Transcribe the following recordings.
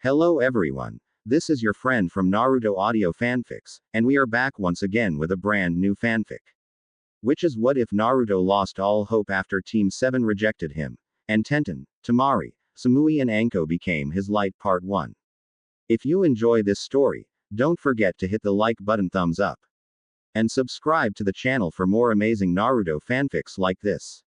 Hello everyone. This is your friend from Naruto Audio Fanfics, and we are back once again with a brand new fanfic. Which is what if Naruto lost all hope after Team 7 rejected him, and Tenten, Temari, Samui and Anko became his light part 1. If you enjoy this story, don't forget to hit the like button, thumbs up, and subscribe to the channel for more amazing Naruto fanfics like this.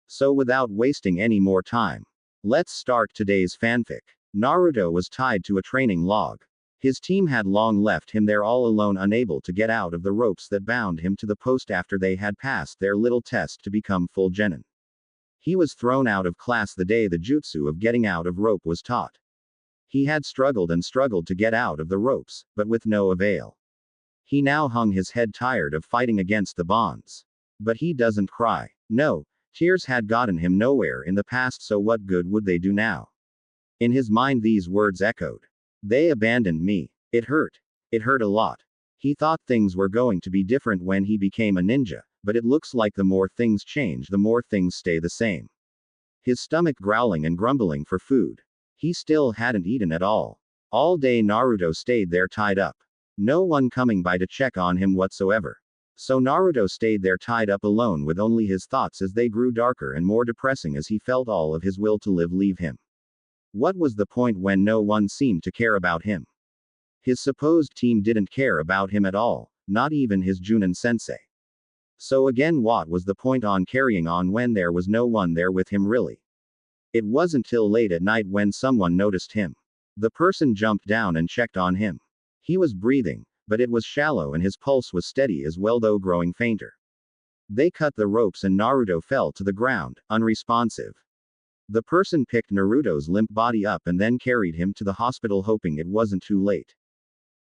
So without wasting any more time, let's start today's fanfic. Naruto was tied to a training log. His team had long left him there all alone, unable to get out of the ropes that bound him to the post after they had passed their little test to become full genin. He was thrown out of class the day the jutsu of getting out of rope was taught. He had struggled and struggled to get out of the ropes, but with no avail. He now hung his head, tired of fighting against the bonds. But he doesn't cry. No, tears had gotten him nowhere in the past, so what good would they do now? In his mind these words echoed. They abandoned me. It hurt. It hurt a lot. He thought things were going to be different when he became a ninja, but it looks like the more things change, the more things stay the same. His stomach growling and grumbling for food. He still hadn't eaten at all. All day Naruto stayed there tied up. No one coming by to check on him whatsoever. So Naruto stayed there tied up alone with only his thoughts as they grew darker and more depressing as he felt all of his will to live leave him. What was the point when no one seemed to care about him? His supposed team didn't care about him at all, not even his Chunin sensei. So again, what was the point on carrying on when there was no one there with him really? It wasn't till late at night when someone noticed him. The person jumped down and checked on him. He was breathing, but it was shallow and his pulse was steady as well, though growing fainter. They cut the ropes and Naruto fell to the ground, unresponsive. The person picked Naruto's limp body up and then carried him to the hospital, hoping it wasn't too late.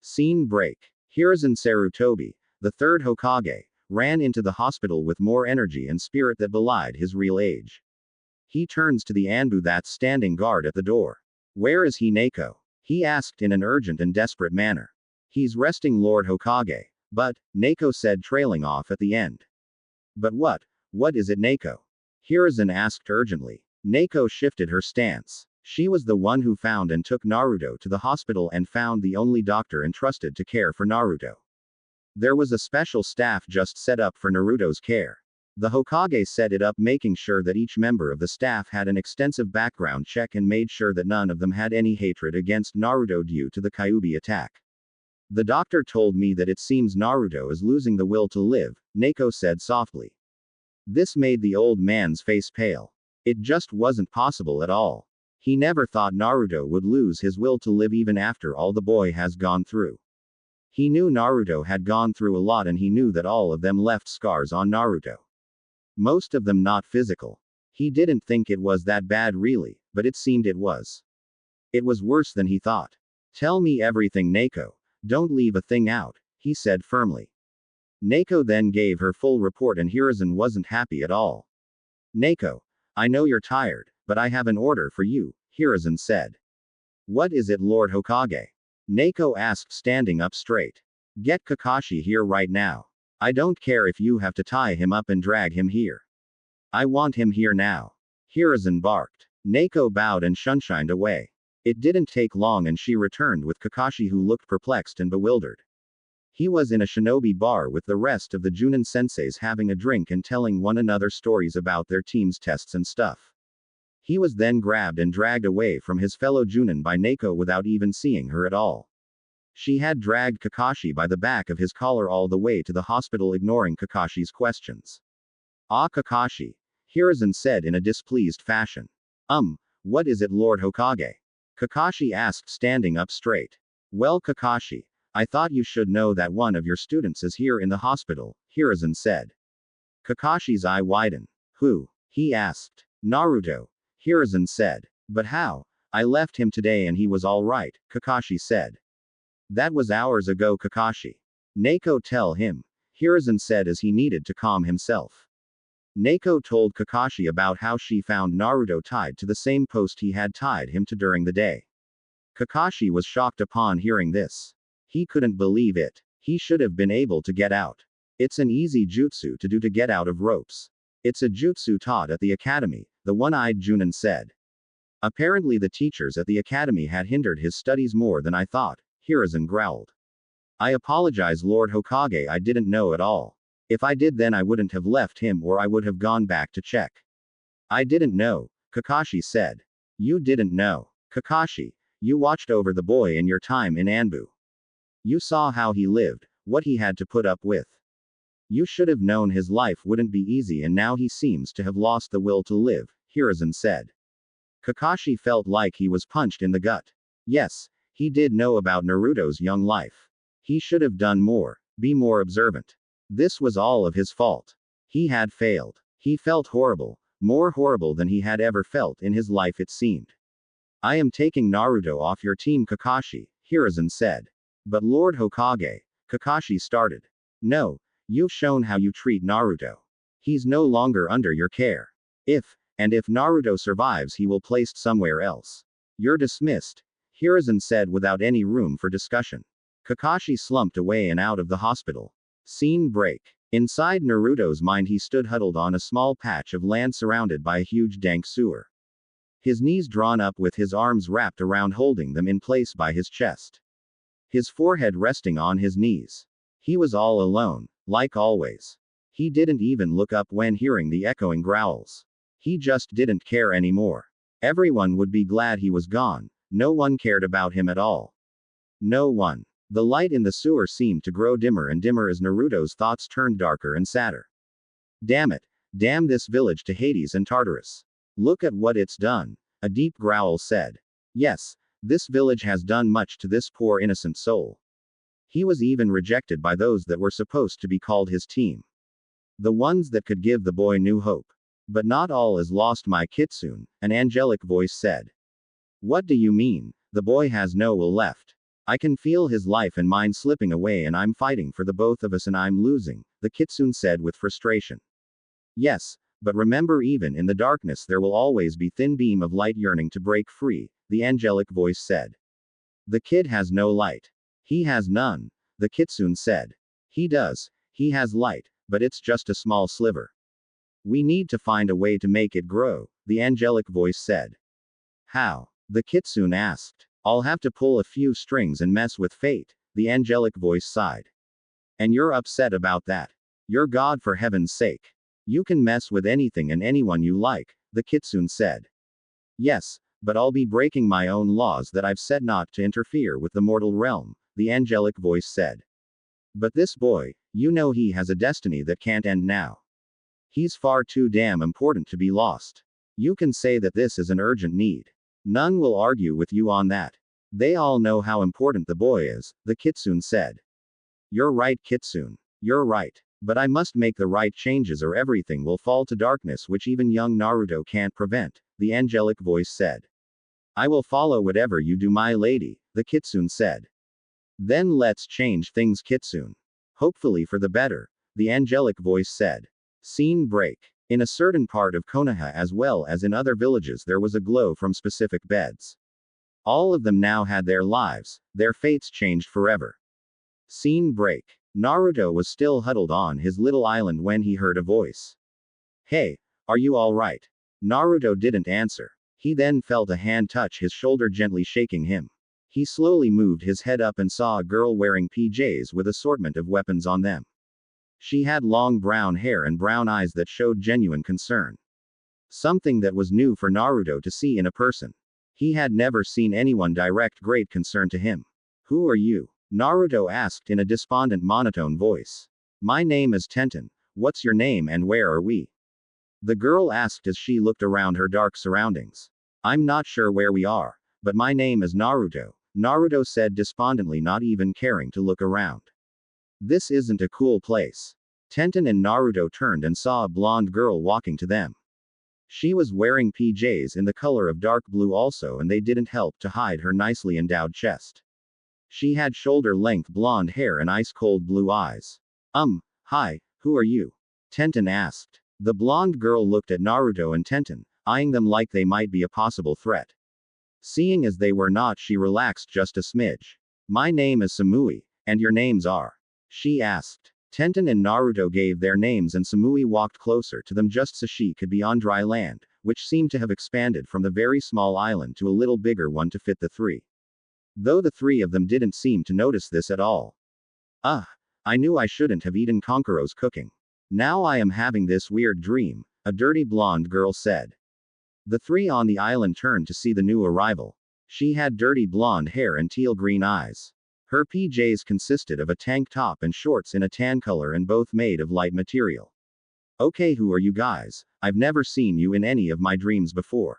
Scene break. Hiruzen Sarutobi, the third Hokage, ran into the hospital with more energy and spirit that belied his real age. He turns to the Anbu that's standing guard at the door. Where is he, Neko? He asked in an urgent and desperate manner. He's resting, Lord Hokage. But, Neko said, trailing off at the end. But what? What is it, Neko? Hiruzen asked urgently. Neko shifted her stance. She was the one who found and took Naruto to the hospital and found the only doctor entrusted to care for Naruto. There was a special staff just set up for Naruto's care. The Hokage set it up, making sure that each member of the staff had an extensive background check and made sure that none of them had any hatred against Naruto due to the Kyuubi attack. The doctor told me that it seems Naruto is losing the will to live, Neko said softly. This made the old man's face pale. It just wasn't possible at all. He never thought Naruto would lose his will to live even after all the boy has gone through. He knew Naruto had gone through a lot and he knew that all of them left scars on Naruto. Most of them not physical. He didn't think it was that bad really, but it seemed it was. It was worse than he thought. Tell me everything, Neko. Don't leave a thing out, he said firmly. Neko then gave her full report and Hiruzen wasn't happy at all. Neko, I know you're tired, but I have an order for you, Hiruzen said. What is it, Lord Hokage? Neko asked, standing up straight. Get Kakashi here right now. I don't care if you have to tie him up and drag him here. I want him here now. Hiruzen barked. Neko bowed and shunshined away. It didn't take long and she returned with Kakashi, who looked perplexed and bewildered. He was in a shinobi bar with the rest of the Chunin senseis having a drink and telling one another stories about their team's tests and stuff. He was then grabbed and dragged away from his fellow Chunin by Neko without even seeing her at all. She had dragged Kakashi by the back of his collar all the way to the hospital, ignoring Kakashi's questions. Ah, Kakashi, Hiruzen said in a displeased fashion. What is it, Lord Hokage? Kakashi asked, standing up straight. Well, Kakashi, I thought you should know that one of your students is here in the hospital, Hiruzen said. Kakashi's eye widened. Who? He asked. Naruto, Hiruzen said. But how? I left him today and he was all right, Kakashi said. That was hours ago, Kakashi. Neko, tell him, Hiruzen said as he needed to calm himself. Neko told Kakashi about how she found Naruto tied to the same post he had tied him to during the day. Kakashi was shocked upon hearing this. He couldn't believe it. He should have been able to get out. It's an easy jutsu to do to get out of ropes. It's a jutsu taught at the academy, the one-eyed Chunin said. Apparently the teachers at the academy had hindered his studies more than I thought, Hiruzen growled. I apologize, Lord Hokage, I didn't know at all. If I did, then I wouldn't have left him, or I would have gone back to check. I didn't know, Kakashi said. You didn't know. Kakashi, you watched over the boy in your time in Anbu. You saw how he lived, what he had to put up with. You should have known his life wouldn't be easy, and now he seems to have lost the will to live, Hiruzen said. Kakashi felt like he was punched in the gut. Yes, he did know about Naruto's young life. He should have done more, be more observant. This was all of his fault. He had failed. He felt horrible, more horrible than he had ever felt in his life, it seemed. I am taking Naruto off your team, Kakashi, Hiruzen said. But Lord Hokage, Kakashi started. No, you've shown how you treat Naruto. He's no longer under your care. If Naruto survives, he will placed somewhere else. You're dismissed, Hiruzen said without any room for discussion. Kakashi slumped away and out of the hospital. Scene break. Inside Naruto's mind, he stood huddled on a small patch of land surrounded by a huge dank sewer. His knees drawn up with his arms wrapped around, holding them in place by his chest. His forehead resting on his knees. He was all alone, like always. He didn't even look up when hearing the echoing growls. He just didn't care anymore. Everyone would be glad he was gone. No one cared about him at all. No one. The light in the sewer seemed to grow dimmer and dimmer as Naruto's thoughts turned darker and sadder. Damn it. Damn this village to Hades and Tartarus. Look at what it's done, a deep growl said. Yes, this village has done much to this poor innocent soul. He was even rejected by those that were supposed to be called his team. The ones that could give the boy new hope. But not all is lost, my Kitsune, an angelic voice said. What do you mean? The boy has no will left. I can feel his life and mine slipping away, and I'm fighting for the both of us and I'm losing, the Kitsune said with frustration. Yes, but remember, even in the darkness there will always be thin beam of light yearning to break free, the angelic voice said. The kid has no light. He has none, the Kitsune said. He does, he has light, but it's just a small sliver. We need to find a way to make it grow, the angelic voice said. How? The Kitsune asked. I'll have to pull a few strings and mess with fate, the angelic voice sighed. And you're upset about that? You're God, for heaven's sake. You can mess with anything and anyone you like, the Kitsune said. Yes, but I'll be breaking my own laws that I've set not to interfere with the mortal realm, the angelic voice said. But this boy, you know he has a destiny that can't end now. He's far too damn important to be lost. You can say that this is an urgent need. None will argue with you on that. They all know how important the boy is, the Kitsune said. You're right, Kitsune. You're right. But I must make the right changes or everything will fall to darkness, which even young Naruto can't prevent, the angelic voice said. I will follow whatever you do, my lady, the Kitsune said. Then let's change things, Kitsune. Hopefully for the better, the angelic voice said. Scene break. In a certain part of Konoha as well as in other villages there was a glow from specific beds. All of them now had their lives, their fates changed forever. Scene break. Naruto was still huddled on his little island when he heard a voice. Hey, are you alright? Naruto didn't answer. He then felt a hand touch his shoulder, gently shaking him. He slowly moved his head up and saw a girl wearing PJs with assortment of weapons on them. She had long brown hair and brown eyes that showed genuine concern. Something that was new for Naruto to see in a person. He had never seen anyone direct great concern to him. Who are you? Naruto asked in a despondent monotone voice. My name is Tenten. What's your name and where are we? The girl asked as she looked around her dark surroundings. I'm not sure where we are, but my name is Naruto, Naruto said despondently, not even caring to look around. This isn't a cool place. Tenten and Naruto turned and saw a blonde girl walking to them. She was wearing PJs in the color of dark blue also, and they didn't help to hide her nicely endowed chest. She had shoulder-length blonde hair and ice-cold blue eyes. Hi, who are you? Tenten asked. The blonde girl looked at Naruto and Tenten, eyeing them like they might be a possible threat. Seeing as they were not, she relaxed just a smidge. My name is Samui, and your names are? She asked. Tenten and Naruto gave their names and Samui walked closer to them just so she could be on dry land, which seemed to have expanded from the very small island to a little bigger one to fit the three. Though the three of them didn't seem to notice this at all. I knew I shouldn't have eaten Konkuro's cooking. Now I am having this weird dream, a dirty blonde girl said. The three on the island turned to see the new arrival. She had dirty blonde hair and teal green eyes. Her PJs consisted of a tank top and shorts in a tan color and both made of light material. Okay, who are you guys? I've never seen you in any of my dreams before.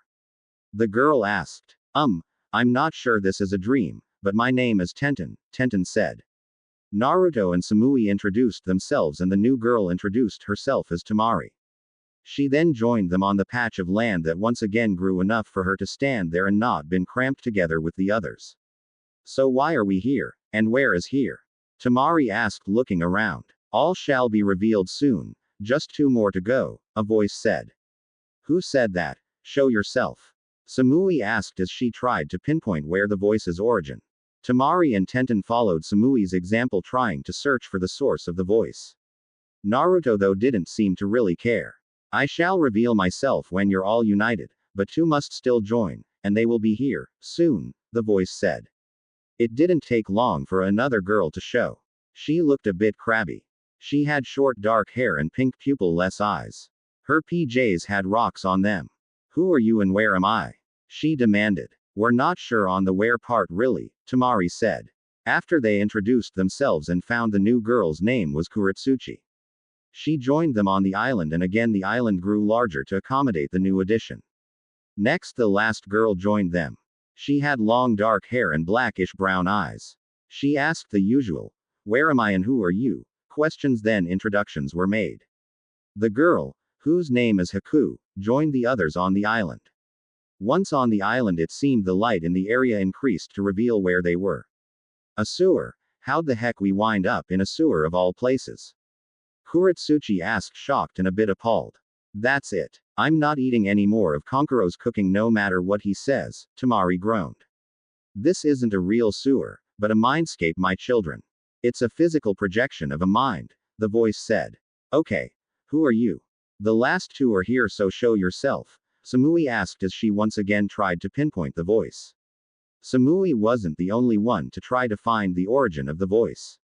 The girl asked. I'm not sure this is a dream, but my name is Tenten, Tenten said. Naruto and Samui introduced themselves and the new girl introduced herself as Temari. She then joined them on the patch of land that once again grew enough for her to stand there and not been cramped together with the others. So why are we here, and where is here? Temari asked looking around. All shall be revealed soon, just 2 more to go, a voice said. Who said that? Show yourself. Samui asked as she tried to pinpoint where the voice's origin. Temari and Tenten followed Samui's example trying to search for the source of the voice. Naruto though didn't seem to really care. I shall reveal myself when you're all united, but 2 must still join, and they will be here, soon, the voice said. It didn't take long for another girl to show. She looked a bit crabby. She had short dark hair and pink pupil-less eyes. Her PJs had rocks on them. Who are you and where am I? She demanded. We're not sure on the where part really, Temari said. After they introduced themselves and found the new girl's name was Kuritsuchi. She joined them on the island and again the island grew larger to accommodate the new addition. Next the last girl joined them. She had long dark hair and blackish brown eyes. She asked the usual, where am I and who are you? Questions then introductions were made. The girl, whose name is Haku, joined the others on the island. Once on the island it seemed the light in the area increased to reveal where they were. A sewer? How'd the heck we wind up in a sewer of all places? Kuritsuchi asked shocked and a bit appalled. That's it. I'm not eating any more of Konkuro's cooking no matter what he says, Temari groaned. This isn't a real sewer, but a mindscape my children. It's a physical projection of a mind, the voice said. Okay. Who are you? The last 2 are here so show yourself, Samui asked as she once again tried to pinpoint the voice. Samui wasn't the only one to try to find the origin of the voice.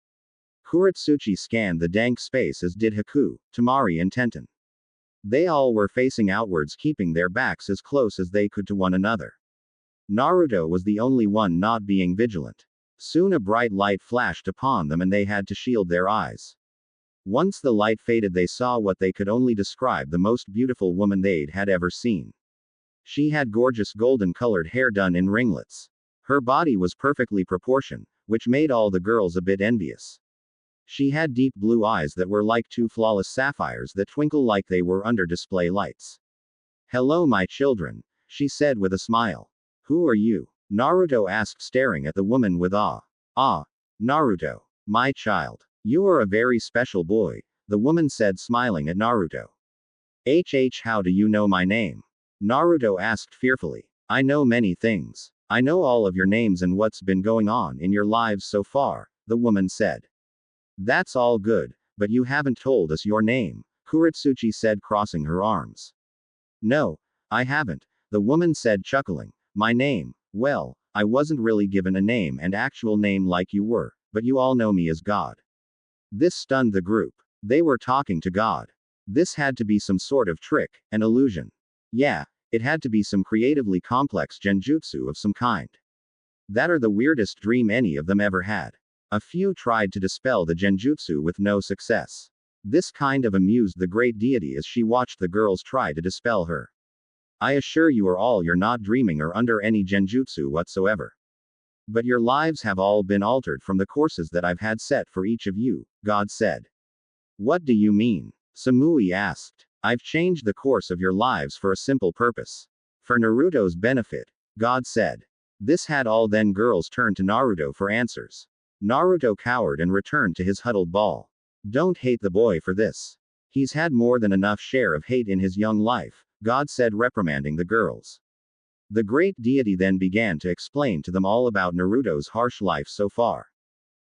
Kuritsuchi scanned the dank space as did Haku, Temari and Tenten. They all were facing outwards keeping their backs as close as they could to one another. Naruto was the only one not being vigilant. Soon a bright light flashed upon them and they had to shield their eyes. Once the light faded they saw what they could only describe the most beautiful woman they'd had ever seen. She had gorgeous golden-colored hair done in ringlets. Her body was perfectly proportioned, which made all the girls a bit envious. She had deep blue eyes that were like 2 flawless sapphires that twinkle like they were under display lights. Hello my children, she said with a smile. Who are you? Naruto asked staring at the woman with awe. Ah, Naruto. My child. You are a very special boy, the woman said smiling at Naruto. How do you know my name? Naruto asked fearfully. I know many things. I know all of your names and what's been going on in your lives so far, the woman said. That's all good, but you haven't told us your name, Kuritsuchi said crossing her arms. No, I haven't, the woman said chuckling. My name, well, I wasn't really given a name and actual name like you were, but you all know me as God. This stunned the group. They were talking to God. This had to be some sort of trick, an illusion. Yeah, it had to be some creatively complex genjutsu of some kind. That or the weirdest dream any of them ever had. A few tried to dispel the genjutsu with no success. This kind of amused the great deity as she watched the girls try to dispel her. I assure you you're not dreaming or under any genjutsu whatsoever. But your lives have all been altered from the courses that I've had set for each of you, God said. What do you mean? Samui asked. I've changed the course of your lives for a simple purpose. For Naruto's benefit, God said. This had all then girls turned to Naruto for answers. Naruto cowered and returned to his huddled ball. Don't hate the boy for this. He's had more than enough share of hate in his young life, God said reprimanding the girls. The great deity then began to explain to them all about Naruto's harsh life so far.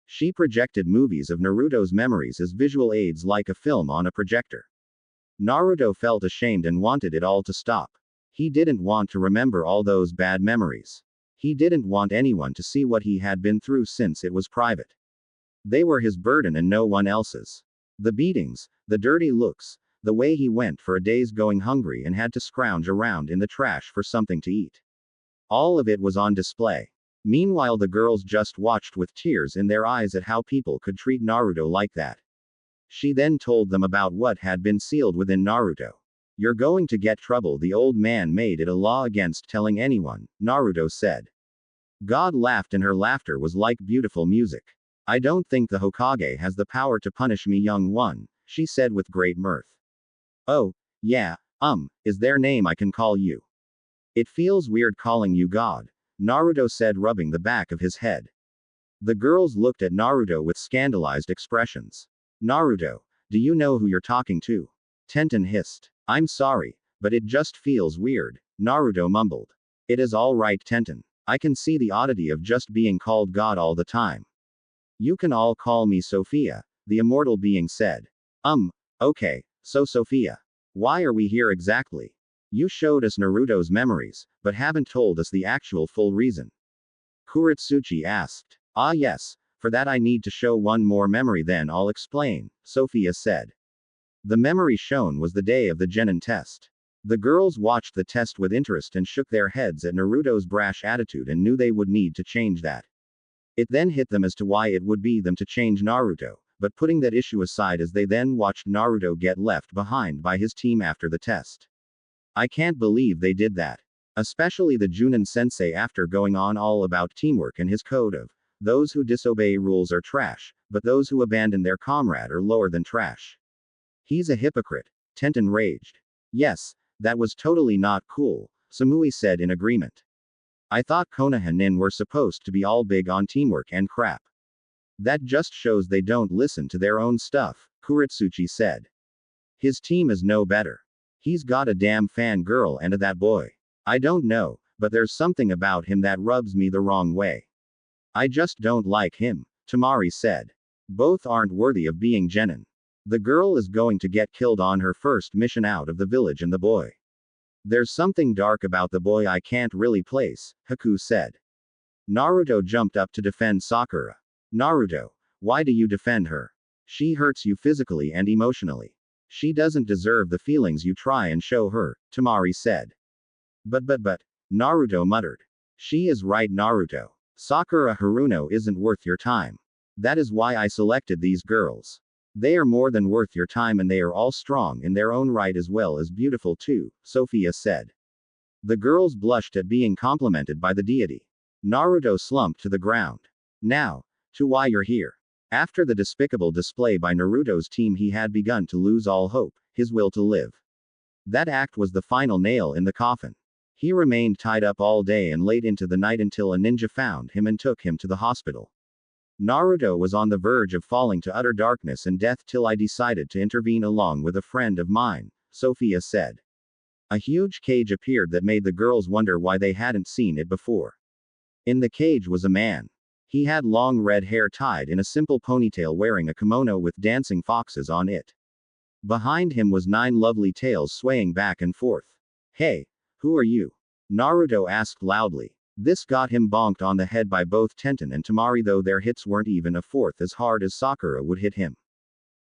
She projected movies of Naruto's memories as visual aids like a film on a projector. Naruto felt ashamed and wanted it all to stop. He didn't want to remember all those bad memories. He didn't want anyone to see what he had been through since it was private. They were his burden and no one else's. The beatings, the dirty looks, the way he went for a days going hungry and had to scrounge around in the trash for something to eat. All of it was on display. Meanwhile, the girls just watched with tears in their eyes at how people could treat Naruto like that. She then told them about what had been sealed within Naruto. You're going to get trouble. The old man made it a law against telling anyone, Naruto said. God laughed and her laughter was like beautiful music. I don't think the Hokage has the power to punish me, young one, she said with great mirth. Oh, yeah, is there a name I can call you? It feels weird calling you God, Naruto said, rubbing the back of his head. The girls looked at Naruto with scandalized expressions. Naruto, do you know who you're talking to? Tenten hissed. I'm sorry, but it just feels weird, Naruto mumbled. It is all right, Tenten. I can see the oddity of just being called God all the time. You can all call me Sophia, the immortal being said. Okay, so Sophia. Why are we here exactly? You showed us Naruto's memories, but haven't told us the actual full reason. Kuretsuchi asked. Ah yes, for that I need to show one more memory, then I'll explain, Sophia said. The memory shown was the day of the Genin test. The girls watched the test with interest and shook their heads at Naruto's brash attitude and knew they would need to change that. It then hit them as to why it would be them to change Naruto, but putting that issue aside as they then watched Naruto get left behind by his team after the test. I can't believe they did that. Especially the Junin sensei, after going on all about teamwork and his code of, those who disobey rules are trash, but those who abandon their comrade are lower than trash. He's a hypocrite, Tenten raged. Yes, that was totally not cool, Samui said in agreement. I thought Konoha nin were supposed to be all big on teamwork and crap. That just shows they don't listen to their own stuff, Kuretsuchi said. His team is no better. He's got a damn fan girl and that boy. I don't know, but there's something about him that rubs me the wrong way. I just don't like him, Temari said. Both aren't worthy of being Genin. The girl is going to get killed on her first mission out of the village, and the boy. There's something dark about the boy I can't really place, Haku said. Naruto jumped up to defend Sakura. Naruto, why do you defend her? She hurts you physically and emotionally. She doesn't deserve the feelings you try and show her, Temari said. But, Naruto muttered. She is right, Naruto. Sakura Haruno isn't worth your time. That is why I selected these girls. They are more than worth your time, and they are all strong in their own right as well as beautiful too, Sophia said. The girls blushed at being complimented by the deity. Naruto slumped to the ground. Now, to why you're here. After the despicable display by Naruto's team, he had begun to lose all hope, his will to live. That act was the final nail in the coffin. He remained tied up all day and late into the night until a ninja found him and took him to the hospital. Naruto was on the verge of falling to utter darkness and death till I decided to intervene along with a friend of mine, Sophia said. A huge cage appeared that made the girls wonder why they hadn't seen it before. In the cage was a man. He had long red hair tied in a simple ponytail, wearing a kimono with dancing foxes on it. Behind him was 9 lovely tails swaying back and forth. Hey, who are you? Naruto asked loudly. This got him bonked on the head by both Tenten and Temari, though their hits weren't even a fourth as hard as Sakura would hit him.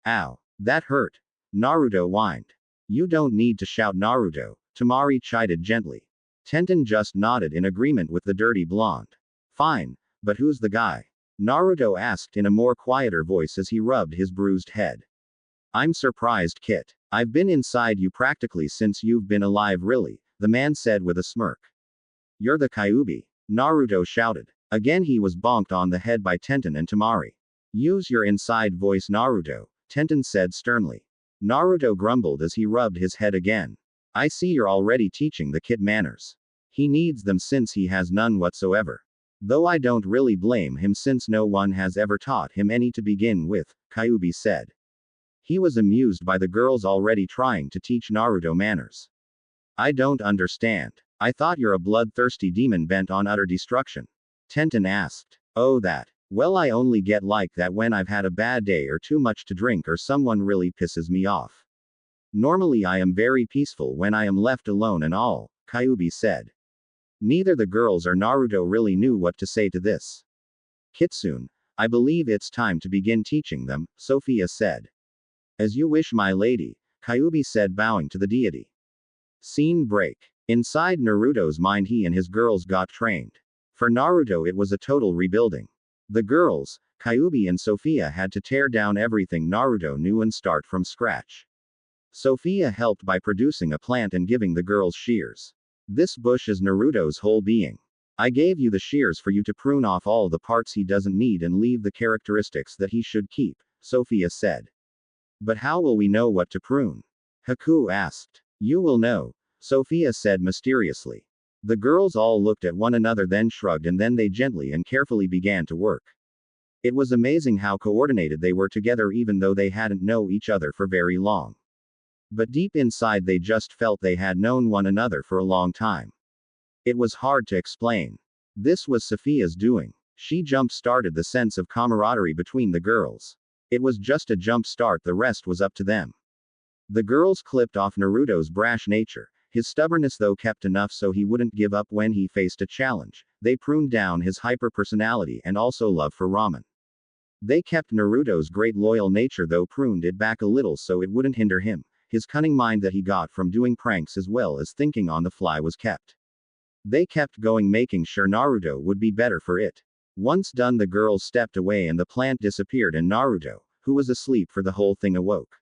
Ow, that hurt. Naruto whined. You don't need to shout, Naruto, Temari chided gently. Tenten just nodded in agreement with the dirty blonde. Fine, but who's the guy? Naruto asked in a more quieter voice as he rubbed his bruised head. I'm surprised, Kit. I've been inside you practically since you've been alive, really, the man said with a smirk. You're the Kyuubi, Naruto shouted. Again he was bonked on the head by Tenten and Temari. Use your inside voice, Naruto, Tenten said sternly. Naruto grumbled as he rubbed his head again. I see you're already teaching the kid manners. He needs them since he has none whatsoever. Though I don't really blame him since no one has ever taught him any to begin with, Kyuubi said. He was amused by the girls already trying to teach Naruto manners. I don't understand. I thought you're a bloodthirsty demon bent on utter destruction. Tenten asked. Oh, that. Well, I only get like that when I've had a bad day or too much to drink or someone really pisses me off. Normally I am very peaceful when I am left alone and all, Kyuubi said. Neither the girls or Naruto really knew what to say to this. Kitsune, I believe it's time to begin teaching them, Sophia said. As you wish, my lady, Kyuubi said, bowing to the deity. Scene break. Inside Naruto's mind, he and his girls got trained. For Naruto, it was a total rebuilding. The girls, Kyuubi and Sophia, had to tear down everything Naruto knew and start from scratch. Sophia helped by producing a plant and giving the girls shears. This bush is Naruto's whole being. I gave you the shears for you to prune off all the parts he doesn't need and leave the characteristics that he should keep, Sophia said. But how will we know what to prune? Haku asked. You will know, Sophia said mysteriously. The girls all looked at one another, then shrugged, and then they gently and carefully began to work. It was amazing how coordinated they were together, even though they hadn't known each other for very long. But deep inside they just felt they had known one another for a long time. It was hard to explain. This was Sophia's doing. She jump-started the sense of camaraderie between the girls. It was just a jump start, the rest was up to them. The girls clipped off Naruto's brash nature. His stubbornness though kept enough so he wouldn't give up when he faced a challenge. They pruned down his hyper-personality and also love for ramen. They kept Naruto's great loyal nature though pruned it back a little so it wouldn't hinder him. His cunning mind that he got from doing pranks as well as thinking on the fly was kept. They kept going, making sure Naruto would be better for it. Once done, the girls stepped away and the plant disappeared and Naruto, who was asleep for the whole thing, awoke.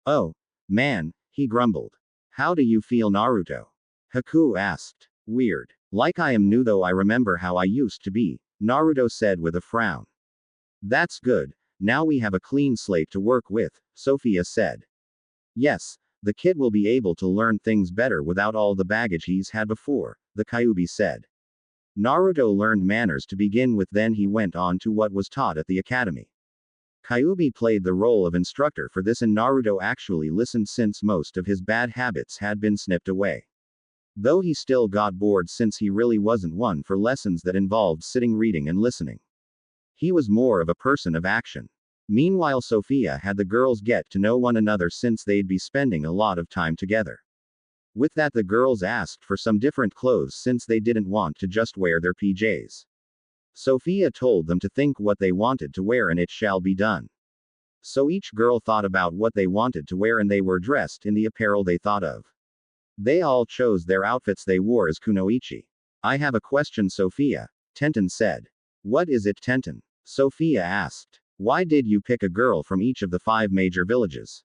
Oh, man, he grumbled. How do you feel, Naruto? Haku asked. Weird. Like I am new though I remember how I used to be, Naruto said with a frown. That's good, now we have a clean slate to work with, Sophia said. Yes, the kid will be able to learn things better without all the baggage he's had before, the Kyuubi said. Naruto learned manners to begin with, then he went on to what was taught at the academy. Kyuubi played the role of instructor for this and Naruto actually listened since most of his bad habits had been snipped away. Though he still got bored since he really wasn't one for lessons that involved sitting, reading and listening. He was more of a person of action. Meanwhile, Sophia had the girls get to know one another since they'd be spending a lot of time together. With that, the girls asked for some different clothes since they didn't want to just wear their PJs. Sophia told them to think what they wanted to wear and it shall be done. So each girl thought about what they wanted to wear and they were dressed in the apparel they thought of. They all chose their outfits they wore as kunoichi. I have a question, Sophia, Tenten said. What is it, Tenten? Sophia asked. Why did you pick a girl from each of the 5 major villages?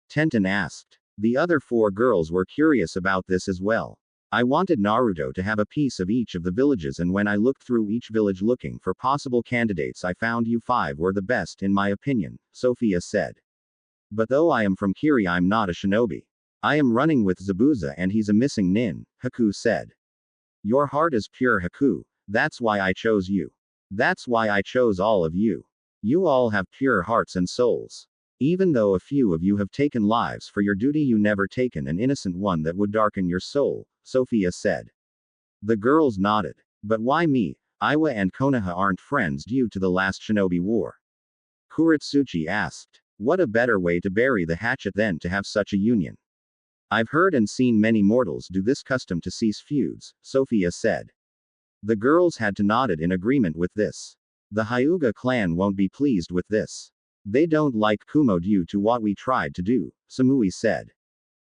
Tenten asked. The other 4 girls were curious about this as well. I wanted Naruto to have a piece of each of the villages, and when I looked through each village looking for possible candidates, I found you 5 were the best in my opinion, Sophia said. But though I am from Kiri, I'm not a shinobi. I am running with Zabuza and he's a missing nin, Haku said. Your heart is pure, Haku. That's why I chose you. That's why I chose all of you. You all have pure hearts and souls. Even though a few of you have taken lives for your duty, you never taken an innocent one that would darken your soul, Sophia said. The girls nodded. But why me? Iwa and Konoha aren't friends due to the last shinobi war. Kuritsuchi asked. What a better way to bury the hatchet than to have such a union. I've heard and seen many mortals do this custom to cease feuds, Sophia said. The girls had to nod in agreement with this. The Hyuga clan won't be pleased with this. They don't like Kumo due to what we tried to do, Samui said.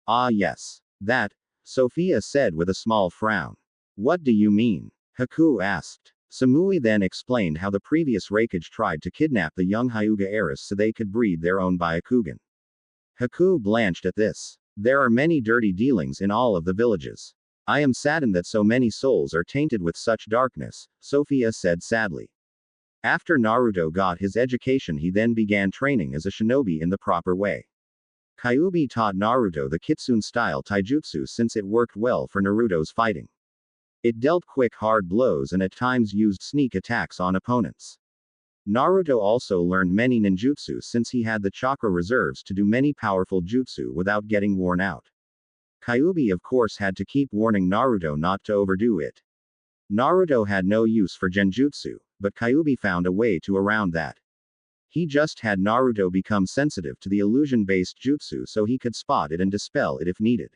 Ah yes. That, Sophia said with a small frown. What do you mean? Haku asked. Samui then explained how the previous Raikage tried to kidnap the young Hyuga heiress so they could breed their own Byakugan. Haku blanched at this. There are many dirty dealings in all of the villages. I am saddened that so many souls are tainted with such darkness, Sophia said sadly. After Naruto got his education, he then began training as a shinobi in the proper way. Kyuubi taught Naruto the Kitsune-style taijutsu since it worked well for Naruto's fighting. It dealt quick, hard blows and at times used sneak attacks on opponents. Naruto also learned many ninjutsu since he had the chakra reserves to do many powerful jutsu without getting worn out. Kyuubi of course had to keep warning Naruto not to overdo it. Naruto had no use for genjutsu, but Kyuubi found a way to around that. He just had Naruto become sensitive to the illusion-based jutsu so he could spot it and dispel it if needed.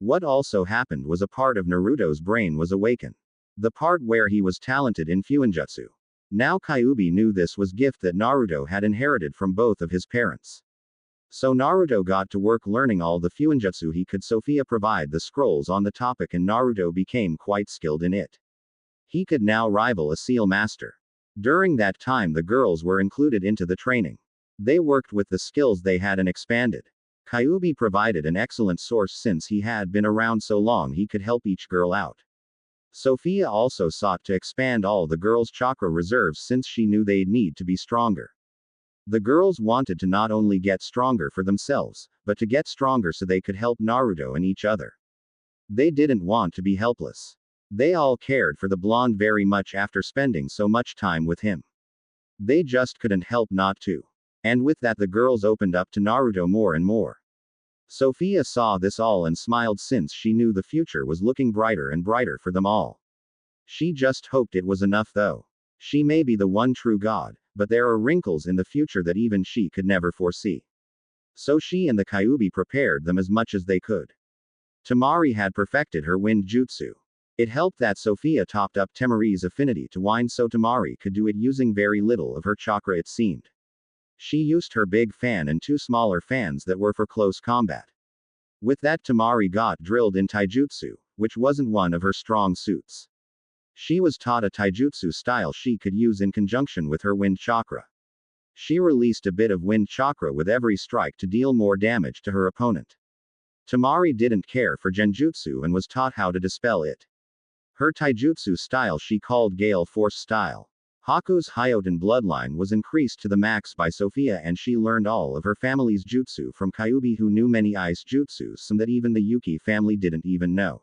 What also happened was a part of Naruto's brain was awakened. The part where he was talented in Fuinjutsu. Now Kyuubi knew this was gift that Naruto had inherited from both of his parents. So Naruto got to work learning all the Fuinjutsu he could. Sophia provide the scrolls on the topic and Naruto became quite skilled in it. He could now rival a seal master. During that time the girls were included into the training. They worked with the skills they had and expanded. Kyuubi provided an excellent source since he had been around so long he could help each girl out. Sophia also sought to expand all the girls' chakra reserves since she knew they'd need to be stronger. The girls wanted to not only get stronger for themselves, but to get stronger so they could help Naruto and each other. They didn't want to be helpless. They all cared for the blonde very much after spending so much time with him. They just couldn't help not to. And with that the girls opened up to Naruto more and more. Sophia saw this all and smiled since she knew the future was looking brighter and brighter for them all. She just hoped it was enough though. She may be the one true god, but there are wrinkles in the future that even she could never foresee. So she and the Kyuubi prepared them as much as they could. Temari had perfected her wind jutsu. It helped that Sophia topped up Temari's affinity to wind so Temari could do it using very little of her chakra it seemed. She used her big fan and two smaller fans that were for close combat. With that Temari got drilled in taijutsu, which wasn't one of her strong suits. She was taught a taijutsu style she could use in conjunction with her wind chakra. She released a bit of wind chakra with every strike to deal more damage to her opponent. Temari didn't care for genjutsu and was taught how to dispel it. Her taijutsu style she called Gale Force style. Haku's Hyoten bloodline was increased to the max by Sophia and she learned all of her family's jutsu from Kyuubi who knew many ice jutsus, some that even the Yuki family didn't even know.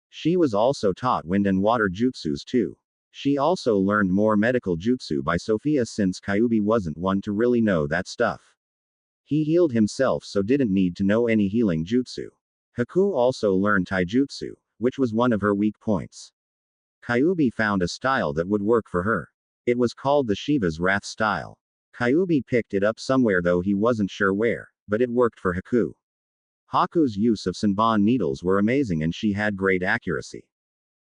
She was also taught wind and water jutsus too. She also learned more medical jutsu by Sophia since Kyuubi wasn't one to really know that stuff. He healed himself so didn't need to know any healing jutsu. Haku also learned taijutsu, which was one of her weak points. Kyuubi found a style that would work for her. It was called the Shiva's Wrath style. Kyuubi picked it up somewhere though he wasn't sure where, but it worked for Haku. Haku's use of Senbon needles were amazing and she had great accuracy.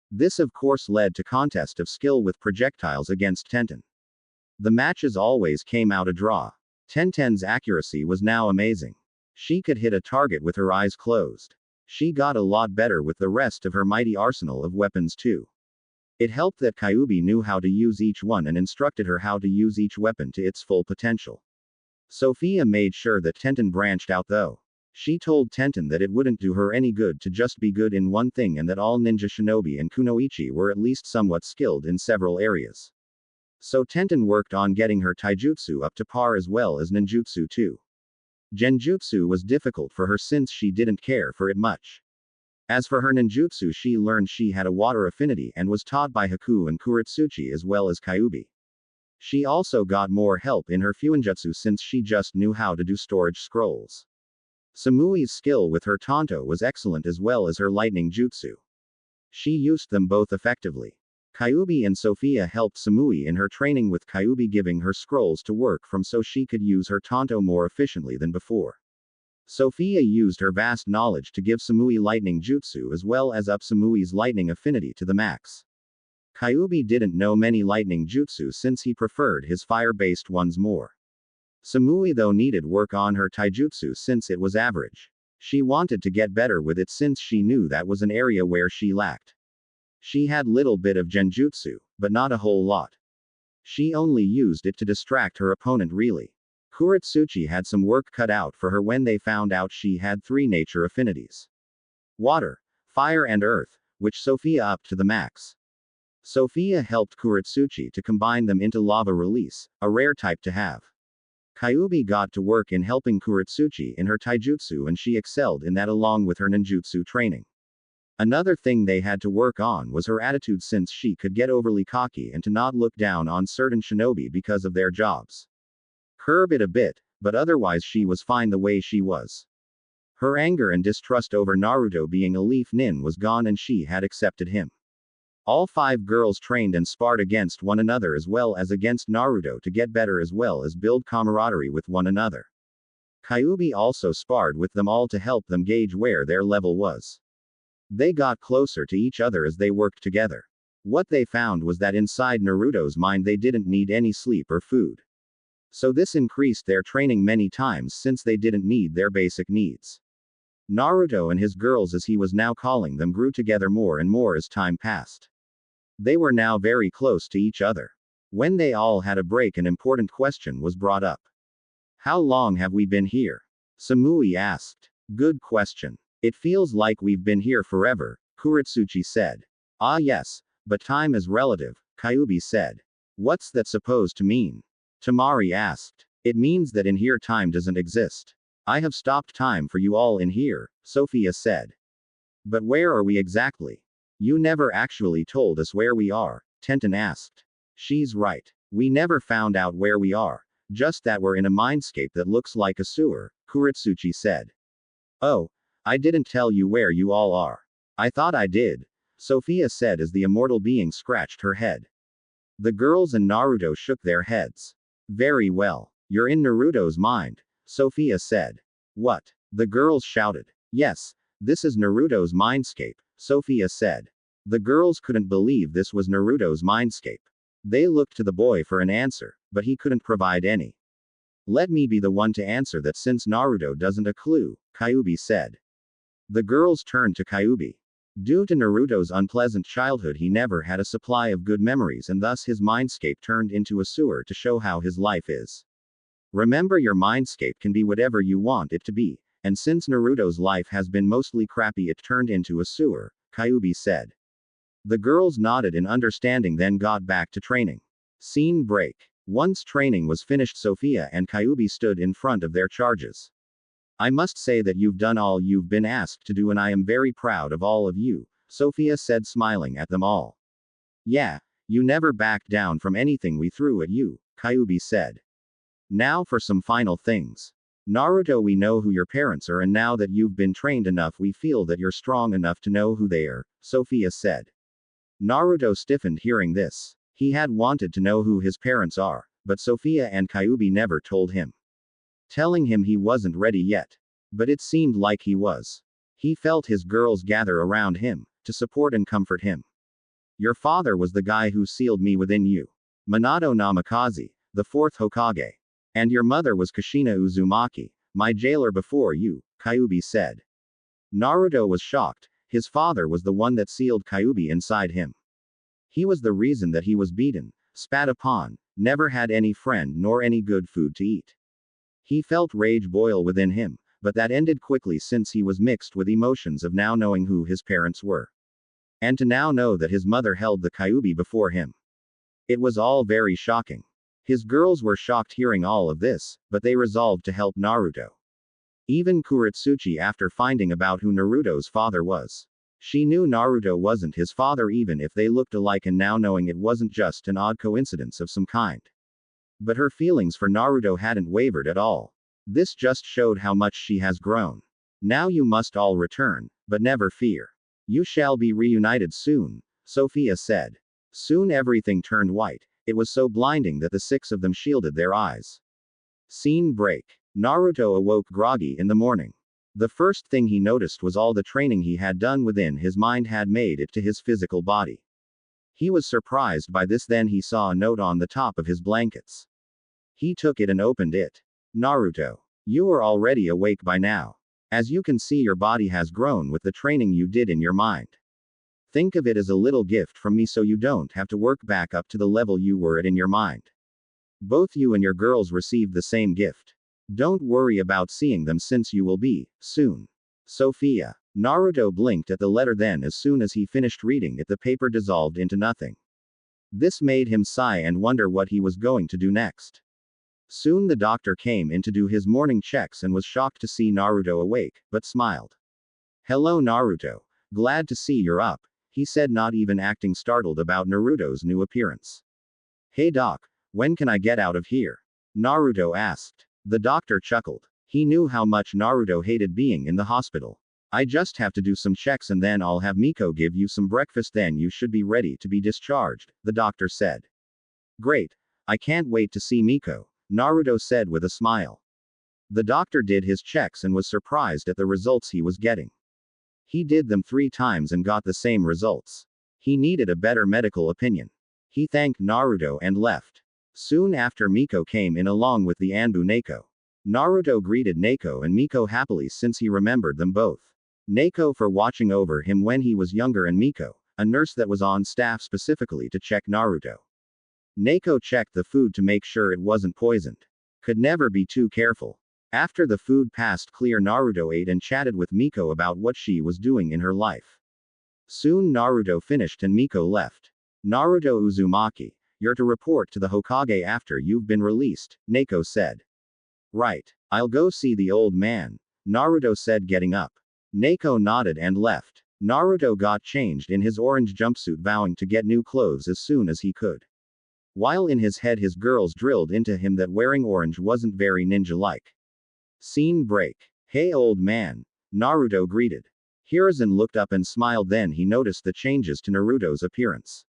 This of course led to contest of skill with projectiles against Tenten. The matches always came out a draw. Tenten's accuracy was now amazing. She could hit a target with her eyes closed. She got a lot better with the rest of her mighty arsenal of weapons too. It helped that Kyuubi knew how to use each one and instructed her how to use each weapon to its full potential. Sophia made sure that Tenten branched out though. She told Tenten that it wouldn't do her any good to just be good in one thing and that all ninja shinobi and kunoichi were at least somewhat skilled in several areas. So Tenten worked on getting her taijutsu up to par as well as ninjutsu too. Genjutsu was difficult for her since she didn't care for it much. As for her ninjutsu she learned she had a water affinity and was taught by Haku and Kuretsuchi as well as Kyuubi. She also got more help in her fuinjutsu since she just knew how to do storage scrolls. Samui's skill with her tanto was excellent as well as her lightning jutsu. She used them both effectively. Kyuubi and Sophia helped Samui in her training with Kyuubi giving her scrolls to work from so she could use her tanto more efficiently than before. Sophia used her vast knowledge to give Samui lightning jutsu as well as up Samui's lightning affinity to the max. Kyuubi didn't know many lightning jutsu since he preferred his fire-based ones more. Samui though needed work on her taijutsu since it was average. She wanted to get better with it since she knew that was an area where she lacked. She had little bit of genjutsu, but not a whole lot. She only used it to distract her opponent really. Kuretsuchi had some work cut out for her when they found out she had 3 nature affinities. Water, fire and earth, which Sophia upped to the max. Sophia helped Kuretsuchi to combine them into lava release, a rare type to have. Kyuubi got to work in helping Kuretsuchi in her taijutsu and she excelled in that along with her ninjutsu training. Another thing they had to work on was her attitude since she could get overly cocky and to not look down on certain shinobi because of their jobs. Curb it a bit, but otherwise she was fine the way she was. Her anger and distrust over Naruto being a leaf nin was gone and she had accepted him. All 5 girls trained and sparred against one another as well as against Naruto to get better as well as build camaraderie with one another. Kyuubi also sparred with them all to help them gauge where their level was. They got closer to each other as they worked together. What they found was that inside Naruto's mind they didn't need any sleep or food. So this increased their training many times since they didn't need their basic needs. Naruto and his girls, as he was now calling them, grew together more and more as time passed. They were now very close to each other. When they all had a break, an important question was brought up. How long have we been here? Samui asked. Good question. It feels like we've been here forever, Kuritsuchi said. Ah yes, but time is relative, Kyuubi said. What's that supposed to mean? Temari asked. It means that in here time doesn't exist. I have stopped time for you all in here, Sophia said. But where are we exactly? You never actually told us where we are, Tenten asked. She's right. We never found out where we are, just that we're in a mindscape that looks like a sewer, Kuritsuchi said. Oh, I didn't tell you where you all are. I thought I did, Sophia said as the immortal being scratched her head. The girls and Naruto shook their heads. Very well. You're in Naruto's mind, Sophia said. What? The girls shouted. Yes, this is Naruto's mindscape, Sophia said. The girls couldn't believe this was Naruto's mindscape. They looked to the boy for an answer, but he couldn't provide any. Let me be the one to answer that since Naruto doesn't a clue, Kyuubi said. The girls turned to Kyuubi. Due to Naruto's unpleasant childhood, he never had a supply of good memories, and thus his mindscape turned into a sewer to show how his life is. Remember, your mindscape can be whatever you want it to be, and since Naruto's life has been mostly crappy, it turned into a sewer, Kyuubi said. The girls nodded in understanding, then got back to training. Scene break. Once training was finished, Sophia and Kyuubi stood in front of their charges. I must say that you've done all you've been asked to do, and I am very proud of all of you, Sophia said, smiling at them all. Yeah, you never backed down from anything we threw at you, Kyuubi said. Now for some final things. Naruto, we know who your parents are, and now that you've been trained enough, we feel that you're strong enough to know who they are, Sophia said. Naruto stiffened hearing this. He had wanted to know who his parents are, but Sophia and Kyuubi never told him. Telling him he wasn't ready yet. But it seemed like he was. He felt his girls gather around him, to support and comfort him. Your father was the guy who sealed me within you. Minato Namikaze, the fourth Hokage. And your mother was Kushina Uzumaki, my jailer before you, Kyuubi said. Naruto was shocked. His father was the one that sealed Kyuubi inside him. He was the reason that he was beaten, spat upon, never had any friend nor any good food to eat. He felt rage boil within him, but that ended quickly since he was mixed with emotions of now knowing who his parents were. And to now know that his mother held the Kyuubi before him. It was all very shocking. His girls were shocked hearing all of this, but they resolved to help Naruto. Even Kuritsuchi, after finding about who Naruto's father was. She knew Naruto wasn't his father even if they looked alike, and now knowing it wasn't just an odd coincidence of some kind. But her feelings for Naruto hadn't wavered at all. This just showed how much she has grown. Now you must all return, but never fear. You shall be reunited soon, Sophia said. Soon everything turned white. It was so blinding that the six of them shielded their eyes. Scene break. Naruto awoke groggy in the morning. The first thing he noticed was all the training he had done within his mind had made it to his physical body. He was surprised by this, then he saw a note on the top of his blankets. He took it and opened it. Naruto, you are already awake by now. As you can see, your body has grown with the training you did in your mind. Think of it as a little gift from me so you don't have to work back up to the level you were at in your mind. Both you and your girls received the same gift. Don't worry about seeing them since you will be, soon. Sophia. Naruto blinked at the letter, then as soon as he finished reading it the paper dissolved into nothing. This made him sigh and wonder what he was going to do next. Soon the doctor came in to do his morning checks and was shocked to see Naruto awake, but smiled. Hello Naruto. Glad to see you're up, he said, not even acting startled about Naruto's new appearance. Hey doc, when can I get out of here? Naruto asked. The doctor chuckled. He knew how much Naruto hated being in the hospital. I just have to do some checks and then I'll have Miko give you some breakfast, then you should be ready to be discharged, the doctor said. Great. I can't wait to see Miko, Naruto said with a smile. The doctor did his checks and was surprised at the results he was getting. He did them 3 times and got the same results. He needed a better medical opinion. He thanked Naruto and left. Soon after, Miko came in along with the Anbu Neko. Naruto greeted Neko and Miko happily since he remembered them both. Neko for watching over him when he was younger, and Miko, a nurse that was on staff specifically to check Naruto. Neko checked the food to make sure it wasn't poisoned. Could never be too careful. After the food passed clear, Naruto ate and chatted with Miko about what she was doing in her life. Soon Naruto finished and Miko left. Naruto Uzumaki, you're to report to the Hokage after you've been released, Neko said. Right. I'll go see the old man, Naruto said, getting up. Neko nodded and left. Naruto got changed in his orange jumpsuit, vowing to get new clothes as soon as he could. While in his head his girls drilled into him that wearing orange wasn't very ninja-like. Scene break. Hey old man, Naruto greeted. Hiruzen looked up and smiled, then he noticed the changes to Naruto's appearance.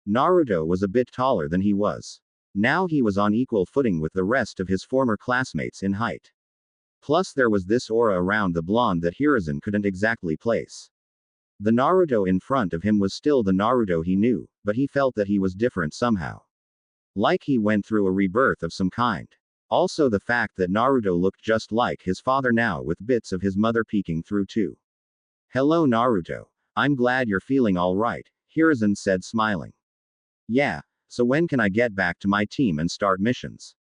Naruto was a bit taller than he was. Now he was on equal footing with the rest of his former classmates in height. Plus there was this aura around the blonde that Hiruzen couldn't exactly place. The Naruto in front of him was still the Naruto he knew, but he felt that he was different somehow. Like he went through a rebirth of some kind. Also the fact that Naruto looked just like his father now, with bits of his mother peeking through too. Hello Naruto. I'm glad you're feeling alright, Hiruzen said, smiling. Yeah, so when can I get back to my team and start missions?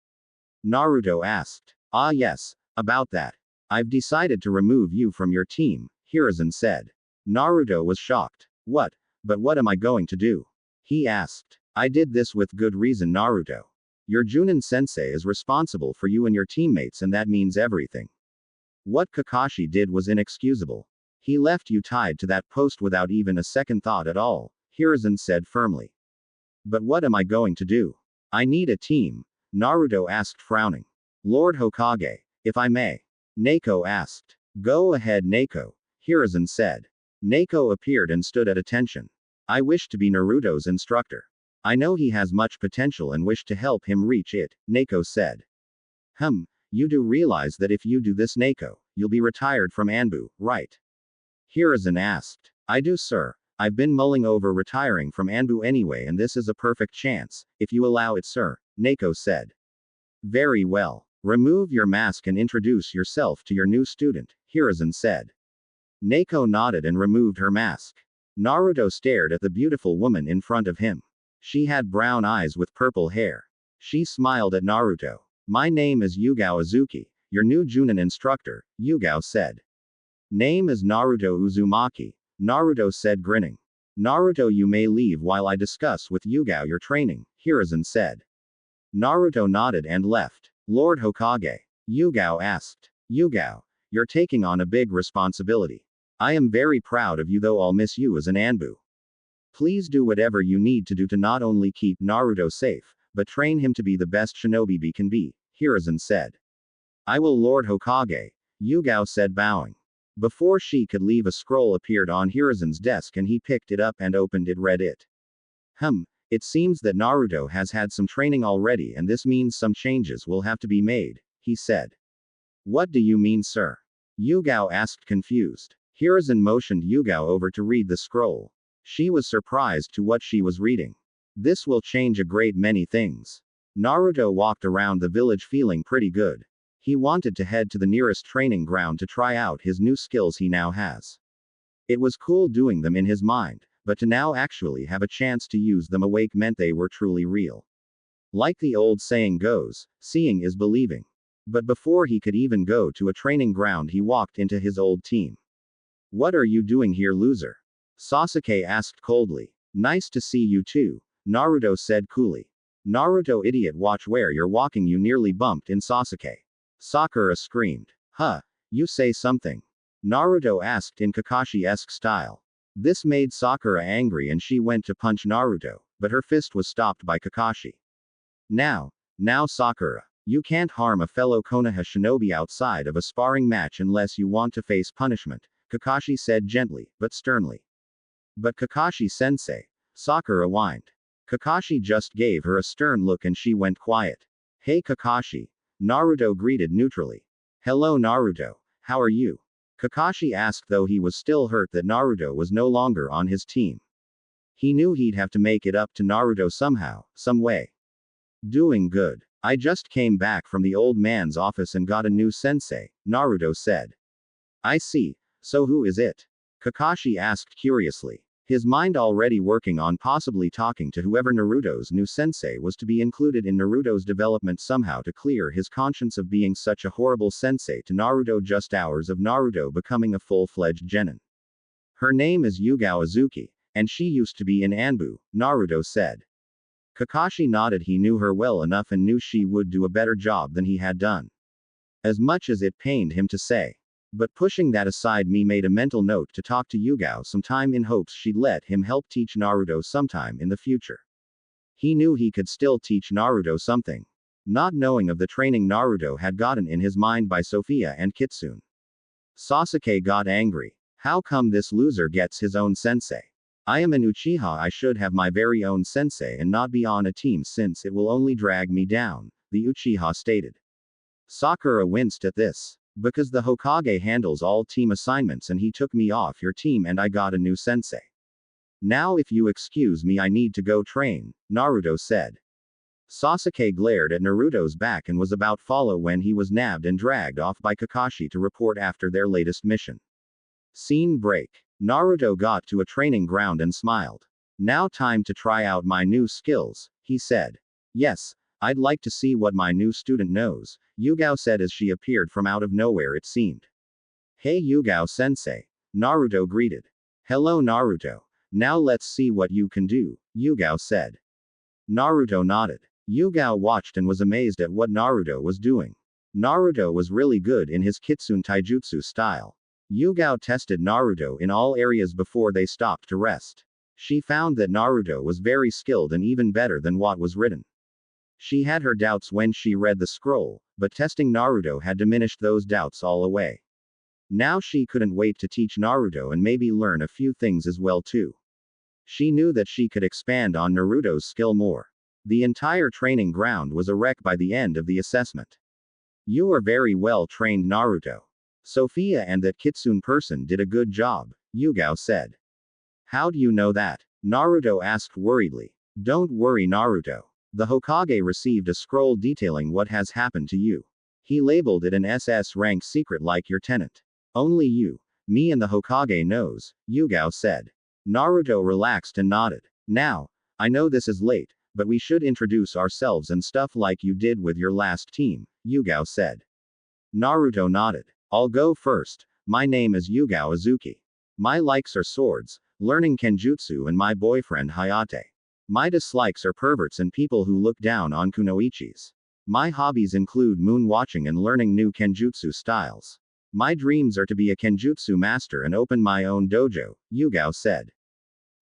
Naruto asked. Ah yes, about that. I've decided to remove you from your team, Hiruzen said. Naruto was shocked. What? But what am I going to do? He asked. I did this with good reason, Naruto. Your Chunin sensei is responsible for you and your teammates, and that means everything. What Kakashi did was inexcusable. He left you tied to that post without even a second thought at all, Hiruzen said firmly. But what am I going to do? I need a team, Naruto asked, frowning. Lord Hokage, if I may. Neko asked. Go ahead Neko, Hiruzen said. Neko appeared and stood at attention. I wish to be Naruto's instructor. I know he has much potential and wish to help him reach it, Neko said. You do realize that if you do this, Neko, you'll be retired from Anbu, right? Hiruzen asked. I do, sir. I've been mulling over retiring from Anbu anyway, and this is a perfect chance, if you allow it, sir, Neko said. Very well. Remove your mask and introduce yourself to your new student, Hiruzen said. Neko nodded and removed her mask. Naruto stared at the beautiful woman in front of him. She had brown eyes with purple hair. She smiled at Naruto. My name is Yugao Azuki, your new Chunin instructor, Yugao said. Name is Naruto Uzumaki, Naruto said, grinning. Naruto, you may leave while I discuss with Yugao your training, Hiruzen said. Naruto nodded and left. Lord Hokage, Yugao asked. Yugao, you're taking on a big responsibility. I am very proud of you, though I'll miss you as an Anbu. Please do whatever you need to do to not only keep Naruto safe, but train him to be the best shinobi he can be, Hiruzen said. I will, Lord Hokage, Yugao said, bowing. Before she could leave, a scroll appeared on Hiruzen's desk and he picked it up and opened it, read it. It seems that Naruto has had some training already, and this means some changes will have to be made, he said. What do you mean, sir? Yugao asked, confused. Hiruzen motioned Yugao over to read the scroll. She was surprised to what she was reading. This will change a great many things. Naruto walked around the village feeling pretty good. He wanted to head to the nearest training ground to try out his new skills he now has. It was cool doing them in his mind, but to now actually have a chance to use them awake meant they were truly real. Like the old saying goes, seeing is believing. But before he could even go to a training ground, he walked into his old team. What are you doing here, loser? Sasuke asked coldly. Nice to see you too, Naruto said coolly. Naruto, idiot, watch where you're walking, you nearly bumped in Sasuke. Sakura screamed. You say something? Naruto asked in Kakashi-esque style. This made Sakura angry and she went to punch Naruto, but her fist was stopped by Kakashi. Now Sakura. You can't harm a fellow Konoha shinobi outside of a sparring match unless you want to face punishment, Kakashi said gently, but sternly. But Kakashi-sensei, Sakura whined. Kakashi just gave her a stern look and she went quiet. Hey Kakashi, Naruto greeted neutrally. Hello Naruto, how are you? Kakashi asked, though he was still hurt that Naruto was no longer on his team. He knew he'd have to make it up to Naruto somehow, some way. Doing good. I just came back from the old man's office and got a new sensei, Naruto said. I see. So who is it? Kakashi asked curiously. His mind already working on possibly talking to whoever Naruto's new sensei was to be included in Naruto's development somehow to clear his conscience of being such a horrible sensei to Naruto just hours of Naruto becoming a full-fledged genin. Her name is Yugao Azuki, and she used to be in Anbu, Naruto said. Kakashi nodded. He knew her well enough and knew she would do a better job than he had done. As much as it pained him to say. But pushing that aside, made a mental note to talk to Yugao sometime in hopes she'd let him help teach Naruto sometime in the future. He knew he could still teach Naruto something. Not knowing of the training Naruto had gotten in his mind by Sophia and Kitsune. Sasuke got angry. How come this loser gets his own sensei? I am an Uchiha. I should have my very own sensei and not be on a team since it will only drag me down, the Uchiha stated. Sakura winced at this. Because the Hokage handles all team assignments and he took me off your team and I got a new sensei. Now if you excuse me, I need to go train, Naruto said. Sasuke glared at Naruto's back and was about follow when he was nabbed and dragged off by Kakashi to report after their latest mission. Scene break. Naruto got to a training ground and smiled. Now time to try out my new skills, he said. Yes, I'd like to see what my new student knows, Yugao said as she appeared from out of nowhere it seemed. Hey Yugao sensei. Naruto greeted. Hello Naruto. Now let's see what you can do, Yugao said. Naruto nodded. Yugao watched and was amazed at what Naruto was doing. Naruto was really good in his Kitsune Taijutsu style. Yugao tested Naruto in all areas before they stopped to rest. She found that Naruto was very skilled and even better than what was written. She had her doubts when she read the scroll, but testing Naruto had diminished those doubts all away. Now she couldn't wait to teach Naruto and maybe learn a few things as well too. She knew that she could expand on Naruto's skill more. The entire training ground was a wreck by the end of the assessment. You are very well trained Naruto. Sophia and that Kitsune person did a good job, Yugao said. How do you know that? Naruto asked worriedly. Don't worry Naruto. The Hokage received a scroll detailing what has happened to you. He labeled it an SS rank secret like your tenant. Only you, me and the Hokage knows, Yugao said. Naruto relaxed and nodded. Now, I know this is late, but we should introduce ourselves and stuff like you did with your last team, Yugao said. Naruto nodded. I'll go first. My name is Yugao Azuki. My likes are swords, learning kenjutsu and my boyfriend Hayate. My dislikes are perverts and people who look down on kunoichis. My hobbies include moon watching and learning new kenjutsu styles. My dreams are to be a kenjutsu master and open my own dojo, Yugao said.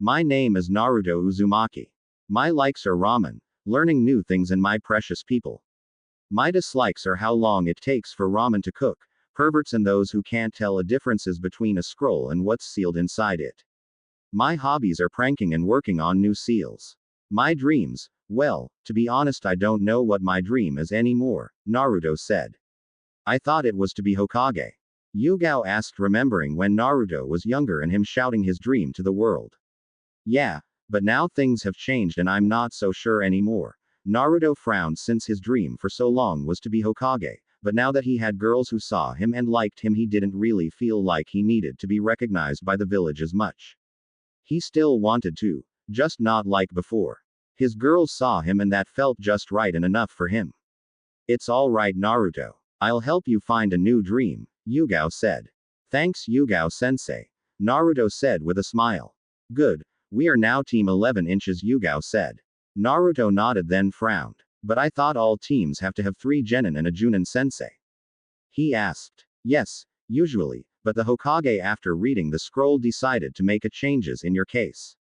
My name is Naruto Uzumaki. My likes are ramen, learning new things and my precious people. My dislikes are how long it takes for ramen to cook, perverts and those who can't tell a differences between a scroll and what's sealed inside it. My hobbies are pranking and working on new seals. My dreams, well, to be honest I don't know what my dream is anymore, Naruto said. I thought it was to be Hokage. Yugao asked remembering when Naruto was younger and him shouting his dream to the world. Yeah, but now things have changed and I'm not so sure anymore. Naruto frowned since his dream for so long was to be Hokage, but now that he had girls who saw him and liked him he didn't really feel like he needed to be recognized by the village as much. He still wanted to, just not like before. His girls saw him and that felt just right and enough for him. It's all right Naruto. I'll help you find a new dream, Yugao said. Thanks Yugao sensei. Naruto said with a smile. Good. We are now team 11 inches Yugao said. Naruto nodded then frowned. But I thought all teams have to have 3 genin and a Chunin sensei. He asked. Yes, usually, but the Hokage after reading the scroll decided to make a changes in your case.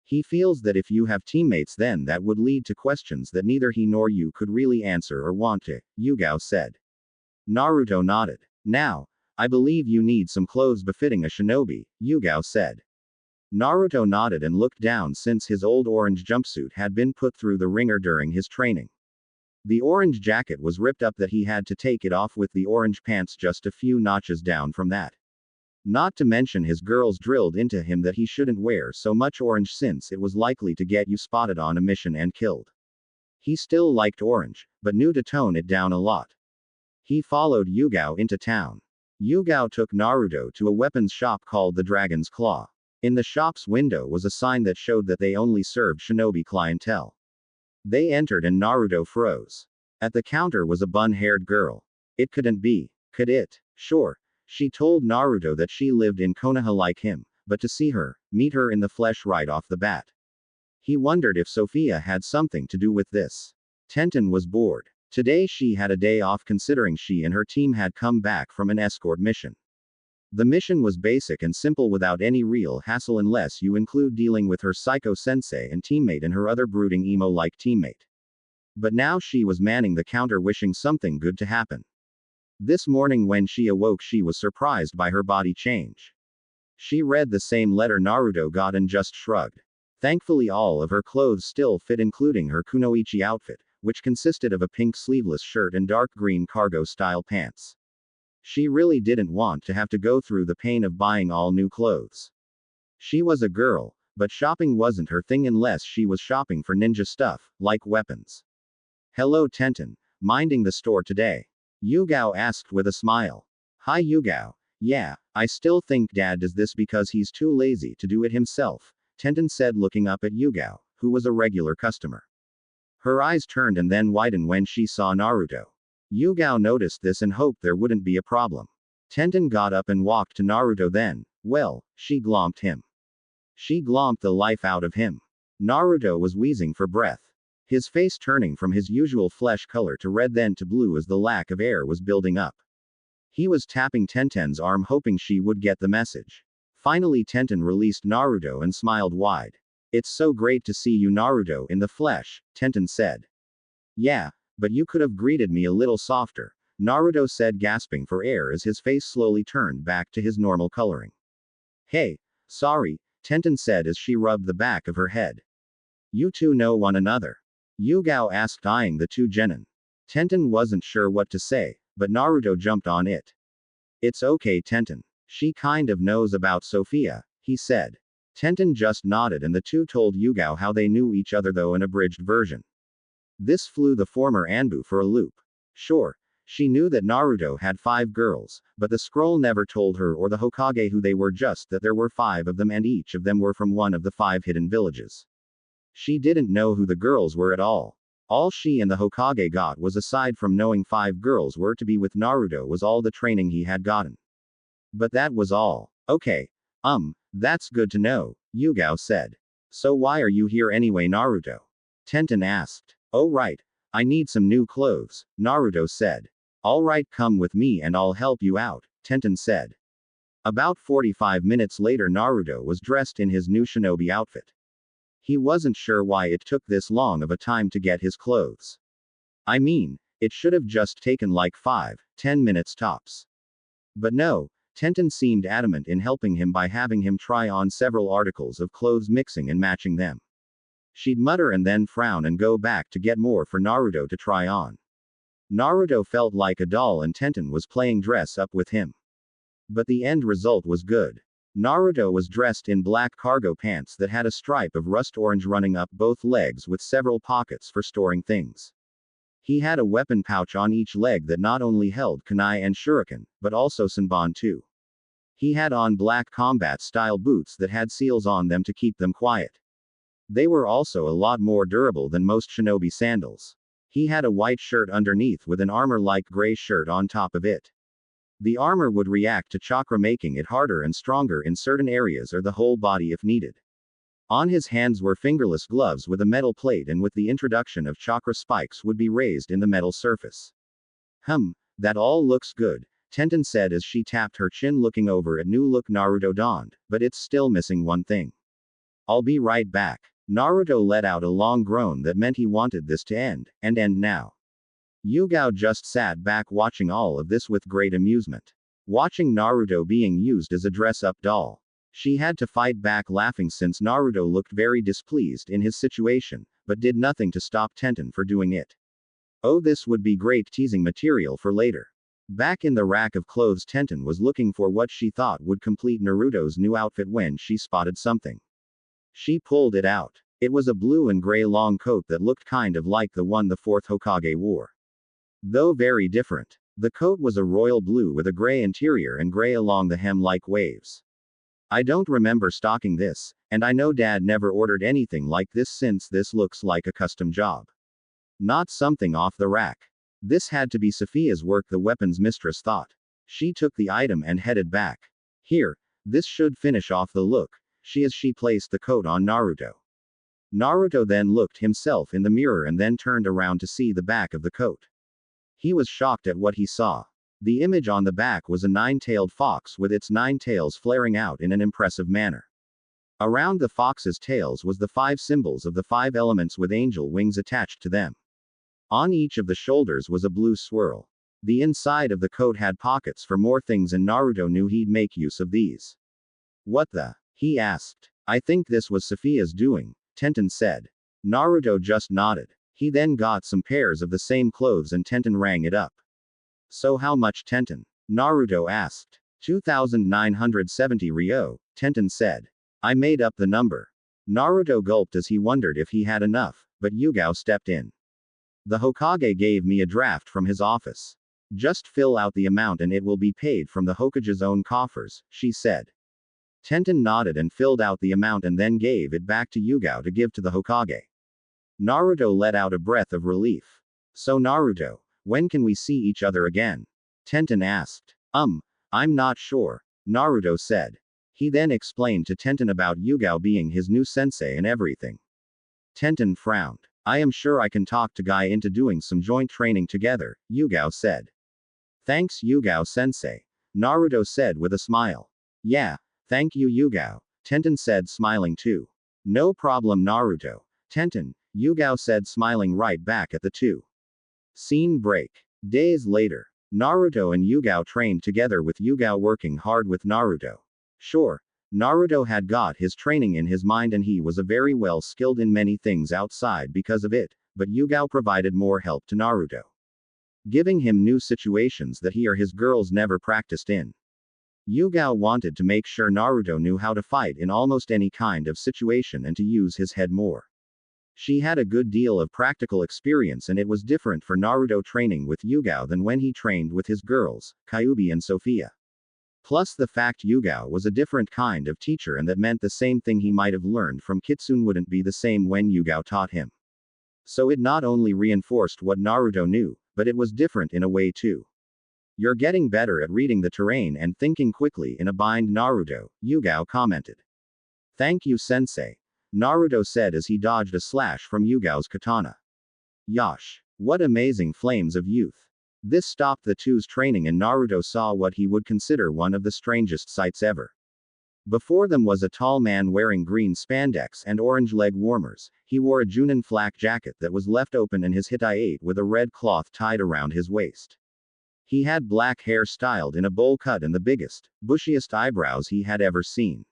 He feels that if you have teammates then that would lead to questions that neither he nor you could really answer or want to, Yugao said. Naruto nodded. Now, I believe you need some clothes befitting a shinobi, Yugao said. Naruto nodded and looked down since his old orange jumpsuit had been put through the wringer during his training. The orange jacket was ripped up that he had to take it off with the orange pants just a few notches down from that. Not to mention his girls drilled into him that he shouldn't wear so much orange since it was likely to get you spotted on a mission and killed. He still liked orange, but knew to tone it down a lot. He followed Yugao into town. Yugao took Naruto to a weapons shop called the Dragon's Claw. In the shop's window was a sign that showed that they only served shinobi clientele. They entered and Naruto froze. At the counter was a bun-haired girl. It couldn't be, could it? Sure. She told Naruto that she lived in Konoha like him, but to see her, meet her in the flesh right off the bat. He wondered if Sophia had something to do with this. Tenten was bored. Today she had a day off considering she and her team had come back from an escort mission. The mission was basic and simple without any real hassle unless you include dealing with her psycho sensei and teammate and her other brooding emo-like teammate. But now she was manning the counter wishing something good to happen. This morning when she awoke she was surprised by her body change. She read the same letter Naruto got and just shrugged. Thankfully all of her clothes still fit including her kunoichi outfit, which consisted of a pink sleeveless shirt and dark green cargo-style pants. She really didn't want to have to go through the pain of buying all new clothes. She was a girl, but shopping wasn't her thing unless she was shopping for ninja stuff, like weapons. Hello Tenten, minding the store today? Yugao asked with a smile. Hi Yugao. Yeah, I still think Dad does this because he's too lazy to do it himself, Tenten said looking up at Yugao, who was a regular customer. Her eyes turned and then widened when she saw Naruto. Yugao noticed this and hoped there wouldn't be a problem. Tenten got up and walked to Naruto then, well, she glomped him. She glomped the life out of him. Naruto was wheezing for breath. His face turning from his usual flesh color to red then to blue as the lack of air was building up. He was tapping Tenten's arm hoping she would get the message. Finally Tenten released Naruto and smiled wide. It's so great to see you Naruto in the flesh, Tenten said. Yeah, but you could have greeted me a little softer, Naruto said gasping for air as his face slowly turned back to his normal coloring. Hey, sorry, Tenten said as she rubbed the back of her head. You two know one another? Yugao asked eyeing the two genin. Tenten wasn't sure what to say, but Naruto jumped on it. It's okay Tenten. She kind of knows about Sophia, he said. Tenten just nodded and the two told Yugao how they knew each other though an abridged version. This flew the former Anbu for a loop. Sure, she knew that Naruto had 5 girls, but the scroll never told her or the Hokage who they were, just that there were 5 of them and each of them were from one of the 5 hidden villages. She didn't know who the girls were at all. All she and the Hokage got was, aside from knowing 5 girls were to be with Naruto, was all the training he had gotten. But that was all. Okay. That's good to know, Yugao said. So why are you here anyway Naruto? Tenten asked. Oh right. I need some new clothes, Naruto said. Alright, come with me and I'll help you out, Tenten said. About 45 minutes later Naruto was dressed in his new shinobi outfit. He wasn't sure why it took this long of a time to get his clothes. I mean, it should have just taken like 5-10 minutes tops. But no, Tenten seemed adamant in helping him by having him try on several articles of clothes, mixing and matching them. She'd mutter and then frown and go back to get more for Naruto to try on. Naruto felt like a doll and Tenten was playing dress up with him. But the end result was good. Naruto was dressed in black cargo pants that had a stripe of rust orange running up both legs with several pockets for storing things. He had a weapon pouch on each leg that not only held kunai and shuriken, but also senbon too. He had on black combat-style boots that had seals on them to keep them quiet. They were also a lot more durable than most shinobi sandals. He had a white shirt underneath with an armor-like gray shirt on top of it. The armor would react to chakra, making it harder and stronger in certain areas or the whole body if needed. On his hands were fingerless gloves with a metal plate, and with the introduction of chakra, spikes would be raised in the metal surface. That all looks good, Tenten said as she tapped her chin looking over at new look Naruto donned, but it's still missing one thing. I'll be right back. Naruto let out a long groan that meant he wanted this to end, and end now. Yugao just sat back watching all of this with great amusement. Watching Naruto being used as a dress-up doll. She had to fight back laughing since Naruto looked very displeased in his situation, but did nothing to stop Tenten for doing it. Oh, this would be great teasing material for later. Back in the rack of clothes, Tenten was looking for what she thought would complete Naruto's new outfit when she spotted something. She pulled it out. It was a blue and gray long coat that looked kind of like the one the fourth Hokage wore. Though very different. The coat was a royal blue with a gray interior and gray along the hem like waves. I don't remember stocking this, and I know Dad never ordered anything like this since this looks like a custom job. Not something off the rack. This had to be Sophia's work, the weapons mistress thought. She took the item and headed back. Here, this should finish off the look, she placed the coat on Naruto. Naruto then looked himself in the mirror and then turned around to see the back of the coat. He was shocked at what he saw. The image on the back was a nine-tailed fox with its 9 tails flaring out in an impressive manner. Around the fox's tails was the 5 symbols of the 5 elements with angel wings attached to them. On each of the shoulders was a blue swirl. The inside of the coat had pockets for more things and Naruto knew he'd make use of these. What the? He asked. I think this was Sophia's doing, Tenten said. Naruto just nodded. He then got some pairs of the same clothes and Tenten rang it up. So how much, Tenten? Naruto asked. 2,970 ryo, Tenten said. I made up the number. Naruto gulped as he wondered if he had enough, but Yugao stepped in. The Hokage gave me a draft from his office. Just fill out the amount and it will be paid from the Hokage's own coffers, she said. Tenten nodded and filled out the amount and then gave it back to Yugao to give to the Hokage. Naruto let out a breath of relief. So Naruto, when can we see each other again? Tenten asked. I'm not sure, Naruto said. He then explained to Tenten about Yugao being his new sensei and everything. Tenten frowned. I am sure I can talk to Guy into doing some joint training together, Yugao said. Thanks Yugao sensei, Naruto said with a smile. Yeah, thank you Yugao, Tenten said smiling too. No problem Naruto. Tenten, Yugao said smiling right back at the two. Scene break. Days later. Naruto and Yugao trained together with Yugao working hard with Naruto. Sure, Naruto had got his training in his mind and he was a very well skilled in many things outside because of it, but Yugao provided more help to Naruto. Giving him new situations that he or his girls never practiced in. Yugao wanted to make sure Naruto knew how to fight in almost any kind of situation and to use his head more. She had a good deal of practical experience and it was different for Naruto training with Yugao than when he trained with his girls, Kyuubi and Sophia. Plus the fact Yugao was a different kind of teacher and that meant the same thing he might have learned from Kitsune wouldn't be the same when Yugao taught him. So it not only reinforced what Naruto knew, but it was different in a way too. You're getting better at reading the terrain and thinking quickly in a bind Naruto, Yugao commented. Thank you sensei, Naruto said as he dodged a slash from Yugao's katana. Yosh. What amazing flames of youth. This stopped the two's training and Naruto saw what he would consider one of the strangest sights ever. Before them was a tall man wearing green spandex and orange leg warmers. He wore a Chunin flak jacket that was left open and his hitai with a red cloth tied around his waist. He had black hair styled in a bowl cut and the biggest, bushiest eyebrows he had ever seen.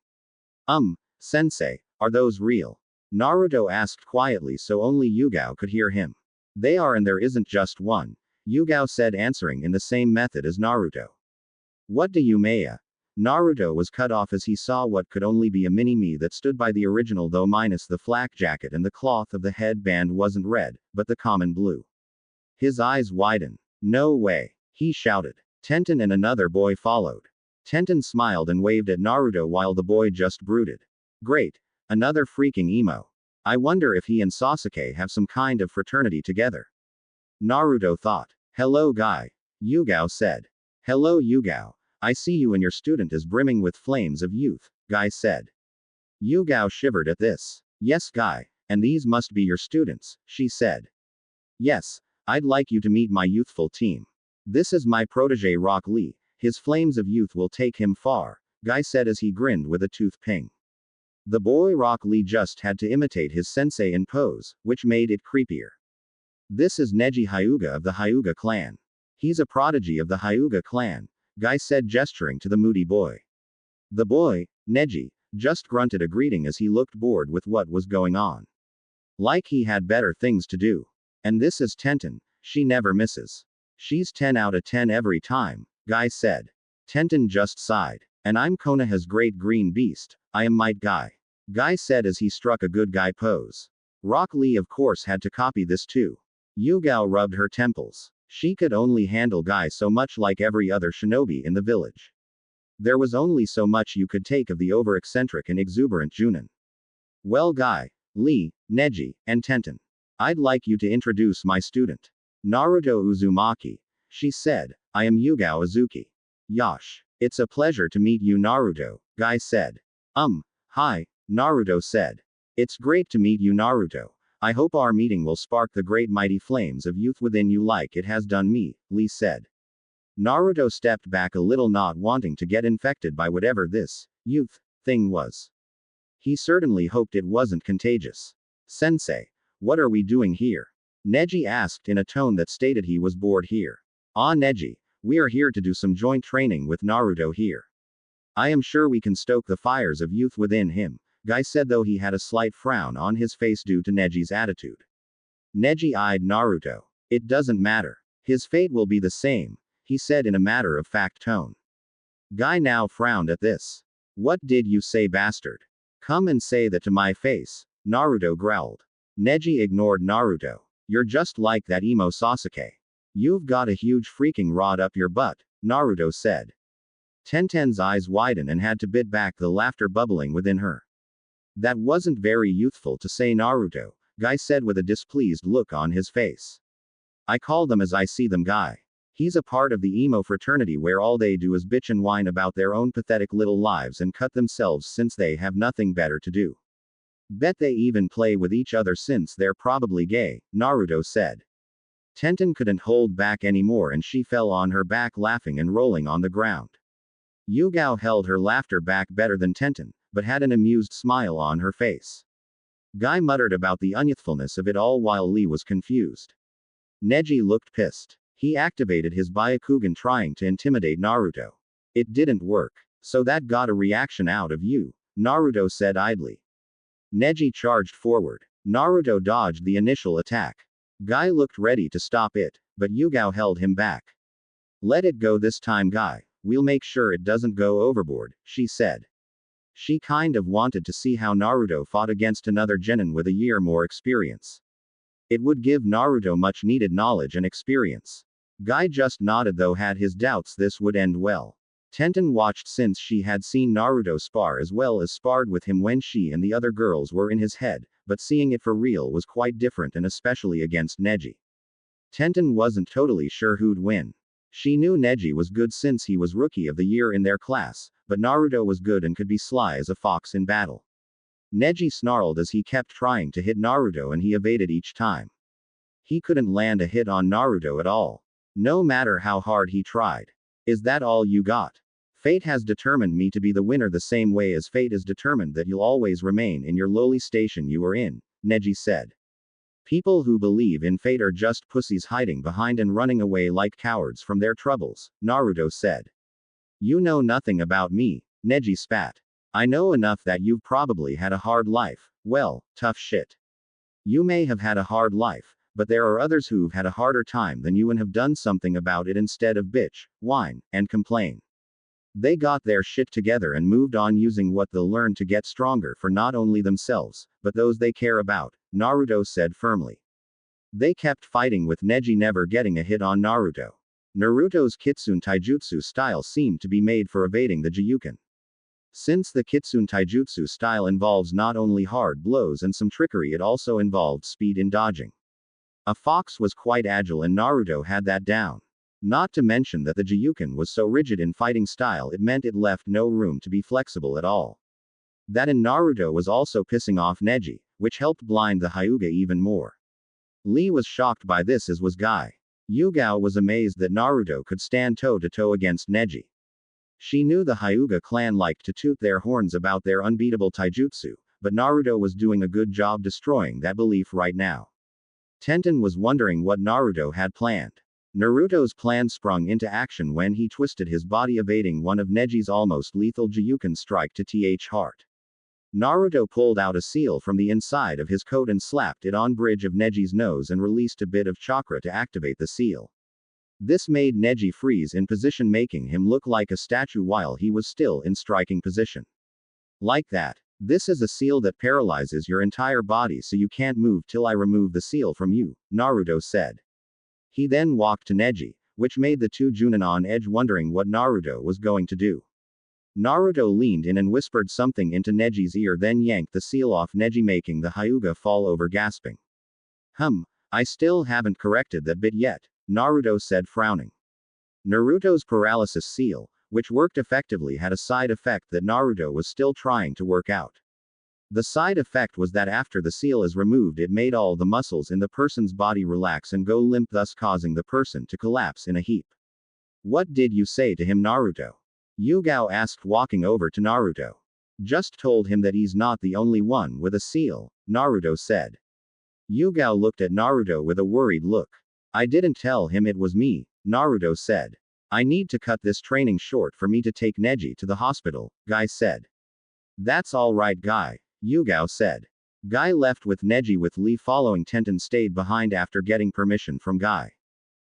Sensei, are those real? Naruto asked quietly so only Yugao could hear him. They are and there isn't just one, Yugao said answering in the same method as Naruto. What do you mean? Naruto was cut off as he saw what could only be a mini-me that stood by the original though minus the flak jacket and the cloth of the headband wasn't red, but the common blue. His eyes widened. No way, he shouted. Tenten and another boy followed. Tenten smiled and waved at Naruto while the boy just brooded. Great. Another freaking emo. I wonder if he and Sasuke have some kind of fraternity together. Naruto thought. Hello Guy. Yugao said. Hello Yugao. I see you and your student is brimming with flames of youth, Guy said. Yugao shivered at this. Yes Guy, and these must be your students, she said. Yes, I'd like you to meet my youthful team. This is my protege Rock Lee, his flames of youth will take him far, Guy said as he grinned with a tooth ping. The boy Rock Lee just had to imitate his sensei in pose, which made it creepier. This is Neji Hyuga of the Hyuga clan. He's a prodigy of the Hyuga clan, Guy said gesturing to the moody boy. The boy, Neji, just grunted a greeting as he looked bored with what was going on. Like he had better things to do. And this is Tenten, she never misses. She's 10 out of 10 every time, Guy said. Tenten just sighed. And I'm Konoha's great green beast, I am Might Guy. Guy said as he struck a good guy pose. Rock Lee of course had to copy this too. Yugao rubbed her temples. She could only handle Guy so much, like every other shinobi in the village. There was only so much you could take of the over-eccentric and exuberant Junin. Well, Guy, Lee, Neji, and Tenten. I'd like you to introduce my student. Naruto Uzumaki. She said, I am Yugao Azuki. Yash. It's a pleasure to meet you, Naruto, Guy said. Hi, Naruto said. It's great to meet you, Naruto. I hope our meeting will spark the great mighty flames of youth within you like it has done me, Lee said. Naruto stepped back a little, not wanting to get infected by whatever this youth thing was. He certainly hoped it wasn't contagious. Sensei, what are we doing here? Neji asked in a tone that stated he was bored here. Ah, Neji, we are here to do some joint training with Naruto here. I am sure we can stoke the fires of youth within him, Guy said, though he had a slight frown on his face due to Neji's attitude. Neji eyed Naruto. It doesn't matter. His fate will be the same, he said in a matter-of-fact tone. Guy now frowned at this. What did you say, bastard? Come and say that to my face, Naruto growled. Neji ignored Naruto. You're just like that emo Sasuke. You've got a huge freaking rod up your butt, Naruto said. Tenten's eyes widened and had to bit back the laughter bubbling within her. That wasn't very youthful to say, Naruto, Guy said with a displeased look on his face. I call them as I see them, Guy. He's a part of the emo fraternity where all they do is bitch and whine about their own pathetic little lives and cut themselves since they have nothing better to do. Bet they even play with each other since they're probably gay, Naruto said. Tenten couldn't hold back anymore and she fell on her back laughing and rolling on the ground. Yugao held her laughter back better than Tenten, but had an amused smile on her face. Guy muttered about the unyouthfulness of it all while Lee was confused. Neji looked pissed. He activated his Byakugan trying to intimidate Naruto. It didn't work. So that got a reaction out of you, Naruto said idly. Neji charged forward. Naruto dodged the initial attack. Guy looked ready to stop it, but Yugao held him back. Let it go this time, Guy. We'll make sure it doesn't go overboard, she said. She kind of wanted to see how Naruto fought against another genin with a year more experience. It would give Naruto much needed knowledge and experience. Guy just nodded, though had his doubts this would end well. Tenten watched since she had seen Naruto spar as well as sparred with him when she and the other girls were in his head, but seeing it for real was quite different, and especially against Neji. Tenten wasn't totally sure who'd win. She knew Neji was good since he was rookie of the year in their class, but Naruto was good and could be sly as a fox in battle. Neji snarled as he kept trying to hit Naruto and he evaded each time. He couldn't land a hit on Naruto at all. No matter how hard he tried. Is that all you got? Fate has determined me to be the winner the same way as fate is determined that you'll always remain in your lowly station you were in, Neji said. People who believe in fate are just pussies hiding behind and running away like cowards from their troubles, Naruto said. You know nothing about me, Neji spat. I know enough that you've probably had a hard life. Well, tough shit. You may have had a hard life, but there are others who've had a harder time than you and have done something about it instead of bitch, whine, and complain. They got their shit together and moved on using what they'll learn to get stronger for not only themselves, but those they care about, Naruto said firmly. They kept fighting with Neji never getting a hit on Naruto. Naruto's Kitsune Taijutsu style seemed to be made for evading the Gyuken. Since the Kitsune Taijutsu style involves not only hard blows and some trickery, it also involved speed in dodging. A fox was quite agile and Naruto had that down. Not to mention that the Gyuken was so rigid in fighting style it meant it left no room to be flexible at all. That in Naruto was also pissing off Neji, which helped blind the Hyuga even more. Lee was shocked by this as was Guy. Yugao was amazed that Naruto could stand toe-to-toe against Neji. She knew the Hyuga clan liked to toot their horns about their unbeatable taijutsu, but Naruto was doing a good job destroying that belief right now. Tenten was wondering what Naruto had planned. Naruto's plan sprung into action when he twisted his body evading one of Neji's almost lethal Gyuken strike to th heart. Naruto pulled out a seal from the inside of his coat and slapped it on bridge of Neji's nose and released a bit of chakra to activate the seal. This made Neji freeze in position, making him look like a statue while he was still in striking position. Like that. This is a seal that paralyzes your entire body so you can't move till I remove the seal from you, Naruto said. He then walked to Neji, which made the two Chunin on edge, wondering what Naruto was going to do. Naruto leaned in and whispered something into Neji's ear, then yanked the seal off Neji, making the Hyuga fall over, gasping. I still haven't corrected that bit yet, Naruto said, frowning. Naruto's paralysis seal, which worked effectively, had a side effect that Naruto was still trying to work out. The side effect was that after the seal is removed, it made all the muscles in the person's body relax and go limp, thus causing the person to collapse in a heap. What did you say to him, Naruto? Yugao asked, walking over to Naruto. Just told him that he's not the only one with a seal, Naruto said. Yugao looked at Naruto with a worried look. I didn't tell him it was me, Naruto said. I need to cut this training short for me to take Neji to the hospital, Guy said. That's all right, Guy, Yugao said. Guy left with Neji, with Lee following. Tenten stayed behind after getting permission from Guy.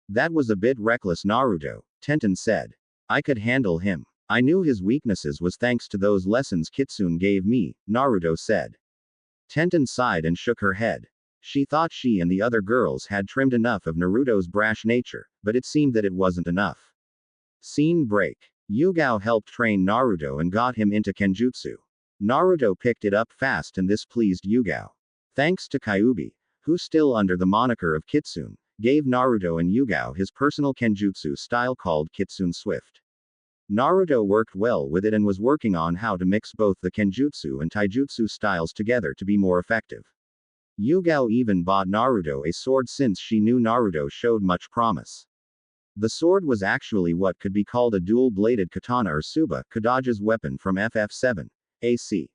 That was a bit reckless, Naruto, Tenten said. I could handle him. I knew his weaknesses was thanks to those lessons Kitsune gave me, Naruto said. Tenten sighed and shook her head. She thought she and the other girls had trimmed enough of Naruto's brash nature, but it seemed that it wasn't enough. Scene break. Yugao helped train Naruto and got him into Kenjutsu. Naruto picked it up fast, and this pleased Yugao. Thanks to Kyuubi, who still under the moniker of Kitsune, gave Naruto and Yugao his personal Kenjutsu style called Kitsune Swift. Naruto worked well with it and was working on how to mix both the Kenjutsu and Taijutsu styles together to be more effective. Yugao even bought Naruto a sword since she knew Naruto showed much promise. The sword was actually what could be called a dual-bladed katana, or Suba, Kodage's weapon from FF7 AC.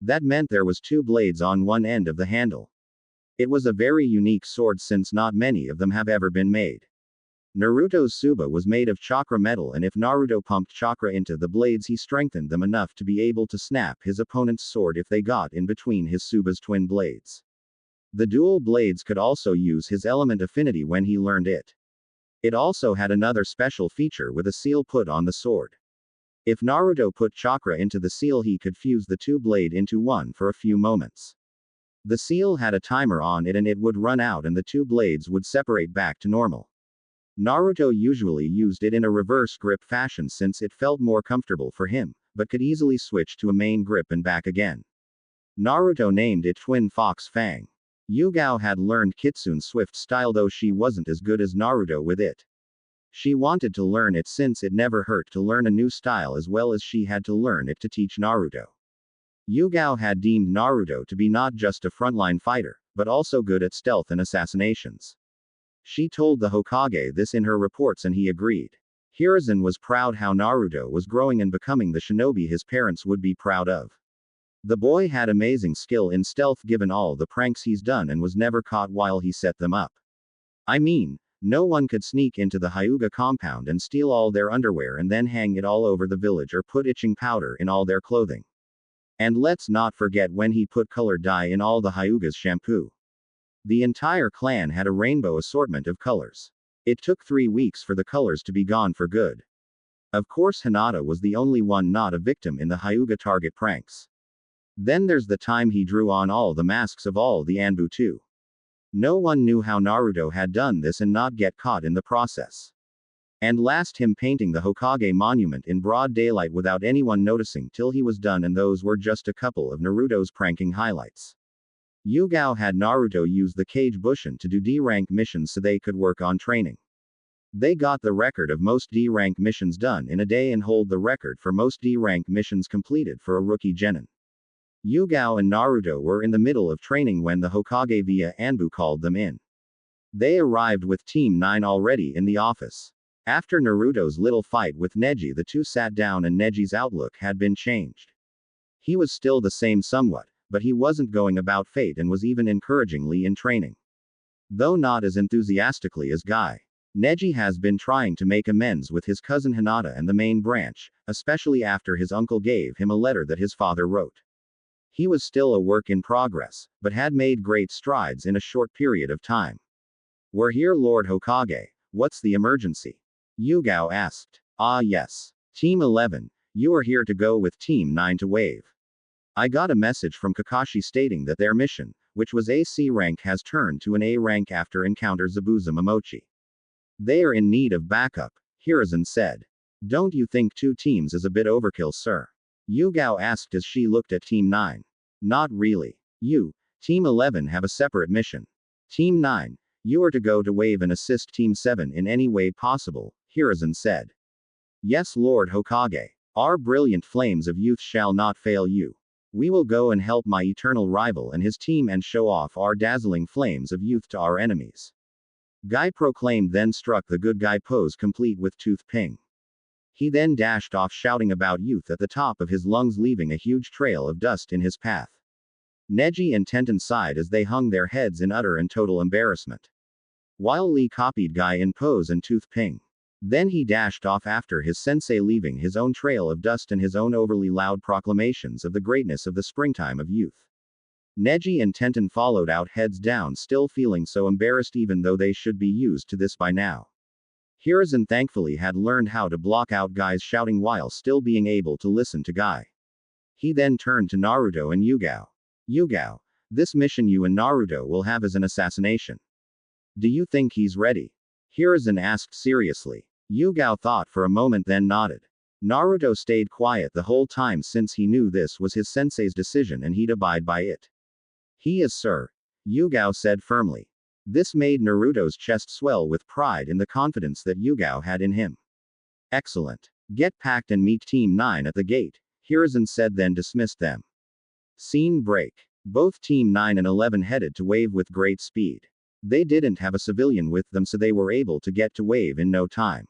That meant there was two blades on one end of the handle. It was a very unique sword since not many of them have ever been made. Naruto's Suba was made of chakra metal, and if Naruto pumped chakra into the blades, he strengthened them enough to be able to snap his opponent's sword if they got in between his Suba's twin blades. The dual blades could also use his element affinity when he learned it. It also had another special feature with a seal put on the sword. If Naruto put chakra into the seal, he could fuse the two blade into one for a few moments. The seal had a timer on it, and it would run out and the two blades would separate back to normal. Naruto usually used it in a reverse grip fashion since it felt more comfortable for him, but could easily switch to a main grip and back again. Naruto named it Twin Fox Fang. Yugao had learned Kitsune Swift style, though she wasn't as good as Naruto with it. She wanted to learn it since it never hurt to learn a new style, as well as she had to learn it to teach Naruto. Yugao had deemed Naruto to be not just a frontline fighter, but also good at stealth and assassinations. She told the Hokage this in her reports, and he agreed. Hiruzen was proud how Naruto was growing and becoming the shinobi his parents would be proud of. The boy had amazing skill in stealth given all the pranks he's done and was never caught while he set them up. I mean, no one could sneak into the Hyuga compound and steal all their underwear and then hang it all over the village, or put itching powder in all their clothing. And let's not forget when he put colored dye in all the Hyuga's shampoo. The entire clan had a rainbow assortment of colors. It took 3 weeks for the colors to be gone for good. Of course, Hinata was the only one not a victim in the Hyuga target pranks. Then there's the time he drew on all the masks of all the Anbu too. No one knew how Naruto had done this and not get caught in the process. And last, him painting the Hokage monument in broad daylight without anyone noticing till he was done, and those were just a couple of Naruto's pranking highlights. Yugao had Naruto use the Kage Bushin to do D-rank missions so they could work on training. They got the record of most D-rank missions done in a day and hold the record for most D-rank missions completed for a rookie genin. Yugao and Naruto were in the middle of training when the Hokage via Anbu called them in. They arrived with Team 9 already in the office. After Naruto's little fight with Neji, the two sat down and Neji's outlook had been changed. He was still the same somewhat, but he wasn't going about fate and was even encouragingly in training. Though not as enthusiastically as Guy. Neji has been trying to make amends with his cousin Hinata and the main branch, especially after his uncle gave him a letter that his father wrote. He was still a work in progress, but had made great strides in a short period of time. We're here, Lord Hokage. What's the emergency? Yugao asked. Ah yes. Team 11, you are here to go with Team 9 to wave. I got a message from Kakashi stating that their mission, which was a C rank, has turned to an A rank after encounter Zabuza Momochi. They are in need of backup, Hiruzen said. Don't you think 2 teams is a bit overkill, sir? Yugao asked as she looked at Team 9. Not really. You, Team 11 have a separate mission. Team 9, you are to go to wave and assist Team 7 in any way possible, Hiruzen said. Yes, Lord Hokage. Our brilliant flames of youth shall not fail you. We will go and help my eternal rival and his team and show off our dazzling flames of youth to our enemies. Guy proclaimed, then struck the good guy pose complete with tooth ping. He then dashed off shouting about youth at the top of his lungs, leaving a huge trail of dust in his path. Neji and Tenten sighed as they hung their heads in utter and total embarrassment. While Lee copied Guy in pose and tooth ping. Then he dashed off after his sensei, leaving his own trail of dust and his own overly loud proclamations of the greatness of the springtime of youth. Neji and Tenten followed out, heads down, still feeling so embarrassed even though they should be used to this by now. Hiruzen thankfully had learned how to block out Guy's shouting while still being able to listen to Guy. He then turned to Naruto and Yugao. Yugao, this mission you and Naruto will have is an assassination. Do you think he's ready? Hiruzen asked seriously. Yugao thought for a moment then nodded. Naruto stayed quiet the whole time since he knew this was his sensei's decision and he'd abide by it. He is, sir. Yugao said firmly. This made Naruto's chest swell with pride in the confidence that Yugao had in him. Excellent. Get packed and meet Team 9 at the gate, Hiruzen said, then dismissed them. Scene break. Both Team 9 and 11 headed to wave with great speed. They didn't have a civilian with them, so they were able to get to wave in no time.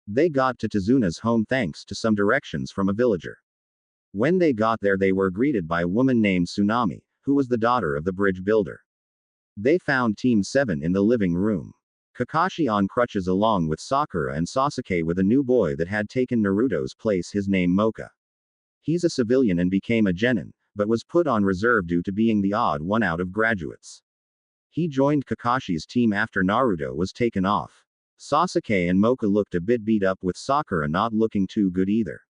They got to Tezuna's home thanks to some directions from a villager. When they got there, they were greeted by a woman named Tsunami, who was the daughter of the bridge builder. They found Team 7 in the living room. Kakashi on crutches along with Sakura and Sasuke with a new boy that had taken Naruto's place, his name Mocha. He's a civilian and became a genin, but was put on reserve due to being the odd one out of graduates. He joined Kakashi's team after Naruto was taken off. Sasuke and Mocha looked a bit beat up, with Sakura not looking too good either.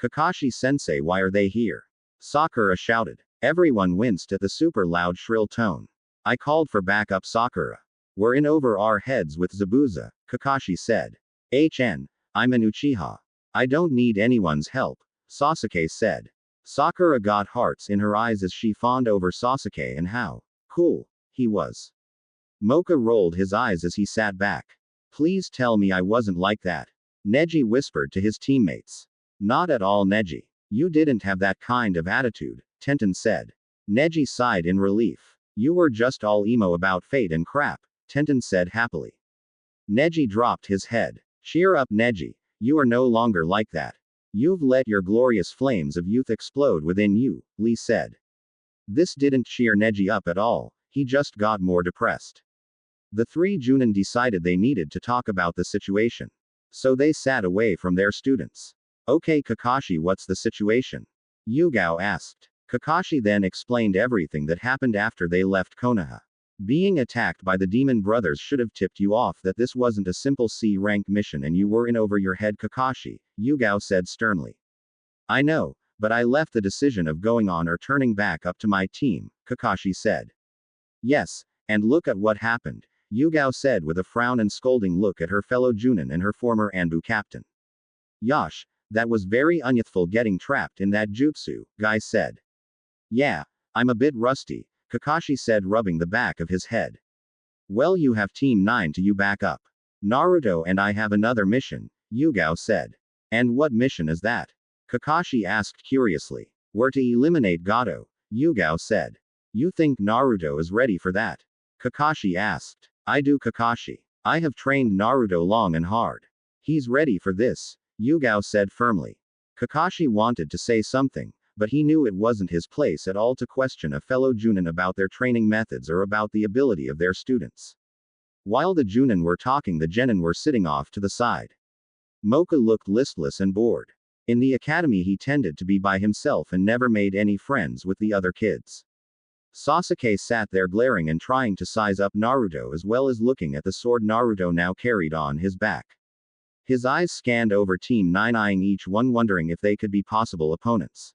Kakashi-sensei, why are they here? Sakura shouted. Everyone winced at the super loud shrill tone. I called for backup, Sakura. We're in over our heads with Zabuza, Kakashi said. I'm an Uchiha. I don't need anyone's help, Sasuke said. Sakura got hearts in her eyes as she fawned over Sasuke and how cool he was. Mocha rolled his eyes as he sat back. Please tell me I wasn't like that, Neji whispered to his teammates. Not at all, Neji. You didn't have that kind of attitude, Tenten said. Neji sighed in relief. You were just all emo about fate and crap, Tenten said happily. Neji dropped his head. Cheer up, Neji. You are no longer like that. You've let your glorious flames of youth explode within you, Lee said. This didn't cheer Neji up at all, he just got more depressed. The 3 Junin decided they needed to talk about the situation. So they sat away from their students. Okay, Kakashi, what's the situation? Yugao asked. Kakashi then explained everything that happened after they left Konoha. Being attacked by the demon brothers should have tipped you off that this wasn't a simple C-rank mission and you were in over your head, Kakashi, Yugao said sternly. I know, but I left the decision of going on or turning back up to my team, Kakashi said. Yes, and look at what happened, Yugao said with a frown and scolding look at her fellow Junin and her former Anbu captain. Yash, that was very unyouthful getting trapped in that jutsu, Guy said. Yeah, I'm a bit rusty, Kakashi said, rubbing the back of his head. Well, you have Team 9 to you back up. Naruto and I have another mission, Yugao said. And what mission is that? Kakashi asked curiously. We're to eliminate Gato, Yugao said. You think Naruto is ready for that? Kakashi asked. I do, Kakashi. I have trained Naruto long and hard. He's ready for this, Yugao said firmly. Kakashi wanted to say something, but he knew it wasn't his place at all to question a fellow Junin about their training methods or about the ability of their students. While the Junin were talking, the genin were sitting off to the side. Mocha looked listless and bored. In the academy he tended to be by himself and never made any friends with the other kids. Sasuke sat there glaring and trying to size up Naruto as well as looking at the sword Naruto now carried on his back. His eyes scanned over Team 9, eyeing each one, wondering if they could be possible opponents.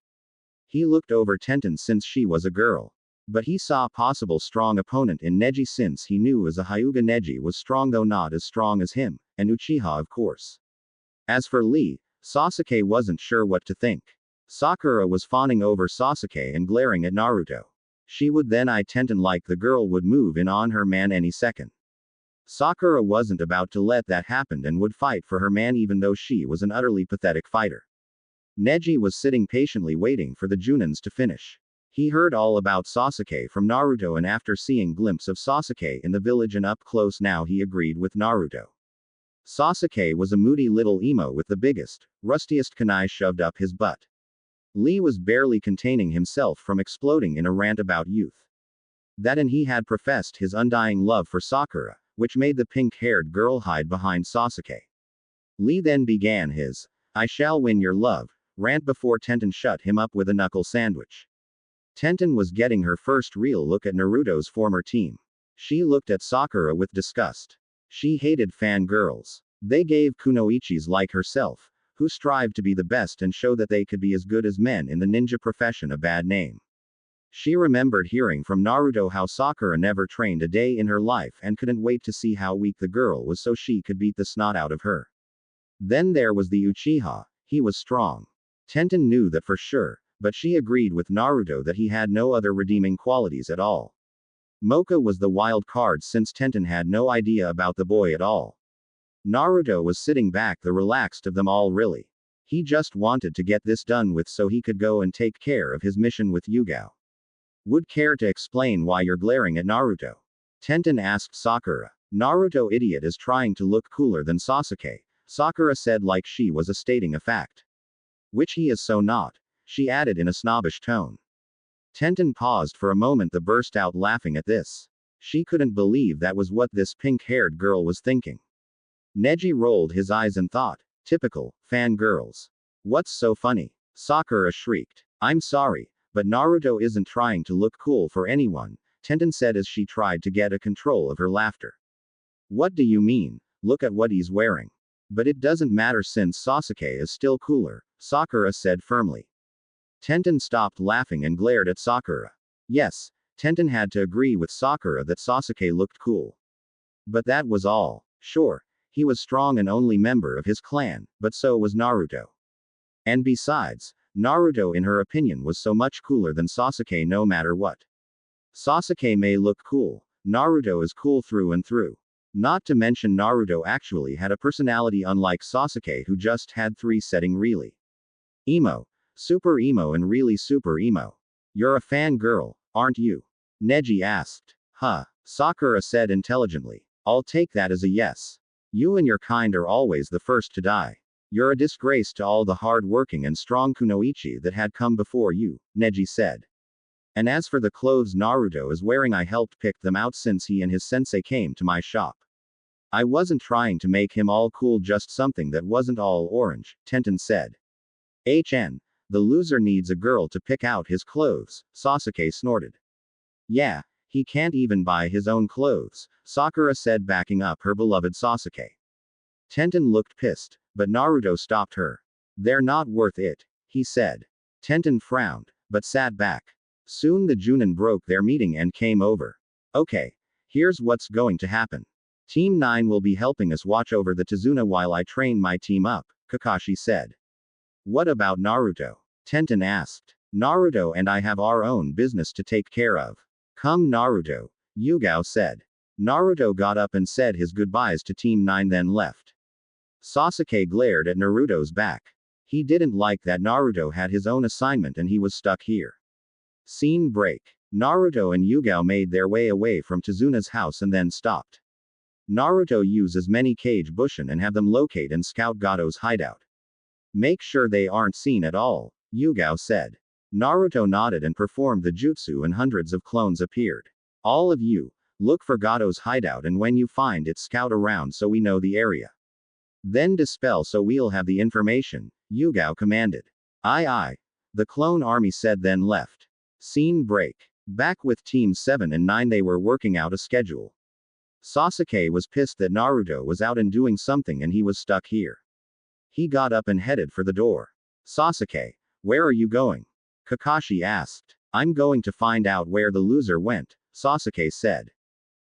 He looked over Tenten since she was a girl. But he saw a possible strong opponent in Neji since he knew as a Hyuga Neji was strong though not as strong as him, and Uchiha of course. As for Lee, Sasuke wasn't sure what to think. Sakura was fawning over Sasuke and glaring at Naruto. She would then eye Tenten like the girl would move in on her man any second. Sakura wasn't about to let that happen and would fight for her man even though she was an utterly pathetic fighter. Neji was sitting patiently waiting for the Junins to finish. He heard all about Sasuke from Naruto, and after seeing glimpse of Sasuke in the village and up close now he agreed with Naruto. Sasuke was a moody little emo with the biggest, rustiest kunai shoved up his butt. Lee was barely containing himself from exploding in a rant about youth. That and he had professed his undying love for Sakura, which made the pink-haired girl hide behind Sasuke. Lee then began his, "I shall win your love," rant before Tenten shut him up with a knuckle sandwich. Tenten was getting her first real look at Naruto's former team. She looked at Sakura with disgust. She hated fangirls. They gave kunoichis like herself, who strived to be the best and show that they could be as good as men in the ninja profession, a bad name. She remembered hearing from Naruto how Sakura never trained a day in her life and couldn't wait to see how weak the girl was so she could beat the snot out of her. Then there was the Uchiha, he was strong. Tenten knew that for sure, but she agreed with Naruto that he had no other redeeming qualities at all. Mocha was the wild card since Tenten had no idea about the boy at all. Naruto was sitting back, the relaxed of them all really. He just wanted to get this done with so he could go and take care of his mission with Yugao. Would care to explain why you're glaring at Naruto? Tenten asked Sakura. Naruto idiot is trying to look cooler than Sasuke, Sakura said like she was stating a fact. Which he is so not, she added in a snobbish tone. Tenten paused for a moment then burst out laughing at this. She couldn't believe that was what this pink-haired girl was thinking. Neji rolled his eyes and thought, typical, fangirls. What's so funny? Sakura shrieked. I'm sorry, but Naruto isn't trying to look cool for anyone, Tenten said as she tried to get a control of her laughter. What do you mean? Look at what he's wearing. But it doesn't matter since Sasuke is still cooler, Sakura said firmly. Tenten stopped laughing and glared at Sakura. Yes, Tenten had to agree with Sakura that Sasuke looked cool. But that was all. Sure, he was strong and only member of his clan, but so was Naruto. And besides, Naruto in her opinion was so much cooler than Sasuke no matter what. Sasuke may look cool, Naruto is cool through and through. Not to mention Naruto actually had a personality unlike Sasuke who just had three setting really. Emo. Super emo and really super emo. You're a fangirl, aren't you? Neji asked. Huh. Sakura said intelligently. I'll take that as a yes. You and your kind are always the first to die. You're a disgrace to all the hard-working and strong kunoichi that had come before you, Neji said. And as for the clothes Naruto is wearing, I helped pick them out since he and his sensei came to my shop. I wasn't trying to make him all cool, just something that wasn't all orange, Tenten said. The loser needs a girl to pick out his clothes, Sasuke snorted. Yeah, he can't even buy his own clothes, Sakura said, backing up her beloved Sasuke. Tenten looked pissed, but Naruto stopped her. They're not worth it, he said. Tenten frowned, but sat back. Soon the Junin broke their meeting and came over. Okay, here's what's going to happen. Team 9 will be helping us watch over the Tizuna while I train my team up, Kakashi said. What about Naruto? Tenten asked. Naruto and I have our own business to take care of. Come Naruto, Yugao said. Naruto got up and said his goodbyes to Team 9 then left. Sasuke glared at Naruto's back. He didn't like that Naruto had his own assignment and he was stuck here. Scene break. Naruto and Yugao made their way away from Tizuna's house and then stopped. Naruto uses many Kage Bushin and have them locate and scout Gato's hideout. Make sure they aren't seen at all, Yugao said. Naruto nodded and performed the jutsu and hundreds of clones appeared. All of you, look for Gato's hideout and when you find it scout around so we know the area. Then dispel so we'll have the information, Yugao commanded. Aye aye. The clone army said then left. Scene break. Back with Team 7 and 9 they were working out a schedule. Sasuke was pissed that Naruto was out and doing something and he was stuck here. He got up and headed for the door. Sasuke, where are you going? Kakashi asked. I'm going to find out where the loser went, Sasuke said.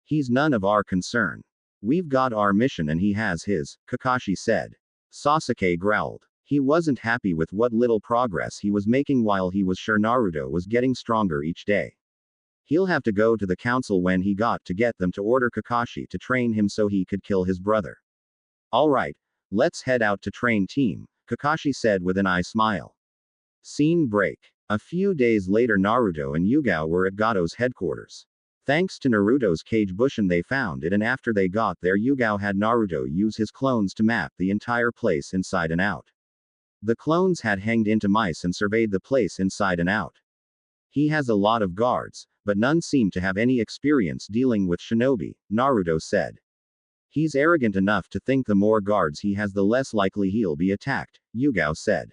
He's none of our concern. We've got our mission and he has his, Kakashi said. Sasuke growled. He wasn't happy with what little progress he was making while he was sure Naruto was getting stronger each day. He'll have to go to the council when he got to get them to order Kakashi to train him so he could kill his brother. Alright, let's head out to train team, Kakashi said with an eye smile. Scene break. A few days later Naruto and Yugao were at Gato's headquarters. Thanks to Naruto's cage bushin they found it and after they got there Yugao had Naruto use his clones to map the entire place inside and out. The clones had hanged into mice and surveyed the place inside and out. He has a lot of guards, but none seem to have any experience dealing with shinobi, Naruto said. He's arrogant enough to think the more guards he has the less likely he'll be attacked, Yugao said.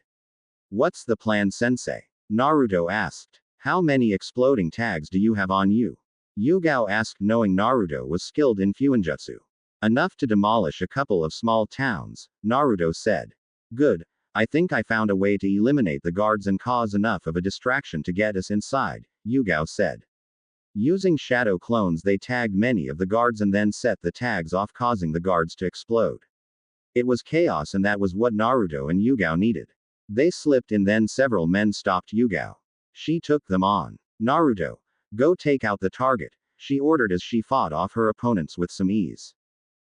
What's the plan, sensei? Naruto asked. How many exploding tags do you have on you? Yugao asked knowing Naruto was skilled in Fuinjutsu. Enough to demolish a couple of small towns, Naruto said. Good. I think I found a way to eliminate the guards and cause enough of a distraction to get us inside, Yugao said. Using shadow clones they tagged many of the guards and then set the tags off causing the guards to explode. It was chaos and that was what Naruto and Yugao needed. They slipped in then several men stopped Yugao. She took them on. Naruto, go take out the target, she ordered as she fought off her opponents with some ease.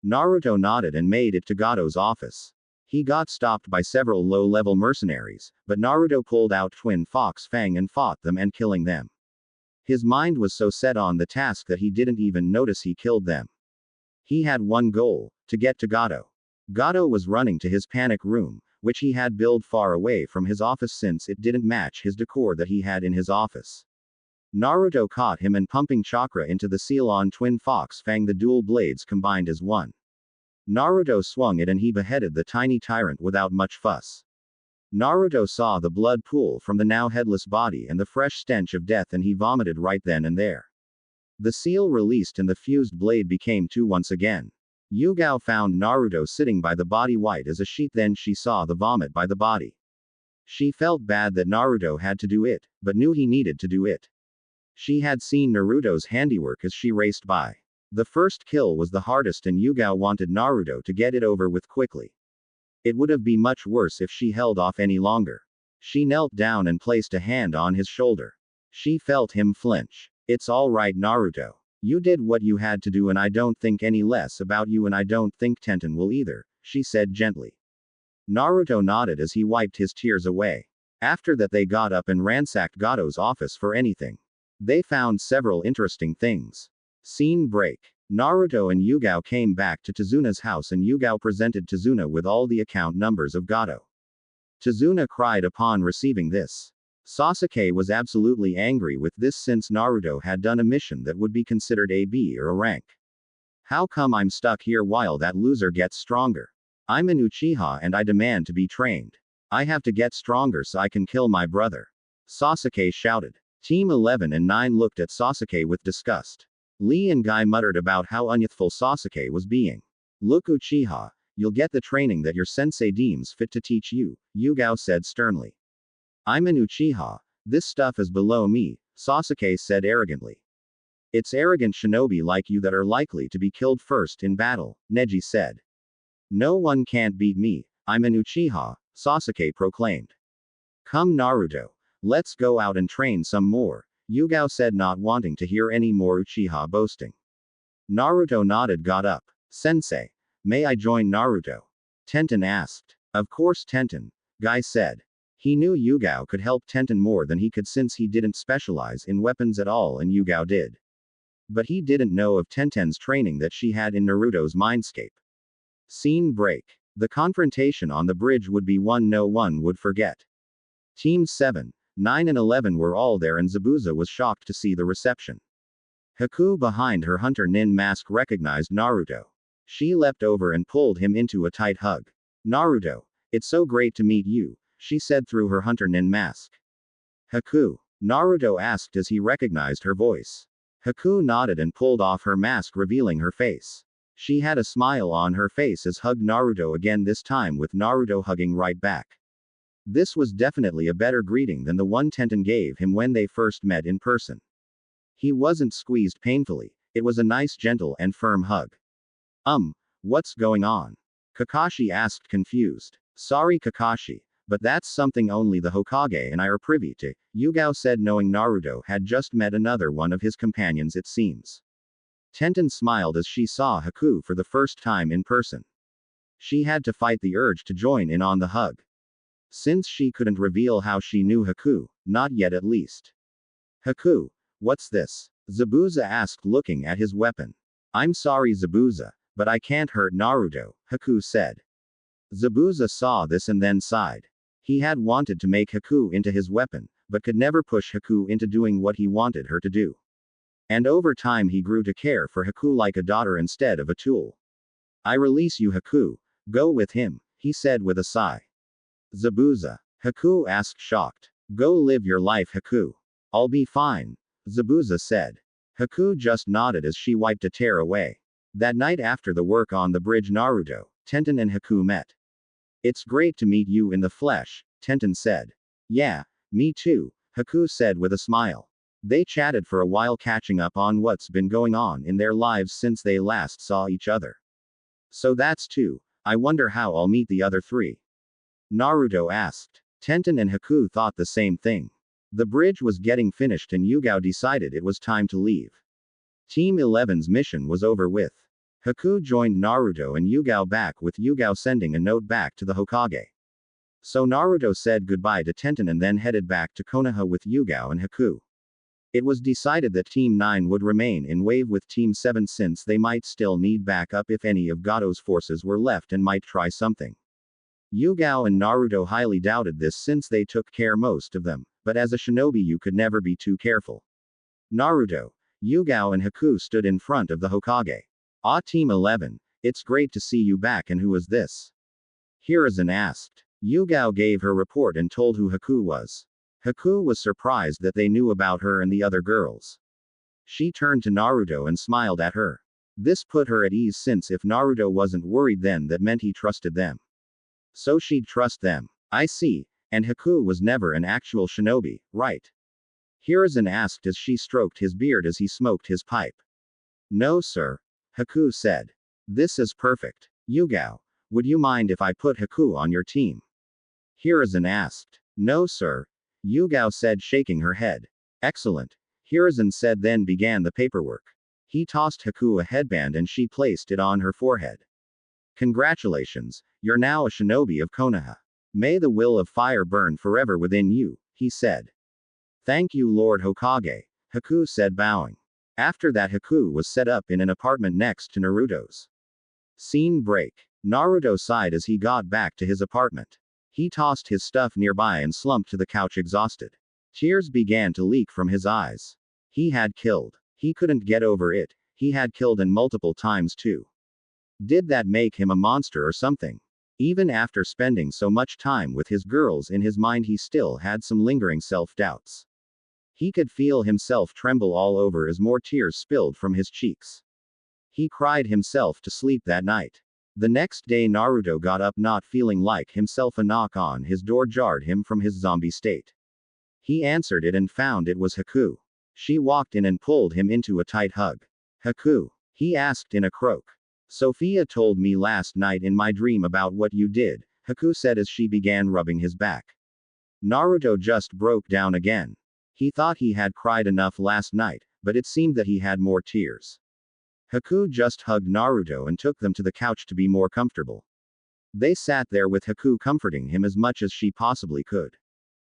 Naruto nodded and made it to Gato's office. He got stopped by several low-level mercenaries, but Naruto pulled out Twin Fox Fang and fought them and killing them. His mind was so set on the task that he didn't even notice he killed them. He had one goal, to get to Gato. Gato was running to his panic room, which he had built far away from his office since it didn't match his decor that he had in his office. Naruto caught him and pumping chakra into the seal on Twin Fox Fang the dual blades combined as one. Naruto swung it and he beheaded the tiny tyrant without much fuss. Naruto saw the blood pool from the now headless body and the fresh stench of death and he vomited right then and there. The seal released and the fused blade became two once again. Yugao found Naruto sitting by the body white as a sheet then she saw the vomit by the body. She felt bad that Naruto had to do it, but knew he needed to do it. She had seen Naruto's handiwork as she raced by. The first kill was the hardest and Yugao wanted Naruto to get it over with quickly. It would have been much worse if she held off any longer. She knelt down and placed a hand on his shoulder. She felt him flinch. It's all right Naruto. You did what you had to do and I don't think any less about you and I don't think Tenten will either, she said gently. Naruto nodded as he wiped his tears away. After that they got up and ransacked Gato's office for anything. They found several interesting things. Scene break. Naruto and Yugao came back to Tezuna's house and Yugao presented Tezuna with all the account numbers of Gato. Tezuna cried upon receiving this. Sasuke was absolutely angry with this since Naruto had done a mission that would be considered a B or a rank. How come I'm stuck here while that loser gets stronger? I'm an Uchiha and I demand to be trained. I have to get stronger so I can kill my brother. Sasuke shouted. Team 11 and 9 looked at Sasuke with disgust. Lee and Guy muttered about how unyouthful Sasuke was being. Look Uchiha, you'll get the training that your sensei deems fit to teach you, Yugao said sternly. I'm an Uchiha, this stuff is below me, Sasuke said arrogantly. It's arrogant shinobi like you that are likely to be killed first in battle, Neji said. No one can't beat me, I'm an Uchiha, Sasuke proclaimed. Come Naruto, let's go out and train some more, Yugao said not wanting to hear any more Uchiha boasting. Naruto nodded got up. Sensei, may I join Naruto? Tenten asked. Of course Tenten, Guy said. He knew Yugao could help Tenten more than he could since he didn't specialize in weapons at all and Yugao did. But he didn't know of Tenten's training that she had in Naruto's Mindscape. Scene break. The confrontation on the bridge would be one no one would forget. Teams 7, 9 and 11 were all there and Zabuza was shocked to see the reception. Haku behind her Hunter Nin mask recognized Naruto. She leapt over and pulled him into a tight hug. Naruto, it's so great to meet you, she said through her Hunter Nin mask. Haku, Naruto asked as he recognized her voice. Haku nodded and pulled off her mask revealing her face. She had a smile on her face as hugged Naruto again, this time with Naruto hugging right back. This was definitely a better greeting than the one Tenten gave him when they first met in person. He wasn't squeezed painfully, it was a nice gentle and firm hug. What's going on? Kakashi asked confused. Sorry Kakashi, but that's something only the Hokage and I are privy to, Yugao said, knowing Naruto had just met another one of his companions it seems. Tenten smiled as she saw Haku for the first time in person. She had to fight the urge to join in on the hug. Since she couldn't reveal how she knew Haku, not yet at least. Haku, what's this? Zabuza asked looking at his weapon. I'm sorry Zabuza, but I can't hurt Naruto, Haku said. Zabuza saw this and then sighed. He had wanted to make Haku into his weapon, but could never push Haku into doing what he wanted her to do. And over time he grew to care for Haku like a daughter instead of a tool. I release you Haku, go with him, he said with a sigh. Zabuza. Haku asked shocked. Go live your life Haku. I'll be fine, Zabuza said. Haku just nodded as she wiped a tear away. That night after the work on the bridge Naruto, Tenten and Haku met. It's great to meet you in the flesh, Tenten said. Yeah, me too, Haku said with a smile. They chatted for a while catching up on what's been going on in their lives since they last saw each other. So that's two, I wonder how I'll meet the other three. Naruto asked. Tenten and Haku thought the same thing. The bridge was getting finished and Yugao decided it was time to leave. Team 11's mission was over with. Haku joined Naruto and Yugao back with Yugao sending a note back to the Hokage. So Naruto said goodbye to Tenten and then headed back to Konoha with Yugao and Haku. It was decided that Team 9 would remain in wave with Team 7 since they might still need backup if any of Gato's forces were left and might try something. Yugao and Naruto highly doubted this since they took care most of them, but as a shinobi you could never be too careful. Naruto, Yugao and Haku stood in front of the Hokage. Ah Team 11, it's great to see you back and who is this? Hiruzen asked. Yugao gave her report and told who Haku was. Haku was surprised that they knew about her and the other girls. She turned to Naruto and smiled at her. This put her at ease since if Naruto wasn't worried then that meant he trusted them. So she'd trust them. I see, and Haku was never an actual shinobi, right? Hiruzen asked as she stroked his beard as he smoked his pipe. No sir, Haku said. This is perfect. Yugao, would you mind if I put Haku on your team? Hiruzen asked. No sir, Yugao said shaking her head. Excellent, Hiruzen said then began the paperwork. He tossed Haku a headband and she placed it on her forehead. Congratulations, you're now a shinobi of Konoha. May the will of fire burn forever within you, he said. Thank you Lord Hokage, Haku said bowing. After that Haku was set up in an apartment next to Naruto's. Scene break. Naruto sighed as he got back to his apartment. He tossed his stuff nearby and slumped to the couch exhausted. Tears began to leak from his eyes. He had killed. He couldn't get over it, he had killed and multiple times too. Did that make him a monster or something? Even after spending so much time with his girls in his mind he still had some lingering self-doubts. He could feel himself tremble all over as more tears spilled from his cheeks. He cried himself to sleep that night. The next day Naruto got up not feeling like himself. A knock on his door jarred him from his zombie state. He answered it and found it was Haku. She walked in and pulled him into a tight hug. Haku, he asked in a croak. Sophia told me last night in my dream about what you did, Haku said as she began rubbing his back. Naruto just broke down again. He thought he had cried enough last night, but it seemed that he had more tears. Haku just hugged Naruto and took them to the couch to be more comfortable. They sat there with Haku comforting him as much as she possibly could.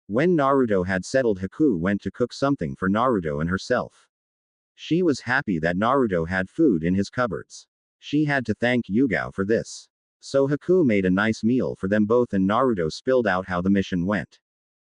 When Naruto had settled, Haku went to cook something for Naruto and herself. She was happy that Naruto had food in his cupboards. She had to thank Yugao for this. So Haku made a nice meal for them both and Naruto spilled out how the mission went.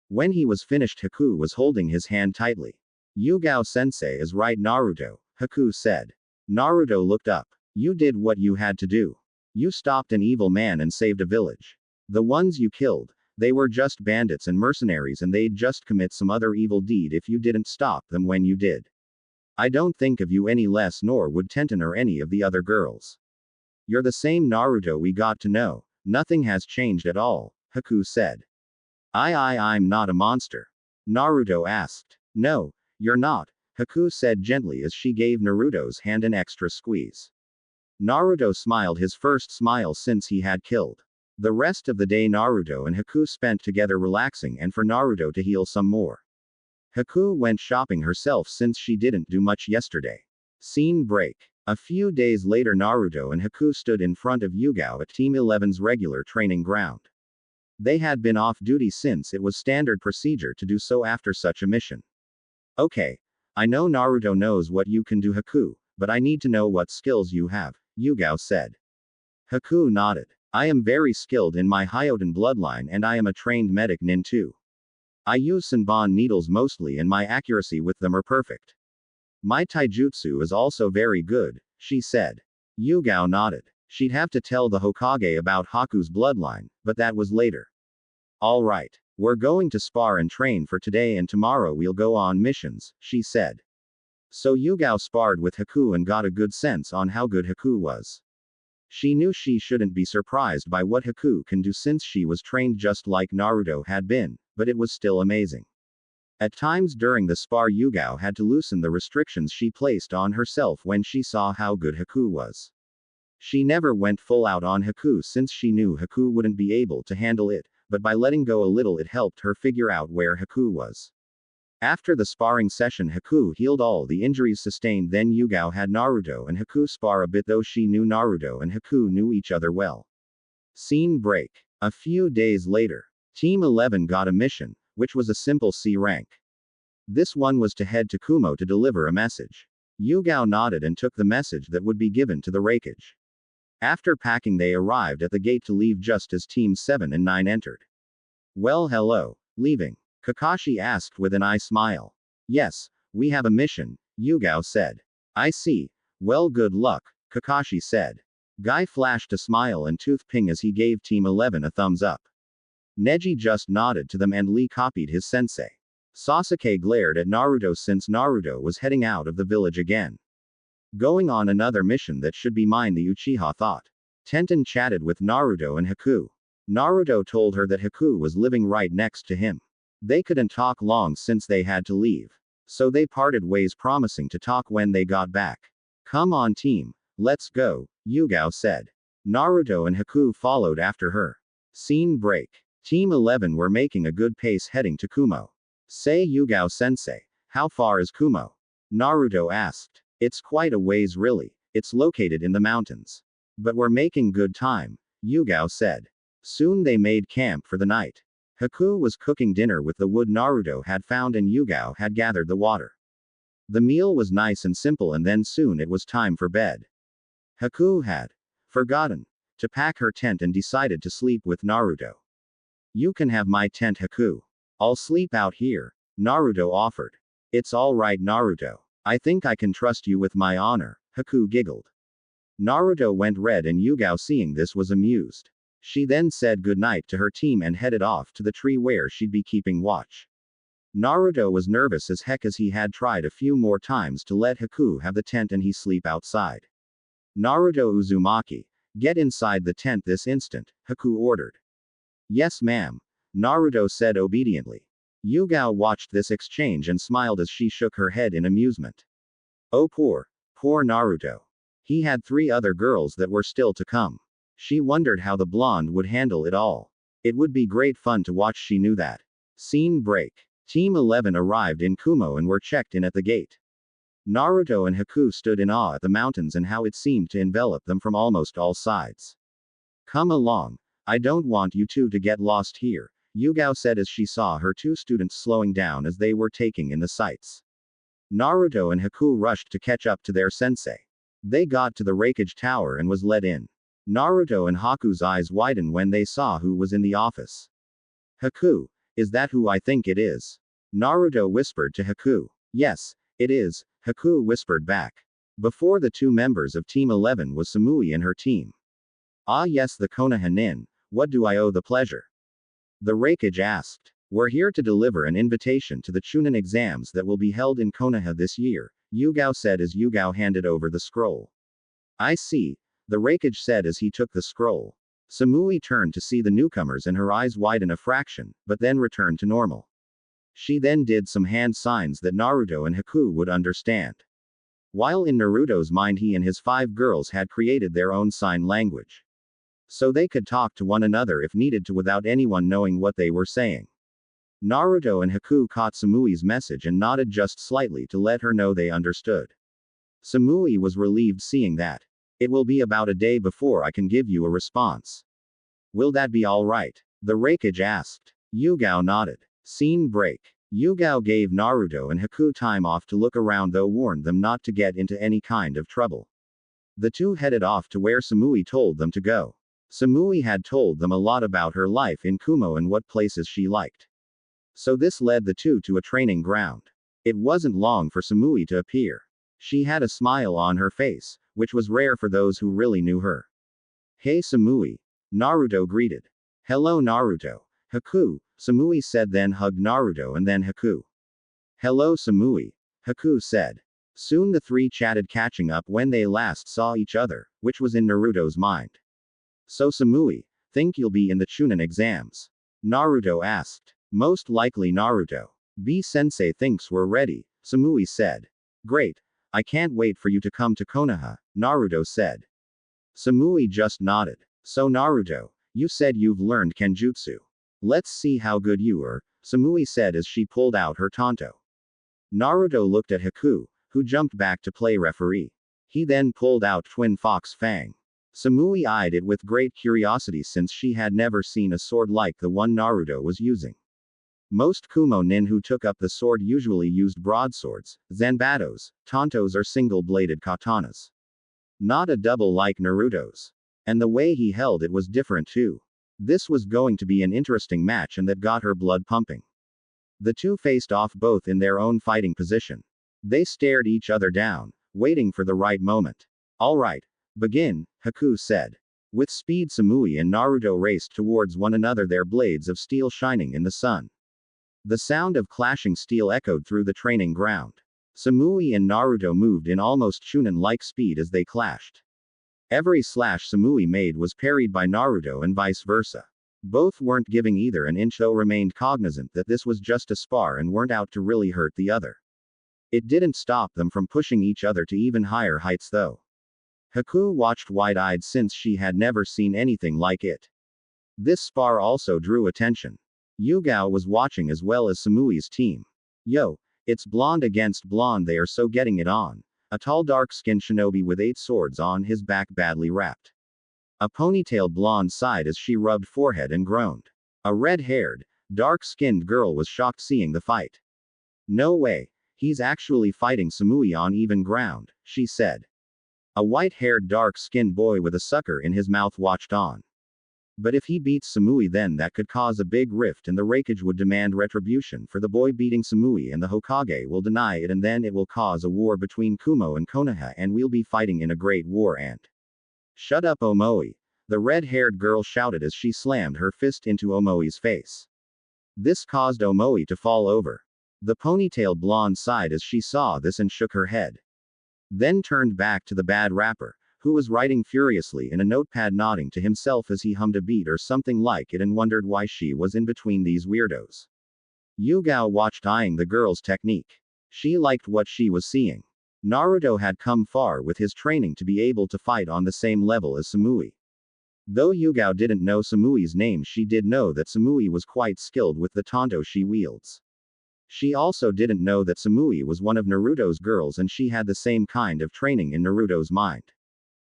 When he was finished Haku was holding his hand tightly. Yugao-sensei is right Naruto, Haku said. Naruto looked up. You did what you had to do. You stopped an evil man and saved a village. The ones you killed, They were just bandits and mercenaries and they'd just commit some other evil deed if you didn't stop them when you did. I don't think of you any less nor would Tenten or any of the other girls. You're the same Naruto we got to know. Nothing has changed at all, Haku said. I'm not a monster. Naruto asked. No, you're not, Haku said gently as she gave Naruto's hand an extra squeeze. Naruto smiled his first smile since he had killed. The rest of the day Naruto and Haku spent together relaxing and for Naruto to heal some more. Haku went shopping herself since she didn't do much yesterday. Scene break. A few days later Naruto and Haku stood in front of Yugao at Team 11's regular training ground. They had been off duty since it was standard procedure to do so after such a mission. Okay. I know Naruto knows what you can do Haku, but I need to know what skills you have, Yugao said. Haku nodded. I am very skilled in my Hyoten bloodline and I am a trained medic nin too. I use Senbon needles mostly and my accuracy with them are perfect. My taijutsu is also very good, she said. Yugao nodded. She'd have to tell the Hokage about Haku's bloodline, but that was later. Alright. We're going to spar and train for today and tomorrow we'll go on missions, she said. So Yugao sparred with Haku and got a good sense on how good Haku was. She knew she shouldn't be surprised by what Haku can do since she was trained just like Naruto had been, but it was still amazing. At times during the spar Yugao had to loosen the restrictions she placed on herself when she saw how good Haku was. She never went full out on Haku since she knew Haku wouldn't be able to handle it, but by letting go a little it helped her figure out where Haku was. After the sparring session Haku healed all the injuries sustained then Yugao had Naruto and Haku spar a bit though she knew Naruto and Haku knew each other well. Scene break. A few days later. Team 11 got a mission, which was a simple C rank. This one was to head to Kumo to deliver a message. Yugao nodded and took the message that would be given to the Raikage. After packing they arrived at the gate to leave just as Teams 7 and 9 entered. Well hello. Leaving? Kakashi asked with an eye smile. Yes, we have a mission, Yugao said. I see. Well good luck, Kakashi said. Guy flashed a smile and tooth ping as he gave Team 11 a thumbs up. Neji just nodded to them and Lee copied his sensei. Sasuke glared at Naruto since Naruto was heading out of the village again. Going on another mission that should be mine the Uchiha thought. Tenten chatted with Naruto and Haku. Naruto told her that Haku was living right next to him. They couldn't talk long since they had to leave. So they parted ways promising to talk when they got back. Come on team, let's go, Yugao said. Naruto and Haku followed after her. Scene break. Team 11 were making a good pace heading to Kumo. Say Yugao sensei, how far is Kumo? Naruto asked. It's quite a ways really, it's located in the mountains. But we're making good time, Yugao said. Soon they made camp for the night. Haku was cooking dinner with the wood Naruto had found and Yugao had gathered the water. The meal was nice and simple and then soon it was time for bed. Haku had forgotten to pack her tent and decided to sleep with Naruto. You can have my tent Haku. I'll sleep out here, Naruto offered. It's alright Naruto. I think I can trust you with my honor, Haku giggled. Naruto went red and Yugao seeing this was amused. She then said goodnight to her team and headed off to the tree where she'd be keeping watch. Naruto was nervous as heck as he had tried a few more times to let Haku have the tent and he sleep outside. Naruto Uzumaki, get inside the tent this instant, Haku ordered. Yes ma'am, Naruto said obediently. Yugao watched this exchange and smiled as she shook her head in amusement. Oh poor Naruto. He had 3 other girls that were still to come. She wondered how the blonde would handle it all. It would be great fun to watch she knew that. Scene break. Team 11 arrived in Kumo and were checked in at the gate. Naruto and Haku stood in awe at the mountains and how it seemed to envelop them from almost all sides. Come along. I don't want you two to get lost here, Yugao said as she saw her 2 students slowing down as they were taking in the sights. Naruto and Haku rushed to catch up to their sensei. They got to the Raikage Tower and was let in. Naruto and Haku's eyes widened when they saw who was in the office. Haku, is that who I think it is? Naruto whispered to Haku. Yes, it is, Haku whispered back. Before the 2 members of Team 11 was Samui and her team. Ah yes the Konoha nin, what do I owe the pleasure? The Raikage asked. We're here to deliver an invitation to the Chunin exams that will be held in Konoha this year, Yugao said as Yugao handed over the scroll. I see, the Raikage said as he took the scroll. Samui turned to see the newcomers and her eyes widen a fraction, but then returned to normal. She then did some hand signs that Naruto and Haku would understand. While in Naruto's mind he and his 5 girls had created their own sign language. So they could talk to one another if needed to without anyone knowing what they were saying. Naruto and Haku caught Samui's message and nodded just slightly to let her know they understood. Samui was relieved seeing that. It will be about a day before I can give you a response. Will that be alright? The Raikage asked. Yugao nodded. Scene break. Yugao gave Naruto and Haku time off to look around though warned them not to get into any kind of trouble. The two headed off to where Samui told them to go. Samui had told them a lot about her life in Kumo and what places she liked. So this led the two to a training ground. It wasn't long for Samui to appear. She had a smile on her face, which was rare for those who really knew her. Hey Samui. Naruto greeted. Hello Naruto. Haku, Samui said then hugged Naruto and then Haku. Hello Samui. Haku said. Soon the three chatted catching up when they last saw each other, which was in Naruto's mind. So Samui, think you'll be in the Chunin exams? Naruto asked. Most likely Naruto. B-sensei thinks we're ready, Samui said. Great. I can't wait for you to come to Konoha, Naruto said. Samui just nodded. So Naruto, you said you've learned Kenjutsu. Let's see how good you are, Samui said as she pulled out her tanto. Naruto looked at Haku, who jumped back to play referee. He then pulled out Twin Fox Fang. Samui eyed it with great curiosity since she had never seen a sword like the one Naruto was using. Most Kumo nin who took up the sword usually used broadswords, zanbatos, tantos or single-bladed katanas. Not a double like Naruto's. And the way he held it was different too. This was going to be an interesting match and that got her blood pumping. The two faced off both in their own fighting position. They stared each other down, waiting for the right moment. Alright, begin, Haku said. With speed Samui and Naruto raced towards one another, their blades of steel shining in the sun. The sound of clashing steel echoed through the training ground. Samui and Naruto moved in almost Chunin-like speed as they clashed. Every slash Samui made was parried by Naruto and vice versa. Both weren't giving either an inch though remained cognizant that this was just a spar and weren't out to really hurt the other. It didn't stop them from pushing each other to even higher heights though. Haku watched wide-eyed since she had never seen anything like it. This spar also drew attention. Yugao was watching as well as Samui's team. Yo, it's blonde against blonde, they are so getting it on. A tall dark-skinned shinobi with 8 swords on his back badly wrapped. A ponytailed blonde sighed as she rubbed forehead and groaned. A red-haired, dark-skinned girl was shocked seeing the fight. No way, he's actually fighting Samui on even ground, she said. A white-haired dark-skinned boy with a sucker in his mouth watched on. But if he beats Samui then that could cause a big rift and the Raikage would demand retribution for the boy beating Samui and the Hokage will deny it and then it will cause a war between Kumo and Konoha and we'll be fighting in a great war and… Shut up Omoi, the red-haired girl shouted as she slammed her fist into Omoi's face. This caused Omoi to fall over. The ponytailed blonde sighed as she saw this and shook her head. Then turned back to the bad rapper, who was writing furiously in a notepad nodding to himself as he hummed a beat or something like it and wondered why she was in between these weirdos. Yugao watched eyeing the girl's technique. She liked what she was seeing. Naruto had come far with his training to be able to fight on the same level as Samui. Though Yugao didn't know Samui's name, she did know that Samui was quite skilled with the tanto she wields. She also didn't know that Samui was one of Naruto's girls and she had the same kind of training in Naruto's mind.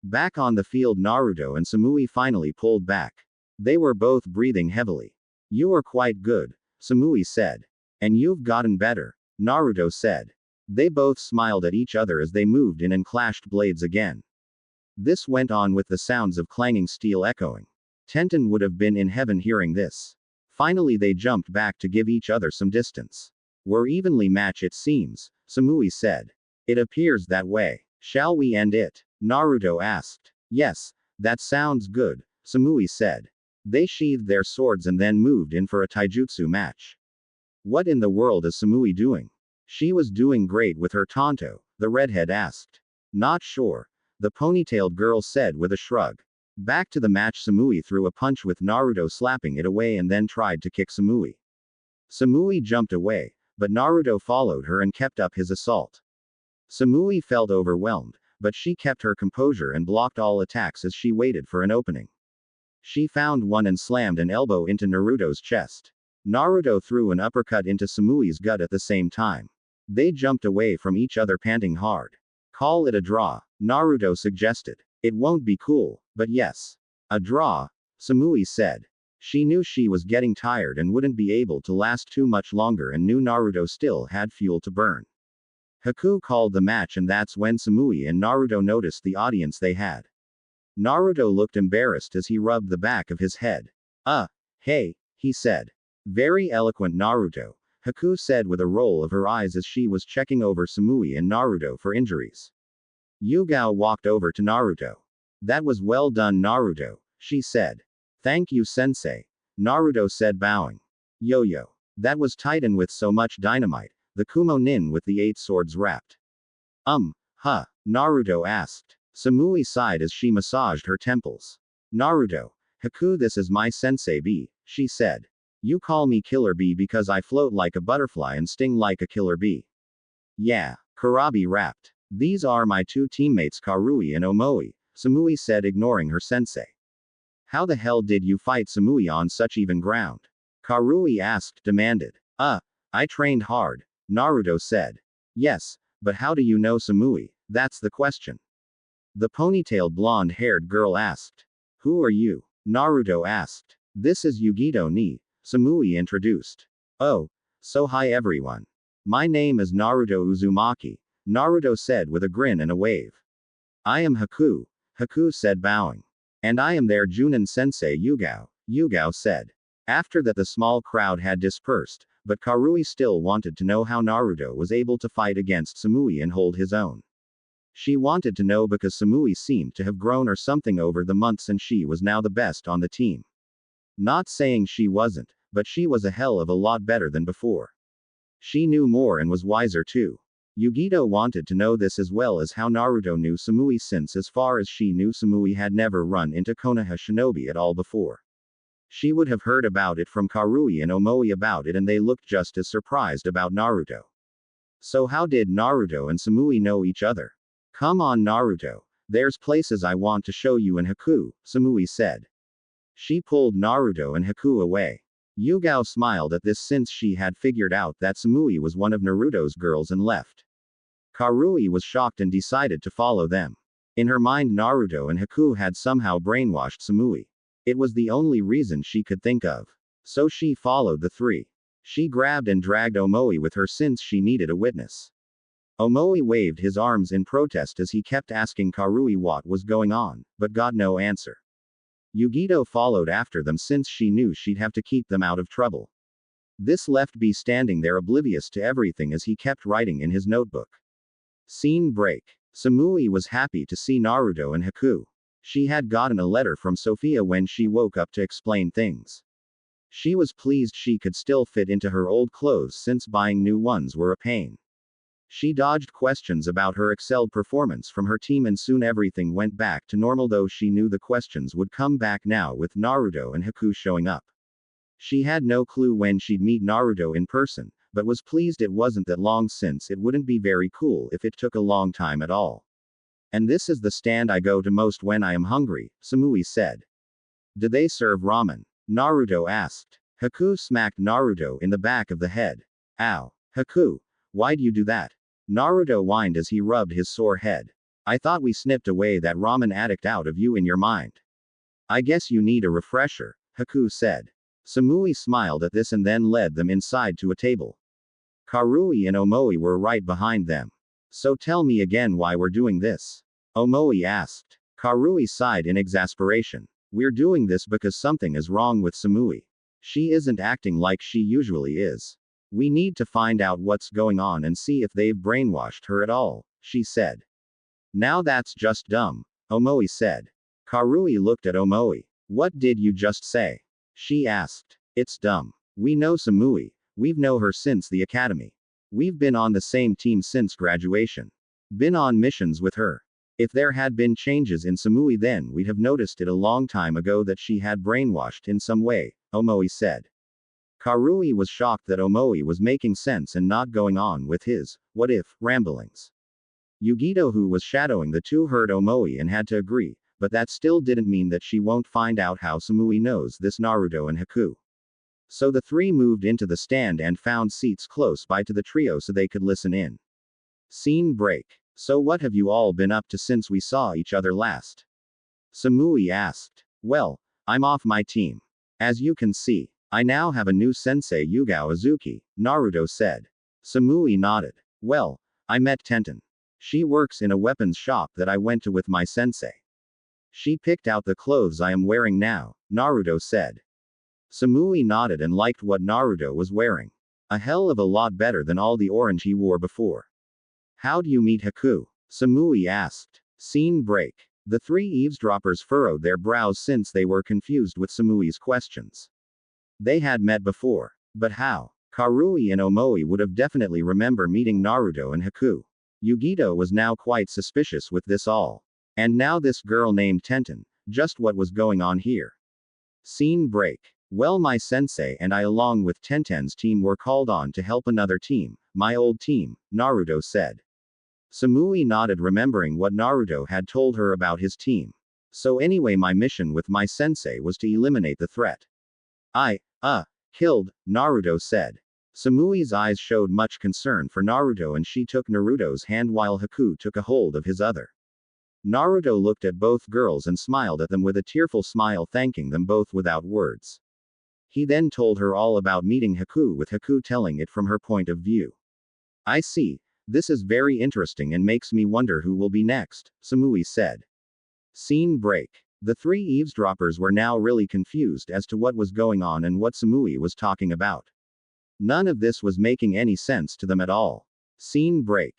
Back on the field Naruto and Samui finally pulled back. They were both breathing heavily. You are quite good, Samui said. And you've gotten better, Naruto said. They both smiled at each other as they moved in and clashed blades again. This went on with the sounds of clanging steel echoing. Tenten would have been in heaven hearing this. Finally they jumped back to give each other some distance. We're evenly matched it seems, Samui said. It appears that way. Shall we end it? Naruto asked. Yes, that sounds good, Samui said. They sheathed their swords and then moved in for a taijutsu match. What in the world is Samui doing? She was doing great with her tanto, the redhead asked. Not sure. The ponytailed girl said with a shrug. Back to the match. Samui threw a punch with Naruto slapping it away and then tried to kick Samui. Samui jumped away, but Naruto followed her and kept up his assault. Samui felt overwhelmed, but she kept her composure and blocked all attacks as she waited for an opening. She found one and slammed an elbow into Naruto's chest. Naruto threw an uppercut into Samui's gut at the same time. They jumped away from each other panting hard. Call it a draw, Naruto suggested. It won't be cool, but yes. A draw, Samui said. She knew she was getting tired and wouldn't be able to last too much longer and knew Naruto still had fuel to burn. Haku called the match and that's when Samui and Naruto noticed the audience they had. Naruto looked embarrassed as he rubbed the back of his head. Hey, he said. Very eloquent Naruto, Haku said with a roll of her eyes as she was checking over Samui and Naruto for injuries. Yugao walked over to Naruto. That was well done Naruto, she said. Thank you sensei, Naruto said bowing. Yo-yo. That was tight and with so much dynamite, the Kumo nin with the 8 swords wrapped. Naruto asked. Samui sighed as she massaged her temples. Naruto. Haku, this is my sensei B, she said. You call me Killer Bee because I float like a butterfly and sting like a killer bee. Yeah, Kurabi rapped. These are my 2 teammates Karui and Omoi, Samui said ignoring her sensei. How the hell did you fight Samui on such even ground? Karui demanded. I trained hard, Naruto said. Yes, but how do you know Samui? That's the question. The ponytailed blonde-haired girl asked. Who are you? Naruto asked. This is Yugito ni, Samui introduced. Oh, so hi everyone. My name is Naruto Uzumaki, Naruto said with a grin and a wave. I am Haku, Haku said bowing. And I am their Junin sensei Yugao, Yugao said. After that the small crowd had dispersed, but Karui still wanted to know how Naruto was able to fight against Samui and hold his own. She wanted to know because Samui seemed to have grown or something over the months and she was now the best on the team. Not saying she wasn't, but she was a hell of a lot better than before. She knew more and was wiser too. Yugito wanted to know this as well as how Naruto knew Samui since as far as she knew Samui had never run into Konoha Shinobi at all before. She would have heard about it from Karui and Omoi about it and they looked just as surprised about Naruto. So how did Naruto and Samui know each other? Come on Naruto, there's places I want to show you in Haku, Samui said. She pulled Naruto and Haku away. Yugao smiled at this since she had figured out that Samui was one of Naruto's girls and left. Karui was shocked and decided to follow them. In her mind Naruto and Haku had somehow brainwashed Samui. It was the only reason she could think of. So she followed the 3. She grabbed and dragged Omoi with her since she needed a witness. Omoi waved his arms in protest as he kept asking Karui what was going on, but got no answer. Yugito followed after them since she knew she'd have to keep them out of trouble. This left B standing there oblivious to everything as he kept writing in his notebook. Scene break. Samui was happy to see Naruto and Haku. She had gotten a letter from Sophia when she woke up to explain things. She was pleased she could still fit into her old clothes since buying new ones were a pain. She dodged questions about her excelled performance from her team and soon everything went back to normal though she knew the questions would come back now with Naruto and Haku showing up. She had no clue when she'd meet Naruto in person, but was pleased it wasn't that long since it wouldn't be very cool if it took a long time at all. And this is the stand I go to most when I am hungry, Samui said. Do they serve ramen? Naruto asked. Haku smacked Naruto in the back of the head. Ow. Haku. Why'd you do that? Naruto whined as he rubbed his sore head. I thought we snipped away that ramen addict out of you in your mind. I guess you need a refresher, Haku said. Samui smiled at this and then led them inside to a table. Karui and Omoi were right behind them. So tell me again why we're doing this? Omoi asked. Karui sighed in exasperation. We're doing this because something is wrong with Samui. She isn't acting like she usually is. We need to find out what's going on and see if they've brainwashed her at all, she said. Now that's just dumb, Omoi said. Karui looked at Omoi. What did you just say? She asked. It's dumb. We know Samui. We've known her since the academy. We've been on the same team since graduation. Been on missions with her. If there had been changes in Samui, then we'd have noticed it a long time ago that she had brainwashed in some way, Omoi said. Karui was shocked that Omoi was making sense and not going on with his, what if, ramblings. Yugito, who was shadowing the two, heard Omoi and had to agree, but that still didn't mean that she won't find out how Samui knows this Naruto and Haku. So the three moved into the stand and found seats close by to the trio so they could listen in. Scene break. So what have you all been up to since we saw each other last? Samui asked. Well, I'm off my team. As you can see, I now have a new sensei, Yugao Azuki, Naruto said. Samui nodded. Well, I met Tenten. She works in a weapons shop that I went to with my sensei. She picked out the clothes I am wearing now, Naruto said. Samui nodded and liked what Naruto was wearing. A hell of a lot better than all the orange he wore before. How do you meet Haku? Samui asked. Scene break. The three eavesdroppers furrowed their brows since they were confused with Samui's questions. They had met before. But how? Karui and Omoi would have definitely remember meeting Naruto and Haku. Yugito was now quite suspicious with this all. And now this girl named Tenten, just what was going on here? Scene break. Well, my sensei and I along with Tenten's team were called on to help another team, my old team, Naruto said. Samui nodded, remembering what Naruto had told her about his team. So anyway, my mission with my sensei was to eliminate the threat. Killed, Naruto said. Samui's eyes showed much concern for Naruto and she took Naruto's hand while Haku took a hold of his other. Naruto looked at both girls and smiled at them with a tearful smile, thanking them both without words. He then told her all about meeting Haku, with Haku telling it from her point of view. I see. This is very interesting and makes me wonder who will be next, Samui said. Scene break. The three eavesdroppers were now really confused as to what was going on and what Samui was talking about. None of this was making any sense to them at all. Scene break.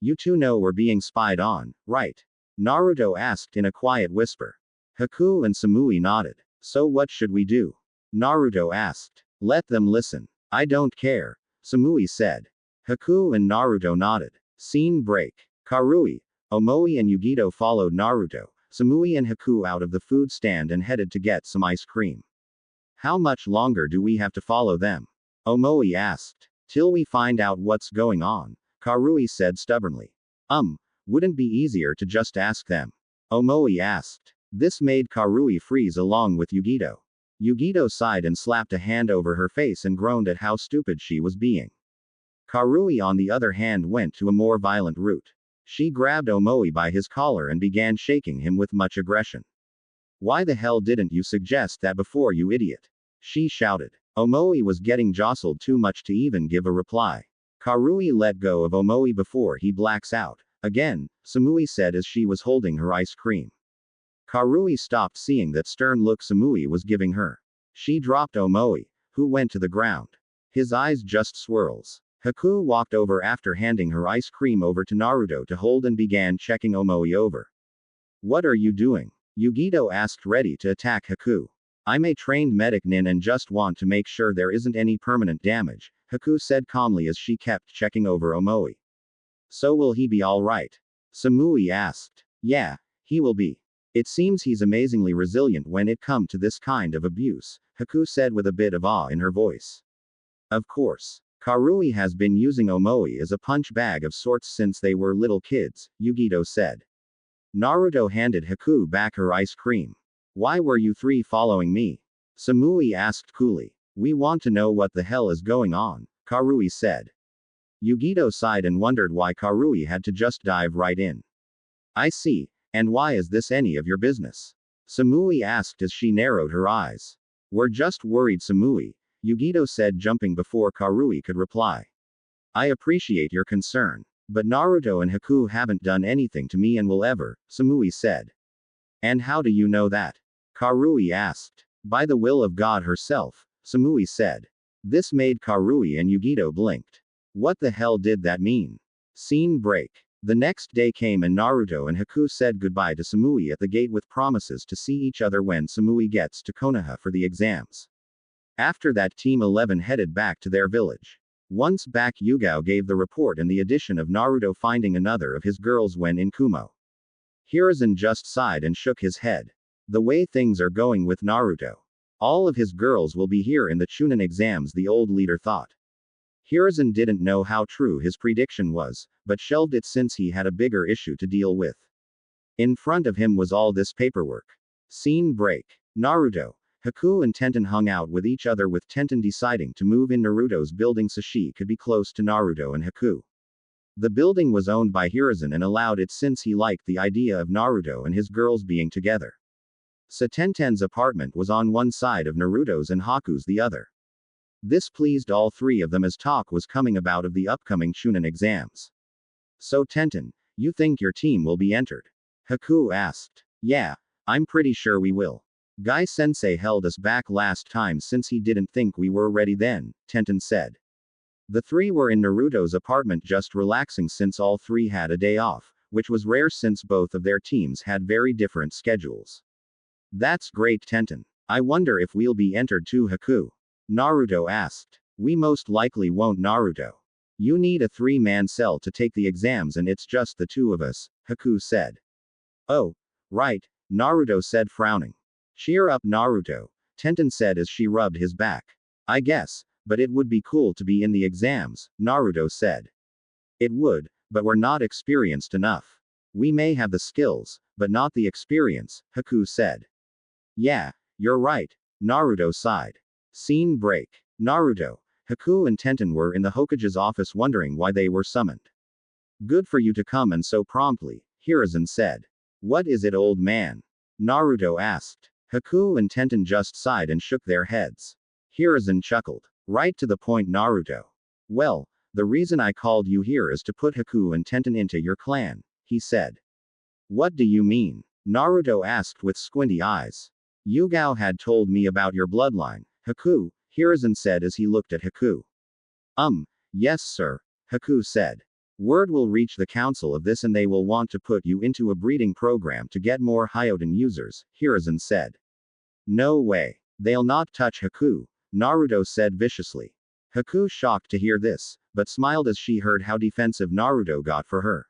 You two know we're being spied on, right? Naruto asked in a quiet whisper. Haku and Samui nodded. So what should we do? Naruto asked. Let them listen. I don't care, Samui said. Haku and Naruto nodded. Scene break. Karui, Omoi and Yugito followed Naruto, Samui and Haku out of the food stand and headed to get some ice cream. How much longer do we have to follow them? Omoi asked. Till we find out what's going on, Karui said stubbornly. Wouldn't be easier to just ask them? Omoi asked. This made Karui freeze along with Yugito. Yugito sighed and slapped a hand over her face and groaned at how stupid she was being. Karui, on the other hand, went to a more violent route. She grabbed Omoi by his collar and began shaking him with much aggression. Why the hell didn't you suggest that before, you idiot? She shouted. Omoi was getting jostled too much to even give a reply. Karui let go of Omoi before he blacks out. Again, Samui said as she was holding her ice cream. Karui stopped, seeing that stern look Samui was giving her. She dropped Omoi, who went to the ground. His eyes just swirls. Haku walked over after handing her ice cream over to Naruto to hold and began checking Omoi over. What are you doing? Yugito asked, ready to attack Haku. I'm a trained medic nin and just want to make sure there isn't any permanent damage, Haku said calmly as she kept checking over Omoi. So will he be alright? Samui asked. Yeah, he will be. It seems he's amazingly resilient when it comes to this kind of abuse, Haku said with a bit of awe in her voice. Of course. Karui has been using Omoi as a punch bag of sorts since they were little kids, Yugito said. Naruto handed Haku back her ice cream. Why were you three following me? Samui asked coolly. We want to know what the hell is going on, Karui said. Yugito sighed and wondered why Karui had to just dive right in. I see. And why is this any of your business? Samui asked as she narrowed her eyes. We're just worried, Samui, Yugito said, jumping before Karui could reply. I appreciate your concern. But Naruto and Haku haven't done anything to me and will ever, Samui said. And how do you know that? Karui asked. By the will of God herself, Samui said. This made Karui and Yugito blinked. What the hell did that mean? Scene break. The next day came and Naruto and Haku said goodbye to Samui at the gate with promises to see each other when Samui gets to Konoha for the exams. After that, Team 11 headed back to their village. Once back, Yugao gave the report and the addition of Naruto finding another of his girls when in Kumo. Hiruzen just sighed and shook his head. The way things are going with Naruto. All of his girls will be here in the Chunin exams, the old leader thought. Hiruzen didn't know how true his prediction was, but shelved it since he had a bigger issue to deal with. In front of him was all this paperwork. Scene break. Naruto, Haku and Tenten hung out with each other, with Tenten deciding to move in Naruto's building so she could be close to Naruto and Haku. The building was owned by Hiruzen and allowed it since he liked the idea of Naruto and his girls being together. So Tenten's apartment was on one side of Naruto's and Haku's the other. This pleased all three of them as talk was coming about of the upcoming Chunin exams. So Tenten, you think your team will be entered? Haku asked. Yeah, I'm pretty sure we will. Guy-sensei held us back last time since he didn't think we were ready then, Tenten said. The three were in Naruto's apartment just relaxing since all three had a day off, which was rare since both of their teams had very different schedules. That's great, Tenten. I wonder if we'll be entered too, Haku. Naruto asked. We most likely won't, Naruto. You need a 3-man cell to take the exams and it's just the two of us, Haku said. Oh, right, Naruto said, frowning. Cheer up, Naruto, Tenten said as she rubbed his back. I guess, but it would be cool to be in the exams, Naruto said. It would, but we're not experienced enough. We may have the skills, but not the experience, Haku said. Yeah, you're right, Naruto sighed. Scene break. Naruto, Haku and Tenten were in the Hokage's office wondering why they were summoned. Good for you to come and so promptly, Hiruzen said. What is it, old man? Naruto asked. Haku and Tenten just sighed and shook their heads. Hiruzen chuckled. Right to the point, Naruto. Well, the reason I called you here is to put Haku and Tenten into your clan, he said. What do you mean? Naruto asked with squinty eyes. Yugao had told me about your bloodline, Haku, Hiruzen said as he looked at Haku. Yes sir, Haku said. Word will reach the council of this and they will want to put you into a breeding program to get more Hyoden users, Hiruzen said. No way. They'll not touch Haku, Naruto said viciously. Haku shocked to hear this, but smiled as she heard how defensive Naruto got for her.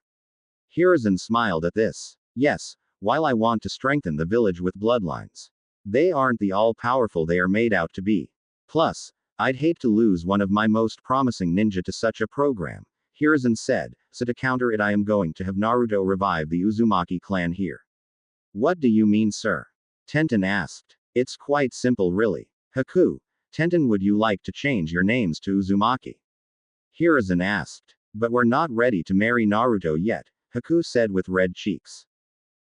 Hiruzen smiled at this. Yes, while I want to strengthen the village with bloodlines. They aren't the all-powerful they are made out to be. Plus, I'd hate to lose one of my most promising ninja to such a program, Hiruzen said, so to counter it I am going to have Naruto revive the Uzumaki clan here. What do you mean, sir? Tenten asked. It's quite simple really. Haku, Tenten, would you like to change your names to Uzumaki? Hiruzen asked. But we're not ready to marry Naruto yet, Haku said with red cheeks.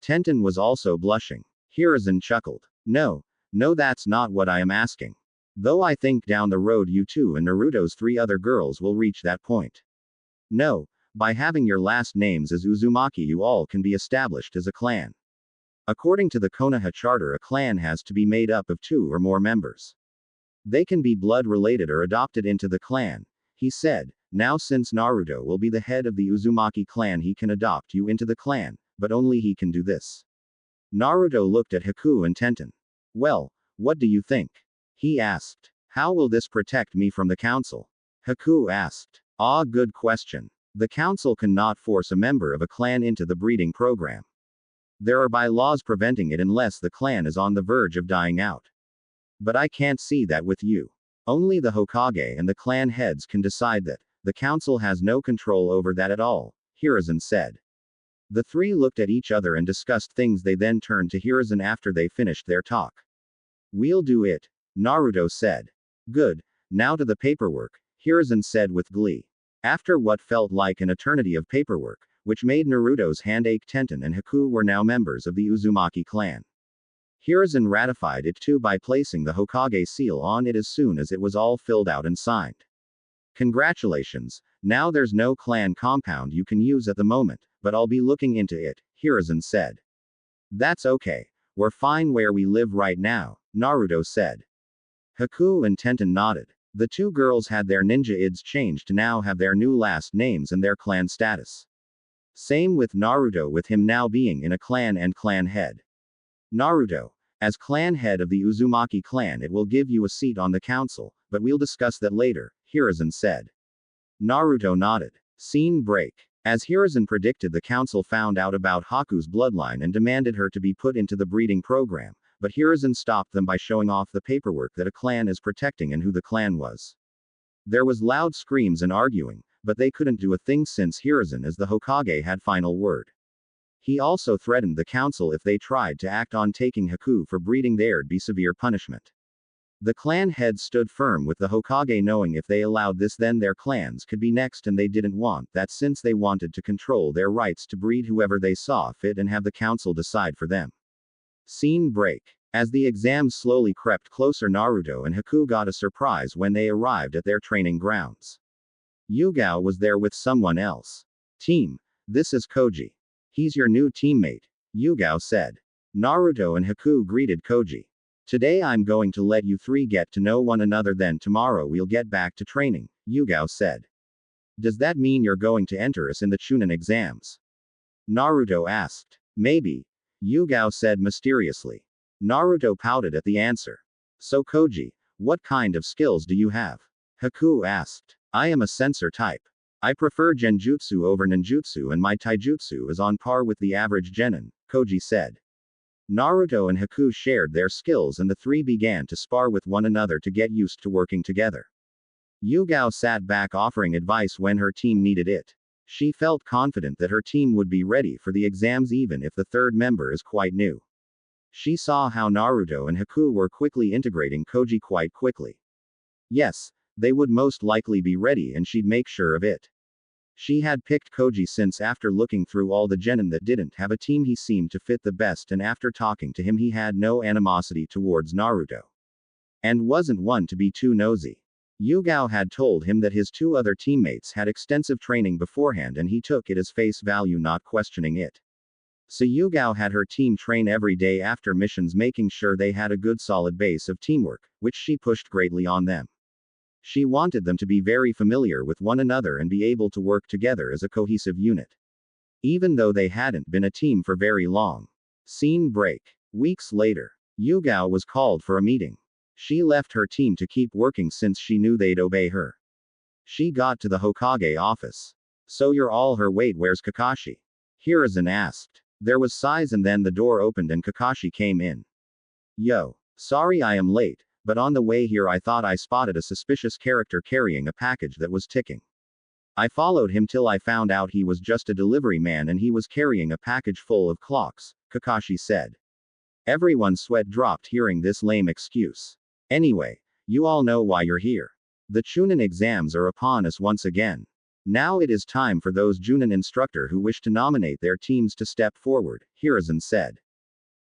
Tenten was also blushing. Hiruzen chuckled. No, that's not what I am asking. Though I think down the road you two and Naruto's 3 other girls will reach that point. No, by having your last names as Uzumaki you all can be established as a clan. According to the Konoha charter, a clan has to be made up of 2 or more members. They can be blood related or adopted into the clan, he said. Now since Naruto will be the head of the Uzumaki clan he can adopt you into the clan, but only he can do this. Naruto looked at Haku and Tenten. Well, what do you think? He asked. How will this protect me from the council? Haku asked. Ah, good question. The council cannot force a member of a clan into the breeding program. There are bylaws preventing it unless the clan is on the verge of dying out. But I can't see that with you. Only the Hokage and the clan heads can decide that. The council has no control over that at all, Hiruzen said. The 3 looked at each other and discussed things. They then turned to Hiruzen after they finished their talk. We'll do it, Naruto said. Good, now to the paperwork, Hiruzen said with glee. After what felt like an eternity of paperwork, which made Naruto's hand ache, Tenten and Haku were now members of the Uzumaki clan. Hiruzen ratified it too by placing the Hokage seal on it as soon as it was all filled out and signed. Congratulations, now there's no clan compound you can use at the moment, but I'll be looking into it, Hiruzen said. That's okay, we're fine where we live right now, Naruto said. Haku and Tenten nodded. The 2 girls had their ninja ids changed to now have their new last names and their clan status. Same with Naruto, with him now being in a clan and clan head. Naruto. As clan head of the Uzumaki clan, it will give you a seat on the council, but we'll discuss that later, Hiruzen said. Naruto nodded. Scene break. As Hiruzen predicted, the council found out about Haku's bloodline and demanded her to be put into the breeding program, but Hiruzen stopped them by showing off the paperwork that a clan is protecting and who the clan was. There was loud screams and arguing, but they couldn't do a thing since Hiruzen as the Hokage had final word. He also threatened the council if they tried to act on taking Haku for breeding, there'd be severe punishment. The clan heads stood firm with the Hokage, knowing if they allowed this then their clans could be next, and they didn't want that since they wanted to control their rights to breed whoever they saw fit and have the council decide for them. Scene break. As the exams slowly crept closer, Naruto and Haku got a surprise when they arrived at their training grounds. Yugao was there with someone else. Team, this is Koji. He's your new teammate, Yugao said. Naruto and Haku greeted Koji. Today I'm going to let you three get to know one another, then tomorrow we'll get back to training, Yugao said. Does that mean you're going to enter us in the Chunin exams? Naruto asked. Maybe, Yugao said mysteriously. Naruto pouted at the answer. So Koji, what kind of skills do you have? Haku asked. I am a sensor type. I prefer genjutsu over ninjutsu, and my taijutsu is on par with the average genin, Koji said. Naruto and Haku shared their skills and the three began to spar with one another to get used to working together. Yugao sat back offering advice when her team needed it. She felt confident that her team would be ready for the exams even if the third member is quite new. She saw how Naruto and Haku were quickly integrating Koji quite quickly. Yes, they would most likely be ready and she'd make sure of it. She had picked Koji since after looking through all the genin that didn't have a team he seemed to fit the best, and after talking to him he had no animosity towards Naruto. And wasn't one to be too nosy. Yugao had told him that his two other teammates had extensive training beforehand and he took it as face value, not questioning it. So Yugao had her team train every day after missions, making sure they had a good solid base of teamwork, which she pushed greatly on them. She wanted them to be very familiar with one another and be able to work together as a cohesive unit. Even though they hadn't been a team for very long. Scene break. Weeks later, Yugao was called for a meeting. She left her team to keep working since she knew they'd obey her. She got to the Hokage office. So you're all her, wait, where's Kakashi? Hiruzen asked. There was sighs and then the door opened and Kakashi came in. Yo. Sorry I am late, but on the way here I thought I spotted a suspicious character carrying a package that was ticking. I followed him till I found out he was just a delivery man and he was carrying a package full of clocks, Kakashi said. Everyone's sweat dropped hearing this lame excuse. Anyway, you all know why you're here. The Chunin exams are upon us once again. Now it is time for those Chunin instructor who wish to nominate their teams to step forward, Hiruzen said.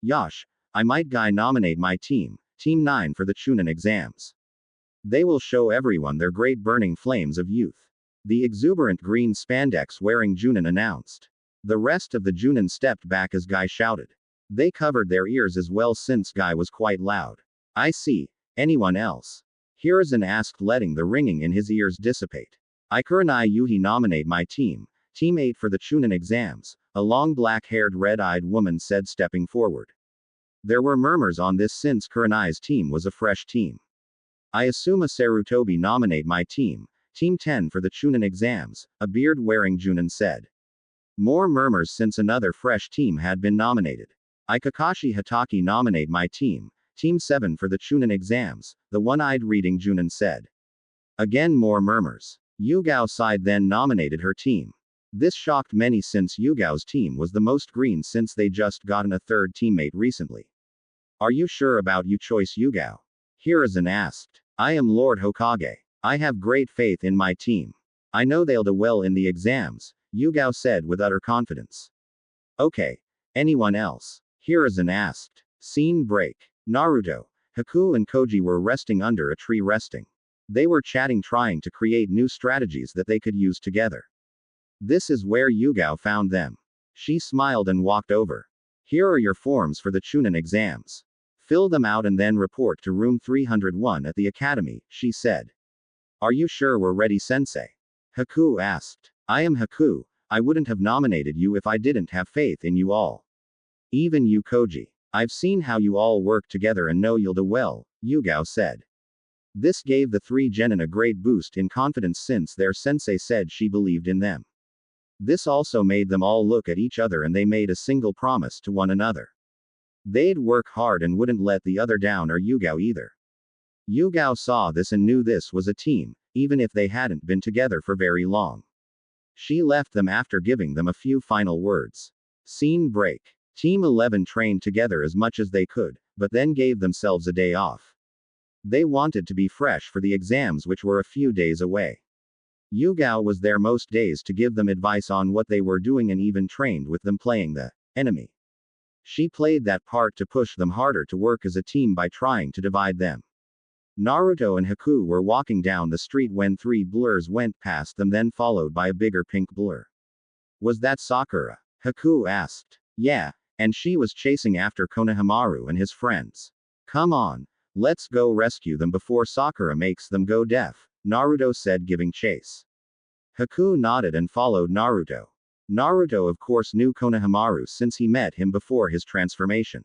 Yosh, I might nominate my team, Team 9, for the Chunin exams. They will show everyone their great burning flames of youth. The exuberant green spandex wearing Chunin announced. The rest of the Chunin stepped back as Guy shouted. They covered their ears as well since Guy was quite loud. I see. Anyone else? Hiruzen asked, letting the ringing in his ears dissipate. I Kurenai Yuhi nominate my team, Team 8 for the Chunin exams, a long black-haired red-eyed woman said, stepping forward. There were murmurs on this since Kurenai's team was a fresh team. I assume a Sarutobi nominate my team, Team 10 for the Chunin exams, a beard-wearing Chunin said. More murmurs since another fresh team had been nominated. I Kakashi Hatake nominate my team, Team 7 for the Chunin exams, the one-eyed reading Chunin said. Again more murmurs. Yugao sighed then nominated her team. This shocked many since Yugao's team was the most green since they just gotten a third teammate recently. Are you sure about your choice, Yugao? Hiruzen asked. I am Lord Hokage. I have great faith in my team. I know they'll do well in the exams, Yugao said with utter confidence. Okay. Anyone else? Hiruzen asked. Scene break. Naruto, Haku and Koji were resting under a tree resting. They were chatting, trying to create new strategies that they could use together. This is where Yugao found them. She smiled and walked over. Here are your forms for the Chunin exams. Fill them out and then report to room 301 at the academy, she said. Are you sure we're ready, sensei? Haku asked. I am Haku, I wouldn't have nominated you if I didn't have faith in you all. Even you Koji. I've seen how you all work together and know you'll do well, Yugao said. This gave the three genin a great boost in confidence since their sensei said she believed in them. This also made them all look at each other and they made a single promise to one another. They'd work hard and wouldn't let the other down or Yugao either. Yugao saw this and knew this was a team, even if they hadn't been together for very long. She left them after giving them a few final words. Scene break. Team 11 trained together as much as they could, but then gave themselves a day off. They wanted to be fresh for the exams which were a few days away. Yugao was there most days to give them advice on what they were doing and even trained with them playing the enemy. She played that part to push them harder to work as a team by trying to divide them. Naruto and Haku were walking down the street when three blurs went past them, then followed by a bigger pink blur. Was that Sakura? Haku asked. Yeah, and she was chasing after Konohamaru and his friends. Come on. Let's go rescue them before Sakura makes them go deaf, Naruto said, giving chase. Haku nodded and followed Naruto. Naruto of course knew Konohamaru since he met him before his transformation.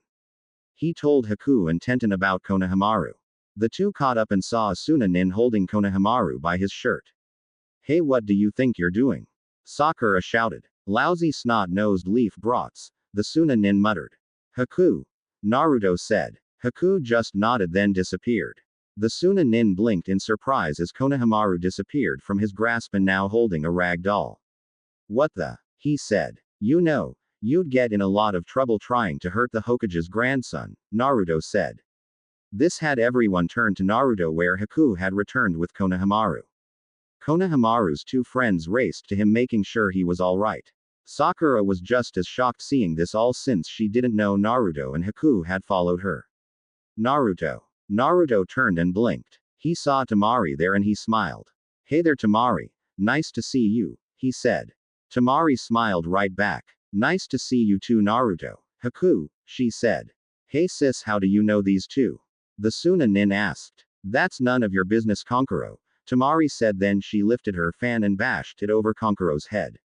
He told Haku and Tenten about Konohamaru. The two caught up and saw Asuna Nin holding Konohamaru by his shirt. Hey, what do you think you're doing? Sakura shouted. Lousy snot-nosed leaf brats, the Suna Nin muttered. Haku. Naruto said. Haku just nodded then disappeared. The Suna Nin blinked in surprise as Konohamaru disappeared from his grasp and now holding a rag doll. What the? He said. You know, you'd get in a lot of trouble trying to hurt the Hokage's grandson, Naruto said. This had everyone turn to Naruto where Haku had returned with Konohamaru. Konohamaru's two friends raced to him making sure he was alright. Sakura was just as shocked seeing this all since she didn't know Naruto and Haku had followed her. Naruto. Naruto turned and blinked. He saw Temari there and he smiled. Hey there Temari. Nice to see you, he said. Temari smiled right back. Nice to see you too Naruto. Haku, she said. Hey sis, how do you know these two? The Suna Nin asked. That's none of your business Kankuro, Temari said, then she lifted her fan and bashed it over Kankuro's head.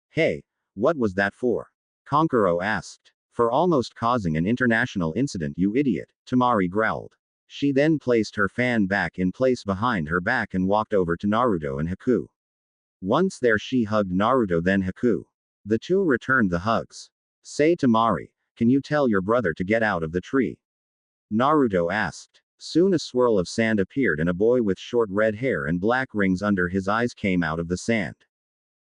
Hey, what was that for? Kankuro asked. For almost causing an international incident you idiot, Temari growled. She then placed her fan back in place behind her back and walked over to Naruto and Haku. Once there she hugged Naruto then Haku. The two returned the hugs. Say Temari, can you tell your brother to get out of the tree? Naruto asked. Soon a swirl of sand appeared and a boy with short red hair and black rings under his eyes came out of the sand.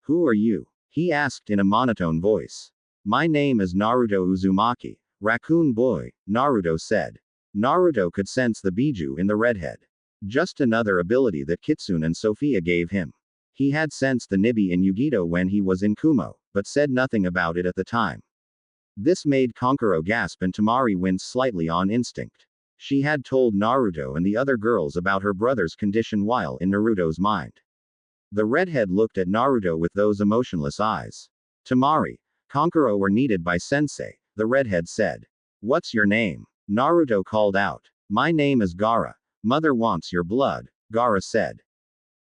Who are you? He asked in a monotone voice. My name is Naruto Uzumaki, raccoon boy, Naruto said. Naruto could sense the biju in the redhead. Just another ability that Kitsune and Sophia gave him. He had sensed the Nibi in Yugito when he was in Kumo, but said nothing about it at the time. This made Kankuro gasp and Temari wince slightly on instinct. She had told Naruto and the other girls about her brother's condition while in Naruto's mind. The redhead looked at Naruto with those emotionless eyes. Temari, Kankuro were needed by sensei, the redhead said. What's your name? Naruto called out. My name is Gaara. Mother wants your blood, Gaara said.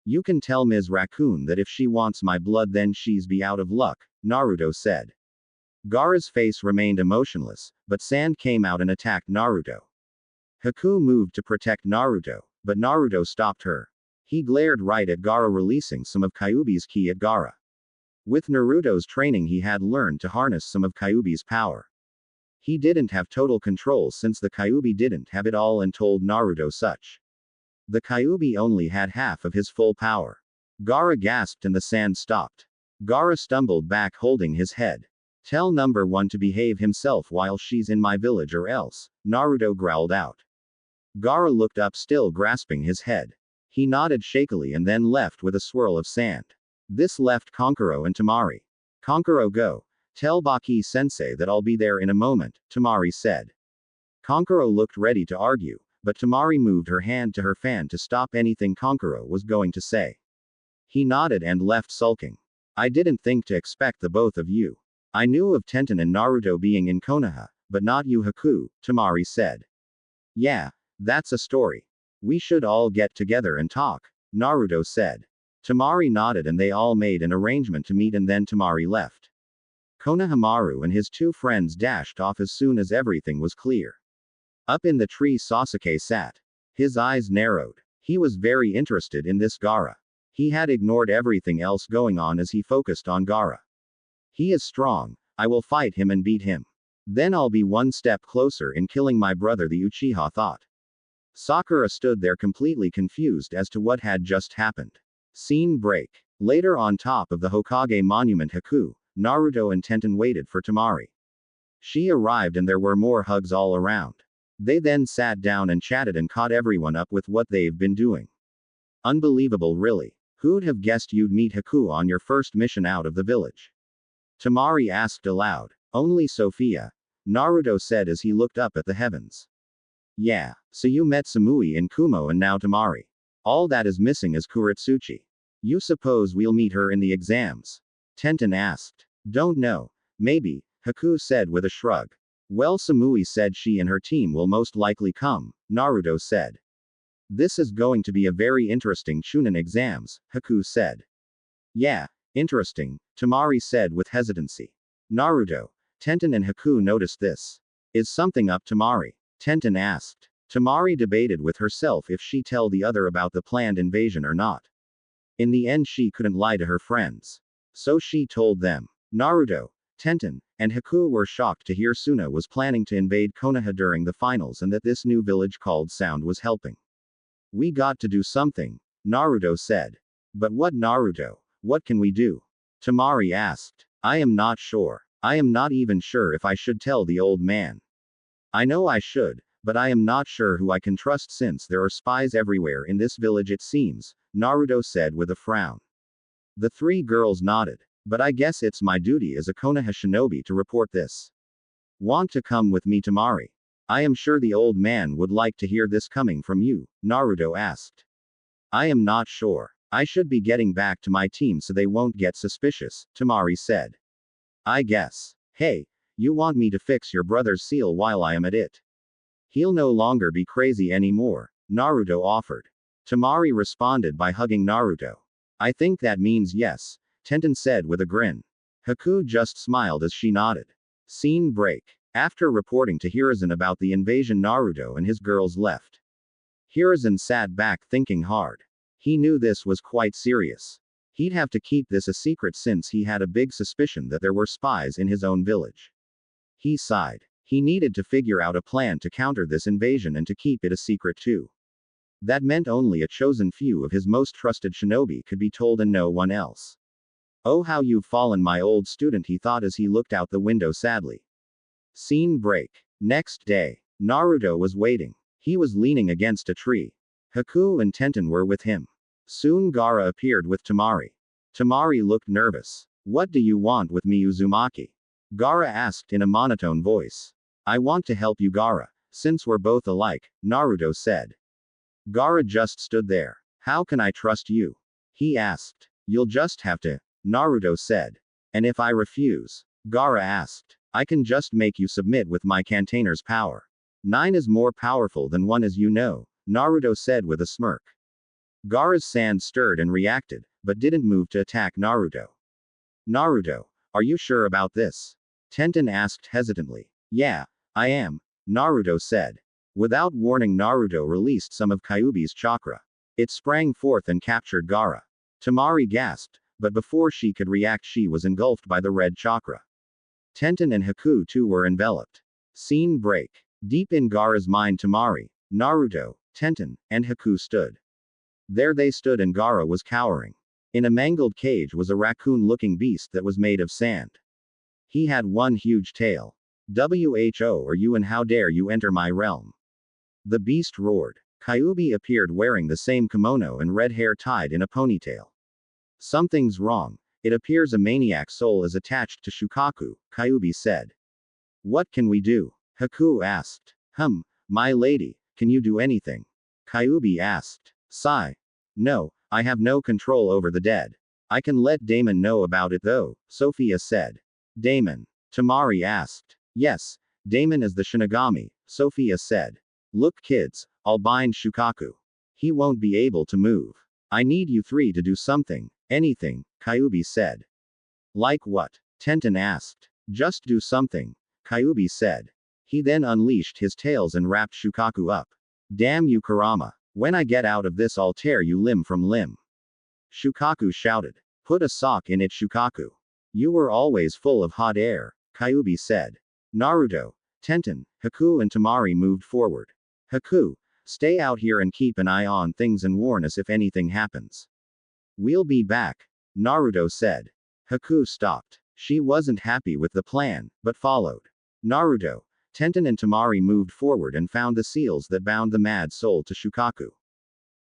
You can tell Ms. Raccoon that if she wants my blood then she's be out of luck, Naruto said. Gaara's face remained emotionless, but sand came out and attacked Naruto. Haku moved to protect Naruto, but Naruto stopped her. He glared right at Gaara, releasing some of Kyuubi's ki at Gaara. With Naruto's training he had learned to harness some of Kyuubi's power. He didn't have total control since the Kyuubi didn't have it all and told Naruto such. The Kyuubi only had half of his full power. Gaara gasped and the sand stopped. Gaara stumbled back holding his head. Tell number one to behave himself while she's in my village or else, Naruto growled out. Gaara looked up still grasping his head. He nodded shakily and then left with a swirl of sand. This left Kankuro and Temari. Kankuro go. Tell Baki sensei that I'll be there in a moment, Temari said. Kankuro looked ready to argue, but Temari moved her hand to her fan to stop anything Kankuro was going to say. He nodded and left sulking. I didn't think to expect the both of you. I knew of Tenten and Naruto being in Konoha, but not you Haku, Temari said. Yeah, that's a story. We should all get together and talk, Naruto said. Temari nodded and they all made an arrangement to meet and then Temari left. Konohamaru and his two friends dashed off as soon as everything was clear. Up in the tree Sasuke sat. His eyes narrowed. He was very interested in this Gaara. He had ignored everything else going on as he focused on Gaara. He is strong. I will fight him and beat him. Then I'll be one step closer in killing my brother, the Uchiha thought. Sakura stood there completely confused as to what had just happened. Scene break. Later on top of the Hokage monument Haku, Naruto and Tenten waited for Temari. She arrived and there were more hugs all around. They then sat down and chatted and caught everyone up with what they've been doing. Unbelievable really. Who'd have guessed you'd meet Haku on your first mission out of the village? Temari asked aloud. Only Sophia. Naruto said as he looked up at the heavens. Yeah, so you met Samui and Kumo and now Temari. All that is missing is Kuretsuchi. You suppose we'll meet her in the exams? Tenten asked. Don't know. Maybe, Haku said with a shrug. Well, Samui said she and her team will most likely come, Naruto said. This is going to be a very interesting Chunin exams, Haku said. Yeah, interesting, Temari said with hesitancy. Naruto, Tenten and Haku noticed this. Is something up, Temari? Tenten asked. Temari debated with herself if she tell the other about the planned invasion or not. In the end she couldn't lie to her friends. So she told them. Naruto, Tenten, and Haku were shocked to hear Suna was planning to invade Konoha during the finals and that this new village called Sound was helping. We got to do something, Naruto said. But what, Naruto? What can we do? Temari asked. I am not sure. I am not even sure if I should tell the old man. I know I should, but I am not sure who I can trust since there are spies everywhere in this village it seems, Naruto said with a frown. The three girls nodded. But I guess it's my duty as a Konoha shinobi to report this. Want to come with me, Temari? I am sure the old man would like to hear this coming from you, Naruto asked. I am not sure. I should be getting back to my team so they won't get suspicious, Temari said. I guess. Hey, you want me to fix your brother's seal while I am at it? He'll no longer be crazy anymore, Naruto offered. Temari responded by hugging Naruto. I think that means yes, Tenten said with a grin. Haku just smiled as she nodded. Scene break. After reporting to Hiruzen about the invasion, Naruto and his girls left. Hiruzen sat back thinking hard. He knew this was quite serious. He'd have to keep this a secret since he had a big suspicion that there were spies in his own village. He sighed. He needed to figure out a plan to counter this invasion and to keep it a secret too. That meant only a chosen few of his most trusted shinobi could be told and no one else. Oh, how you've fallen, my old student, he thought as he looked out the window sadly. Scene break. Next day. Naruto was waiting. He was leaning against a tree. Haku and Tenten were with him. Soon Gaara appeared with Temari. Temari looked nervous. What do you want with me, Uzumaki? Gaara asked in a monotone voice. I want to help you, Gaara, since we're both alike, Naruto said. Gaara just stood there. How can I trust you? He asked. You'll just have to, Naruto said. And if I refuse? Gaara asked. I can just make you submit with my container's power. 9 is more powerful than 1, as you know, Naruto said with a smirk. Gaara's sand stirred and reacted, but didn't move to attack Naruto. Naruto, are you sure about this? Tenten asked hesitantly. Yeah, I am, Naruto said. Without warning, Naruto released some of Kyuubi's chakra. It sprang forth and captured Gaara. Temari gasped, but before she could react she was engulfed by the red chakra. Tenten and Haku too were enveloped. Scene break. Deep in Gaara's mind, Temari, Naruto, Tenten, and Haku stood. There they stood and Gaara was cowering. In a mangled cage was a raccoon-looking beast that was made of sand. He had one huge tail. Who are you and how dare you enter my realm? The beast roared. Kyuubi appeared wearing the same kimono and red hair tied in a ponytail. Something's wrong. It appears a maniac soul is attached to Shukaku, Kyuubi said. What can we do? Haku asked. My lady, can you do anything? Kyuubi asked. Sigh. No, I have no control over the dead. I can let Damon know about it though, Sophia said. Damon? Temari asked. Yes, Damon is the Shinigami, Sophia said. Look kids, I'll bind Shukaku. He won't be able to move. I need you three to do something. Anything, Kyuubi said. Like what? Tenten asked. Just do something, Kyuubi said. He then unleashed his tails and wrapped Shukaku up. Damn you Kurama. When I get out of this I'll tear you limb from limb. Shukaku shouted. Put a sock in it Shukaku. You were always full of hot air, Kyuubi said. Naruto, Tenten, Haku and Temari moved forward. Haku, stay out here and keep an eye on things and warn us if anything happens. We'll be back, Naruto said. Haku stopped. She wasn't happy with the plan, but followed. Naruto, Tenten and Temari moved forward and found the seals that bound the mad soul to Shukaku.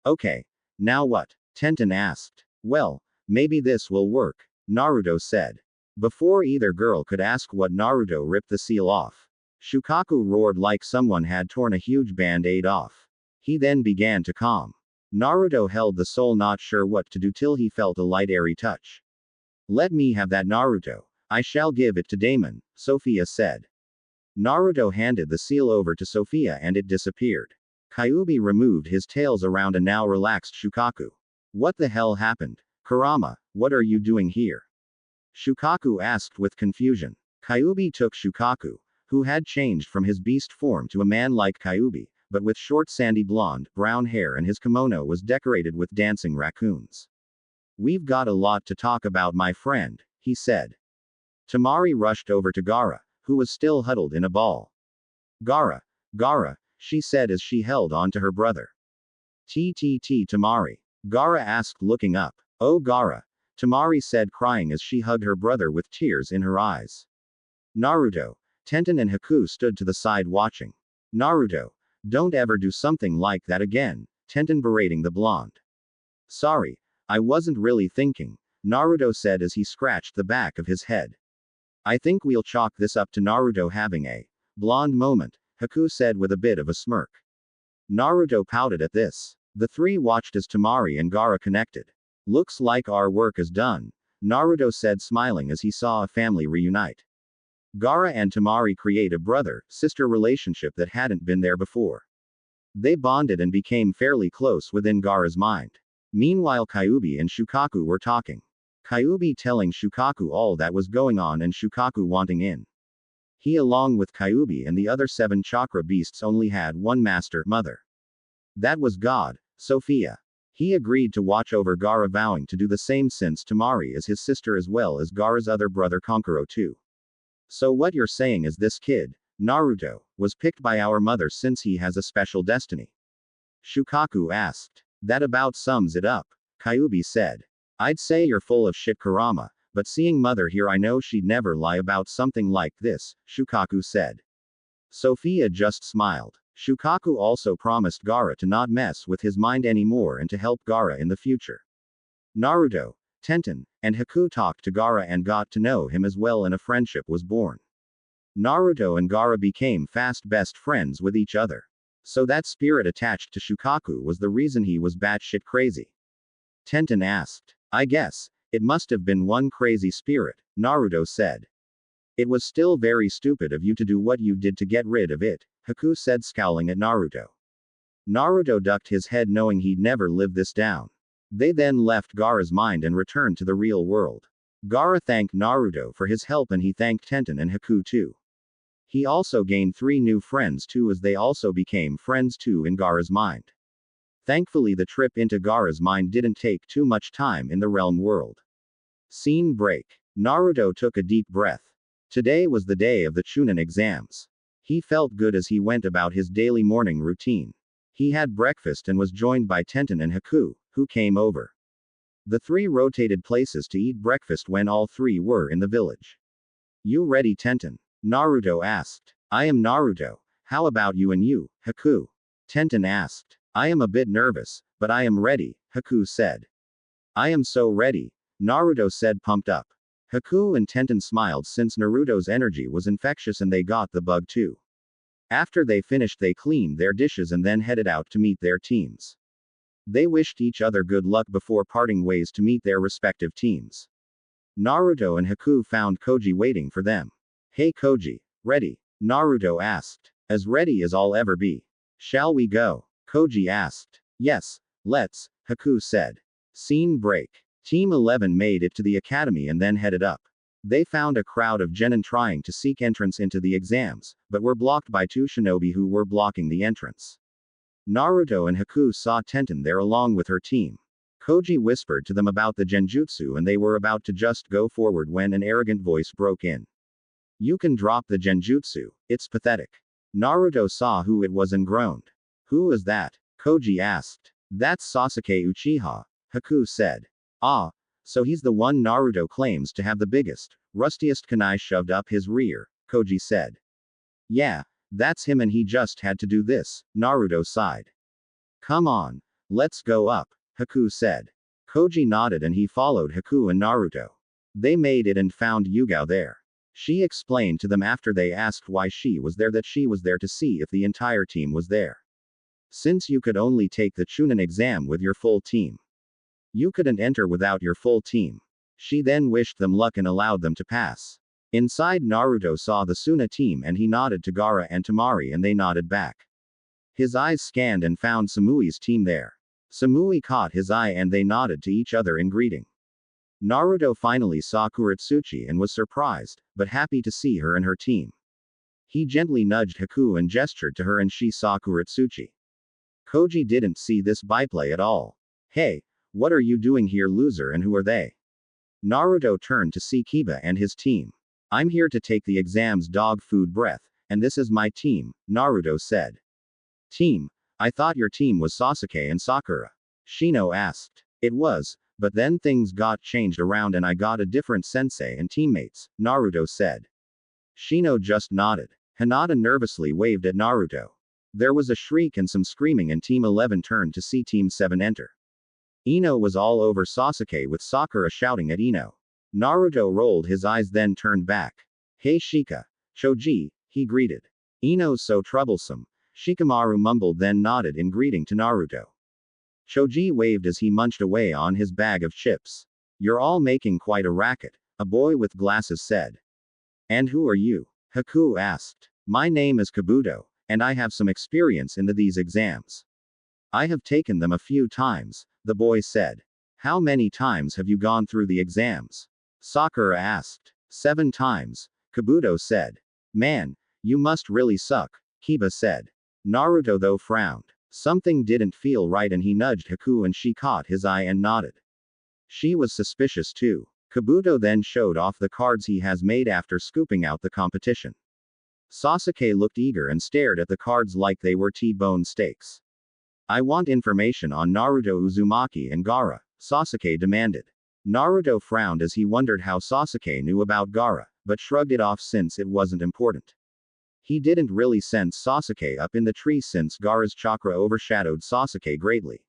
Okay. Now what? Tenten asked. Well, maybe this will work, Naruto said. Before either girl could ask what, Naruto ripped the seal off. Shukaku roared like someone had torn a huge band-aid off. He then began to calm. Naruto held the soul, not sure what to do till he felt a light airy touch. Let me have that Naruto. I shall give it to Damon, Sophia said. Naruto handed the seal over to Sophia and it disappeared. Kyuubi removed his tails around a now relaxed Shukaku. What the hell happened? Kurama, what are you doing here? Shukaku asked with confusion. Kyuubi took Shukaku, who had changed from his beast form to a man like Kyuubi, but with short sandy blonde, brown hair, and his kimono was decorated with dancing raccoons. We've got a lot to talk about, my friend, he said. Temari rushed over to Gaara, who was still huddled in a ball. Gaara, she said as she held on to her brother. Temari. Gaara asked, looking up. Oh Gaara, Temari said, crying as she hugged her brother with tears in her eyes. Naruto, Tenten and Haku stood to the side watching. Naruto, don't ever do something like that again, Tenten berating the blonde. Sorry, I wasn't really thinking, Naruto said as he scratched the back of his head. I think we'll chalk this up to Naruto having a blonde moment, Haku said with a bit of a smirk. Naruto pouted at this. The three watched as Temari and Gaara connected. Looks like our work is done, Naruto said, smiling as he saw a family reunite. Gaara and Temari create a brother-sister relationship that hadn't been there before. They bonded and became fairly close within Gaara's mind. Meanwhile, Kyuubi and Shukaku were talking. Kyuubi telling Shukaku all that was going on and Shukaku wanting in. He, along with Kyuubi and the other 7 chakra beasts, only had one master, mother. That was God, Sophia. He agreed to watch over Gaara, vowing to do the same since Temari is his sister as well as Gaara's other brother Kankuro too. So what you're saying is this kid, Naruto, was picked by our mother since he has a special destiny? Shukaku asked. That about sums it up, Kyuubi said. I'd say you're full of shit Kurama, but seeing mother here I know she'd never lie about something like this, Shukaku said. Sophia just smiled. Shukaku also promised Gaara to not mess with his mind anymore and to help Gaara in the future. Naruto, Tenten, and Haku talked to Gaara and got to know him as well, and a friendship was born. Naruto and Gaara became fast best friends with each other. So that spirit attached to Shukaku was the reason he was batshit crazy? Tenten asked. I guess, it must have been one crazy spirit, Naruto said. It was still very stupid of you to do what you did to get rid of it, Haku said, scowling at Naruto. Naruto ducked his head knowing he'd never live this down. They then left Gaara's mind and returned to the real world. Gaara thanked Naruto for his help and he thanked Tenten and Haku too. He also gained 3 new friends too, as they also became friends too in Gaara's mind. Thankfully the trip into Gaara's mind didn't take too much time in the realm world. Scene break. Naruto took a deep breath. Today was the day of the Chunin exams. He felt good as he went about his daily morning routine. He had breakfast and was joined by Tenten and Haku, who came over. The 3 rotated places to eat breakfast when all 3 were in the village. You ready, Tenten? Naruto asked. I am Naruto. How about you and you, Haku? Tenten asked. I am a bit nervous, but I am ready, Haku said. I am so ready, Naruto said, pumped up. Haku and Tenten smiled since Naruto's energy was infectious and they got the bug too. After they finished, they cleaned their dishes and then headed out to meet their teams. They wished each other good luck before parting ways to meet their respective teams. Naruto and Haku found Koji waiting for them. Hey Koji, ready? Naruto asked. As ready as I'll ever be. Shall we go? Koji asked. Yes, let's, Haku said. Scene break. Team 11 made it to the academy and then headed up. They found a crowd of genin trying to seek entrance into the exams, but were blocked by two shinobi who were blocking the entrance. Naruto and Haku saw Tenten there along with her team. Koji whispered to them about the genjutsu and they were about to just go forward when an arrogant voice broke in. You can drop the genjutsu, it's pathetic. Naruto saw who it was and groaned. Who is that? Koji asked. That's Sasuke Uchiha, Haku said. Ah, so he's the one Naruto claims to have the biggest, rustiest kunai shoved up his rear, Koji said. Yeah, that's him and he just had to do this, Naruto sighed. Come on. Let's go up, Haku said. Koji nodded and he followed Haku and Naruto. They made it and found Yugao there. She explained to them after they asked why she was there that she was there to see if the entire team was there. Since you could only take the Chunin exam with your full team, you couldn't enter without your full team. She then wished them luck and allowed them to pass. Inside, Naruto saw the Suna team and he nodded to Gaara and Temari and they nodded back. His eyes scanned and found Samui's team there. Samui caught his eye and they nodded to each other in greeting. Naruto finally saw Kuretsuchi and was surprised, but happy to see her and her team. He gently nudged Haku and gestured to her and she saw Kuretsuchi. Koji didn't see this byplay at all. Hey, what are you doing here, loser, and who are they? Naruto turned to see Kiba and his team. I'm here to take the exam's dog food breath, and this is my team, Naruto said. Team? I thought your team was Sasuke and Sakura. Shino asked. It was, but then things got changed around and I got a different sensei and teammates, Naruto said. Shino just nodded. Hinata nervously waved at Naruto. There was a shriek and some screaming and Team 11 turned to see Team 7 enter. Ino was all over Sasuke with Sakura shouting at Ino. Naruto rolled his eyes then turned back. Hey Shika. Choji, he greeted. Ino's so troublesome. Shikamaru mumbled then nodded in greeting to Naruto. Choji waved as he munched away on his bag of chips. You're all making quite a racket, a boy with glasses said. And who are you? Haku asked. My name is Kabuto, and I have some experience in these exams. I have taken them a few times, the boy said. How many times have you gone through the exams? Sakura asked. 7 times, Kabuto said. Man, you must really suck, Kiba said. Naruto though frowned. Something didn't feel right and he nudged Haku and she caught his eye and nodded. She was suspicious too. Kabuto then showed off the cards he has made after scooping out the competition. Sasuke looked eager and stared at the cards like they were T-bone steaks. I want information on Naruto Uzumaki and Gaara, Sasuke demanded. Naruto frowned as he wondered how Sasuke knew about Gaara, but shrugged it off since it wasn't important. He didn't really sense Sasuke up in the tree since Gaara's chakra overshadowed Sasuke greatly.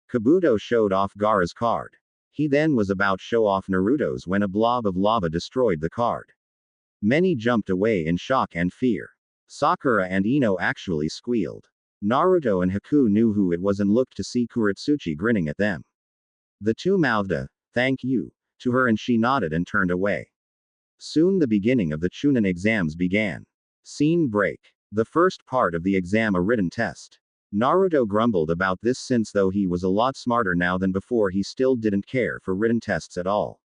Kabuto showed off Gaara's card. He then was about to show off Naruto's when a blob of lava destroyed the card. Many jumped away in shock and fear. Sakura and Ino actually squealed. Naruto and Haku knew who it was and looked to see Kuretsuchi grinning at them. The two mouthed a, thank you, to her and she nodded and turned away. Soon the beginning of the Chunin exams began. Scene break. The first part of the exam, a written test. Naruto grumbled about this since though he was a lot smarter now than before he still didn't care for written tests at all.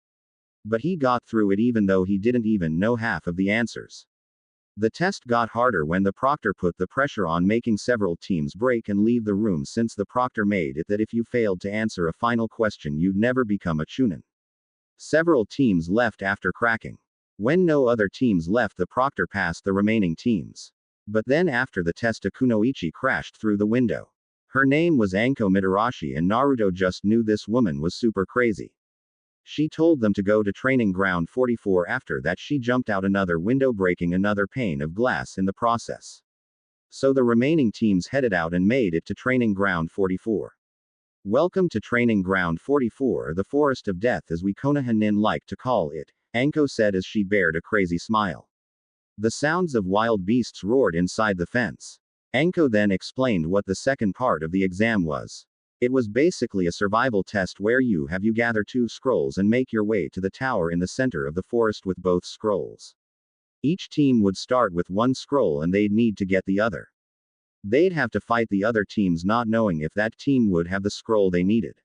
But he got through it even though he didn't even know half of the answers. The test got harder when the proctor put the pressure on making several teams break and leave the room since the proctor made it that if you failed to answer a final question you'd never become a Chunin. Several teams left after cracking. When no other teams left the proctor passed the remaining teams. But then after the test a kunoichi crashed through the window. Her name was Anko Mitarashi and Naruto just knew this woman was super crazy. She told them to go to training ground 44 after that she jumped out another window breaking another pane of glass in the process. So the remaining teams headed out and made it to training ground 44. Welcome to training ground 44, the forest of death as we Konoha nin like to call it, Anko said as she bared a crazy smile. The sounds of wild beasts roared inside the fence. Anko then explained what the second part of the exam was. It was basically a survival test where you gather 2 scrolls and make your way to the tower in the center of the forest with both scrolls. Each team would start with 1 scroll and they'd need to get the other. They'd have to fight the other teams not knowing if that team would have the scroll they needed.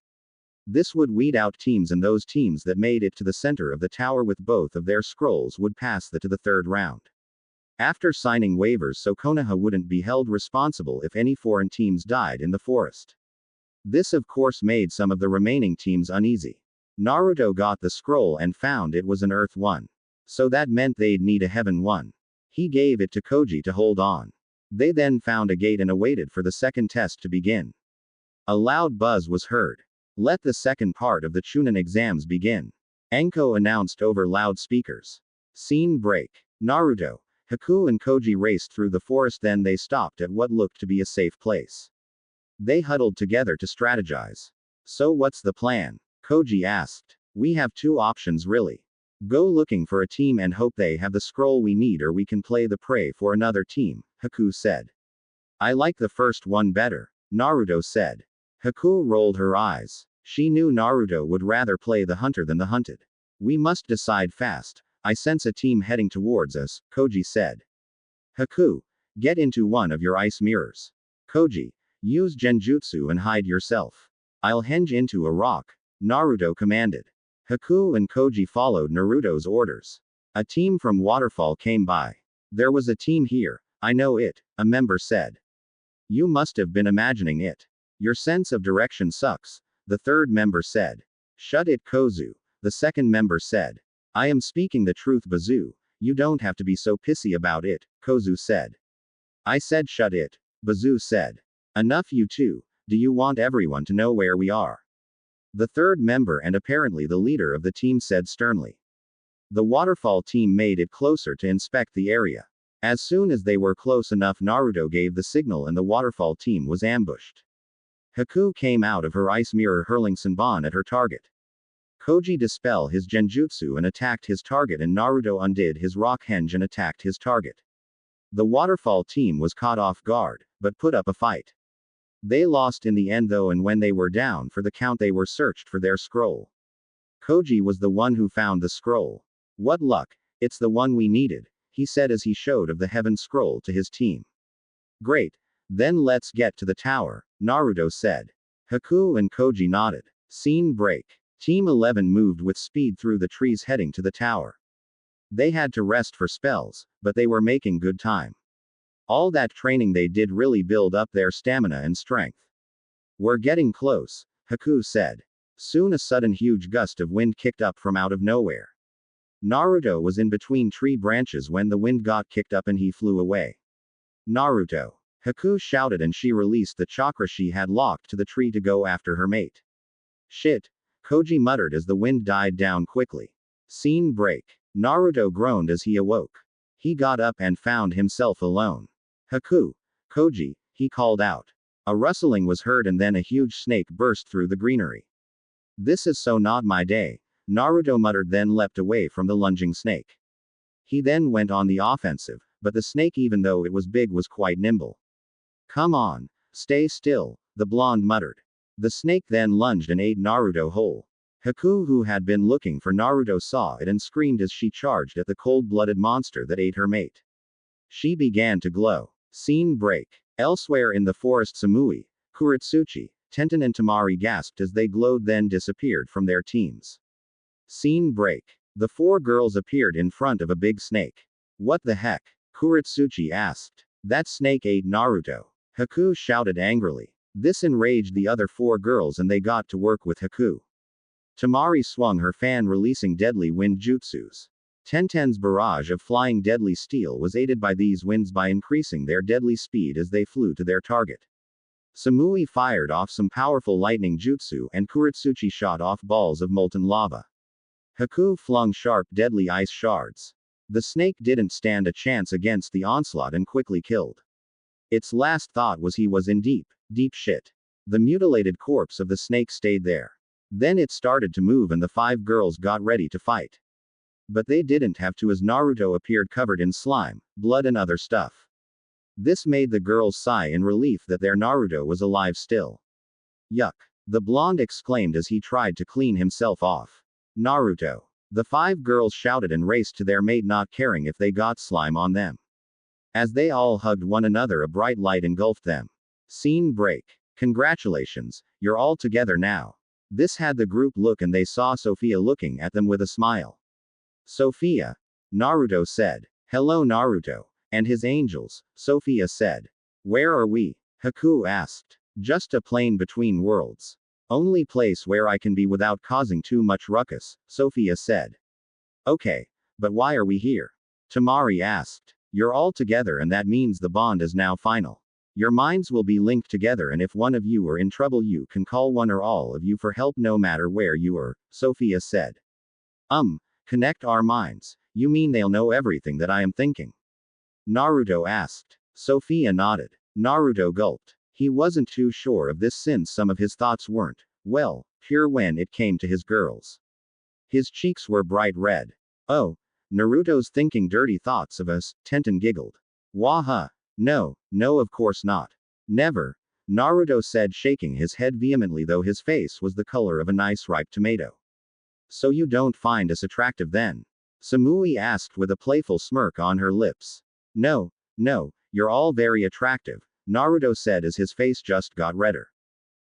This would weed out teams, and those teams that made it to the center of the tower with both of their scrolls would pass to the third round. After signing waivers so Konoha wouldn't be held responsible if any foreign teams died in the forest. This of course made some of the remaining teams uneasy. Naruto got the scroll and found it was an Earth one. So that meant they'd need a Heaven one. He gave it to Koji to hold on. They then found a gate and awaited for the second test to begin. A loud buzz was heard. Let the second part of the Chunin exams begin. Anko announced over loudspeakers. Scene break. Naruto, Haku and Koji raced through the forest, then they stopped at what looked to be a safe place. They huddled together to strategize. So what's the plan? Koji asked. We have two options really. Go looking for a team and hope they have the scroll we need, or we can play the prey for another team, Haku said. I like the first one better, Naruto said. Haku rolled her eyes. She knew Naruto would rather play the hunter than the hunted. We must decide fast. I sense a team heading towards us, Koji said. Haku, get into one of your ice mirrors. Koji, use genjutsu and hide yourself. I'll henge into a rock, Naruto commanded. Haku and Koji followed Naruto's orders. A team from Waterfall came by. There was a team here, I know it, a member said. You must have been imagining it. Your sense of direction sucks, the third member said. Shut it, Kozu, the second member said. I am speaking the truth, Bazu. You don't have to be so pissy about it, Kozu said. I said shut it, Bazu said. Enough, you two. Do you want everyone to know where we are? The third member and apparently the leader of the team said sternly. The waterfall team made it closer to inspect the area. As soon as they were close enough, Naruto gave the signal and the waterfall team was ambushed. Haku came out of her ice mirror hurling Senbon at her target. Koji dispelled his genjutsu and attacked his target, and Naruto undid his rock henge and attacked his target. The waterfall team was caught off guard, but put up a fight. They lost in the end though, and when they were down for the count they were searched for their scroll. Koji was the one who found the scroll. What luck, it's the one we needed, he said as he showed of the heaven scroll to his team. Great. Then let's get to the tower, Naruto said. Haku and Koji nodded. Scene break. Team 11 moved with speed through the trees heading to the tower. They had to rest for spells, but they were making good time. All that training they did really build up their stamina and strength. We're getting close, Haku said. Soon a sudden huge gust of wind kicked up from out of nowhere. Naruto was in between tree branches when the wind got kicked up and he flew away. Naruto, Haku shouted, and she released the chakra she had locked to the tree to go after her mate. Shit, Koji muttered as the wind died down quickly. Scene break. Naruto groaned as he awoke. He got up and found himself alone. Haku, Koji, he called out. A rustling was heard and then a huge snake burst through the greenery. This is so not my day, Naruto muttered, then leapt away from the lunging snake. He then went on the offensive, but the snake, even though it was big, was quite nimble. Come on, stay still, the blonde muttered. The snake then lunged and ate Naruto whole. Haku, who had been looking for Naruto, saw it and screamed as she charged at the cold-blooded monster that ate her mate. She began to glow. Scene break. Elsewhere in the forest, Samui, Kuritsuchi, Tenten and Temari gasped as they glowed, then disappeared from their teams. Scene break. The four girls appeared in front of a big snake. What the heck? Kuritsuchi asked. That snake ate Naruto. Haku shouted angrily. This enraged the other four girls and they got to work with Haku. Temari swung her fan, releasing deadly wind jutsus. Tenten's barrage of flying deadly steel was aided by these winds by increasing their deadly speed as they flew to their target. Samui fired off some powerful lightning jutsu and Kuritsuchi shot off balls of molten lava. Haku flung sharp deadly ice shards. The snake didn't stand a chance against the onslaught and quickly killed. Its last thought was he was in deep, deep shit. The mutilated corpse of the snake stayed there. Then it started to move and the five girls got ready to fight. But they didn't have to, as Naruto appeared covered in slime, blood and other stuff. This made the girls sigh in relief that their Naruto was alive still. Yuck. The blonde exclaimed as he tried to clean himself off. Naruto. The five girls shouted and raced to their mate, not caring if they got slime on them. As they all hugged one another, a bright light engulfed them. Scene break. Congratulations, you're all together now. This had the group look and they saw Sophia looking at them with a smile. Sophia. Naruto said. Hello Naruto. And his angels, Sophia said. Where are we? Haku asked. Just a plane between worlds. Only place where I can be without causing too much ruckus, Sophia said. Okay. But why are we here? Temari asked. You're all together and that means the bond is now final. Your minds will be linked together and if one of you are in trouble you can call one or all of you for help no matter where you are, Sophia said. Connect our minds. You mean they'll know everything that I am thinking? Naruto asked. Sophia nodded. Naruto gulped. He wasn't too sure of this since some of his thoughts weren't, well, pure when it came to his girls. His cheeks were bright red. Oh, Naruto's thinking dirty thoughts of us, Tenten giggled. Waha. No, of course not. Never. Naruto said, shaking his head vehemently, though his face was the color of a nice ripe tomato. So you don't find us attractive then? Samui asked with a playful smirk on her lips. No, you're all very attractive, Naruto said as his face just got redder.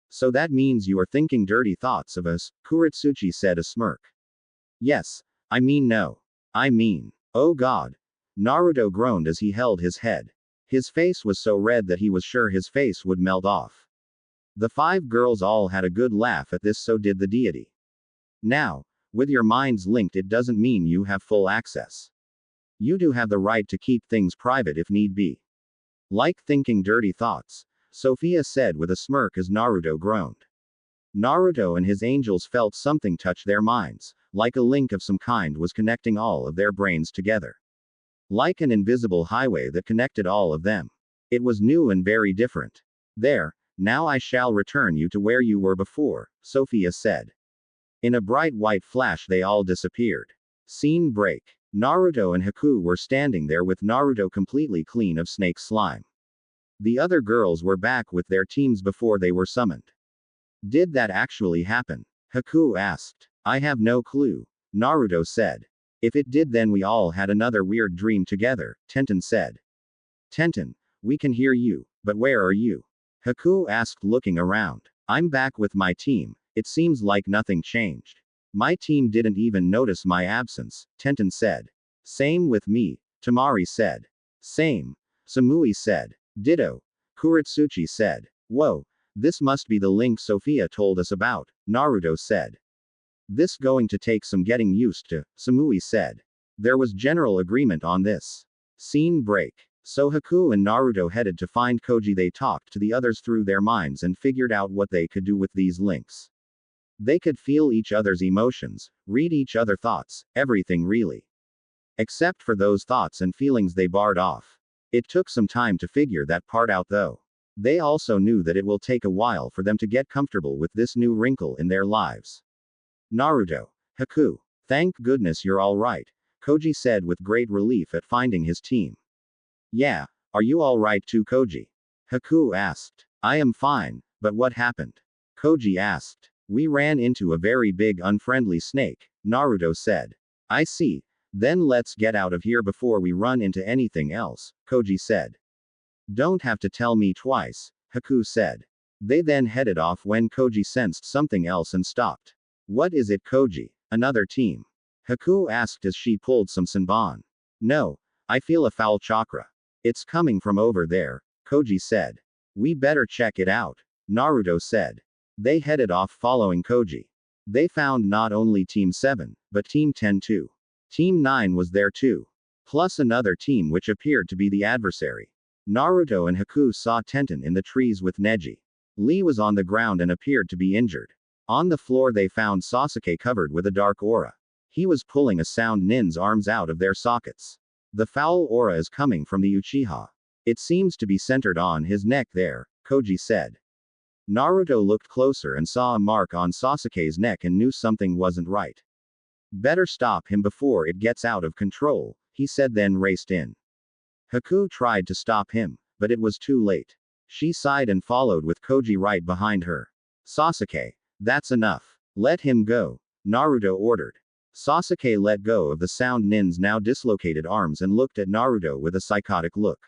So that means you are thinking dirty thoughts of us, Kuritsuchi said, a smirk. Yes, I mean no. I mean, oh god. Naruto groaned as he held his head. His face was so red that he was sure his face would melt off. The 5 girls all had a good laugh at this, so did the deity. Now, with your minds linked it doesn't mean you have full access. You do have the right to keep things private if need be. Like thinking dirty thoughts, Sophia said with a smirk as Naruto groaned. Naruto and his angels felt something touch their minds, like a link of some kind was connecting all of their brains together. Like an invisible highway that connected all of them. It was new and very different. There, now I shall return you to where you were before, Sophia said. In a bright white flash they all disappeared. Scene break. Naruto and Haku were standing there with Naruto completely clean of snake slime. The other girls were back with their teams before they were summoned. Did that actually happen? Haku asked. I have no clue, Naruto said. If it did then we all had another weird dream together, Tenten said. Tenten, we can hear you, but where are you? Haku asked looking around. I'm back with my team, it seems like nothing changed. My team didn't even notice my absence, Tenten said. Same with me, Temari said. Same, Samui said. Ditto, Kuritsuchi said. Whoa, this must be the link Sophia told us about, Naruto said. This going to take some getting used to, Samui said. There was general agreement on this. Scene break. So Haku and Naruto headed to find Koji. They talked to the others through their minds and figured out what they could do with these links. They could feel each other's emotions, read each other's thoughts, everything really. Except for those thoughts and feelings they barred off. It took some time to figure that part out though. They also knew that it will take a while for them to get comfortable with this new wrinkle in their lives. Naruto. Haku. Thank goodness you're all right, Koji said with great relief at finding his team. Yeah, are you all right too, Koji? Haku asked. I am fine, but what happened? Koji asked. We ran into a very big unfriendly snake, Naruto said. I see. Then let's get out of here before we run into anything else, Koji said. Don't have to tell me twice, Haku said. They then headed off when Koji sensed something else and stopped. What is it, Koji? Another team? Haku asked as she pulled some Senbon. No, I feel a foul chakra. It's coming from over there, Koji said. We better check it out, Naruto said. They headed off following Koji. They found not only Team 7, but Team 10 too. Team 9 was there too. Plus another team which appeared to be the adversary. Naruto and Haku saw Tenten in the trees with Neji. Lee was on the ground and appeared to be injured. On the floor they found Sasuke covered with a dark aura. He was pulling a sound nin's arms out of their sockets. The foul aura is coming from the Uchiha. It seems to be centered on his neck there, Koji said. Naruto looked closer and saw a mark on Sasuke's neck and knew something wasn't right. Better stop him before it gets out of control, he said, then raced in. Haku tried to stop him, but it was too late. She sighed and followed with Koji right behind her. Sasuke, that's enough. Let him go, Naruto ordered. Sasuke let go of the sound nin's now dislocated arms and looked at Naruto with a psychotic look.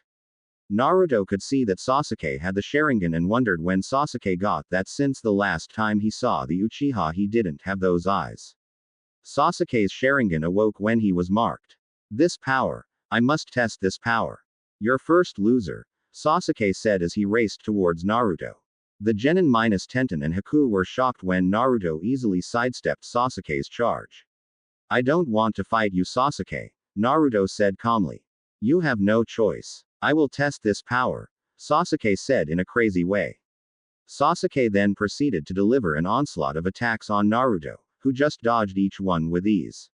Naruto could see that Sasuke had the Sharingan and wondered when Sasuke got that, since the last time he saw the Uchiha he didn't have those eyes. Sasuke's Sharingan awoke when he was marked. This power. I must test this power. You're first, loser, Sasuke said as he raced towards Naruto. The genin minus Tenten and Haku were shocked when Naruto easily sidestepped Sasuke's charge. I don't want to fight you, Sasuke, Naruto said calmly. You have no choice. I will test this power, Sasuke said in a crazy way. Sasuke then proceeded to deliver an onslaught of attacks on Naruto, who just dodged each one with ease.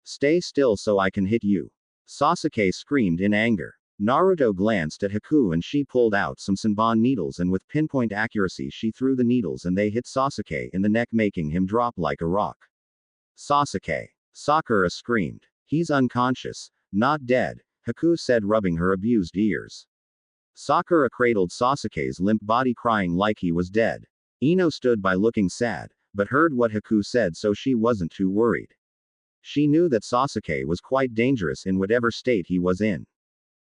Stay still so I can hit you, Sasuke screamed in anger. Naruto glanced at Haku and she pulled out some Senbon needles and with pinpoint accuracy she threw the needles and they hit Sasuke in the neck, making him drop like a rock. Sasuke! Sakura screamed. He's unconscious, not dead, Haku said, rubbing her abused ears. Sakura cradled Sasuke's limp body, crying like he was dead. Ino stood by looking sad, but heard what Haku said, so she wasn't too worried. She knew that Sasuke was quite dangerous in whatever state he was in.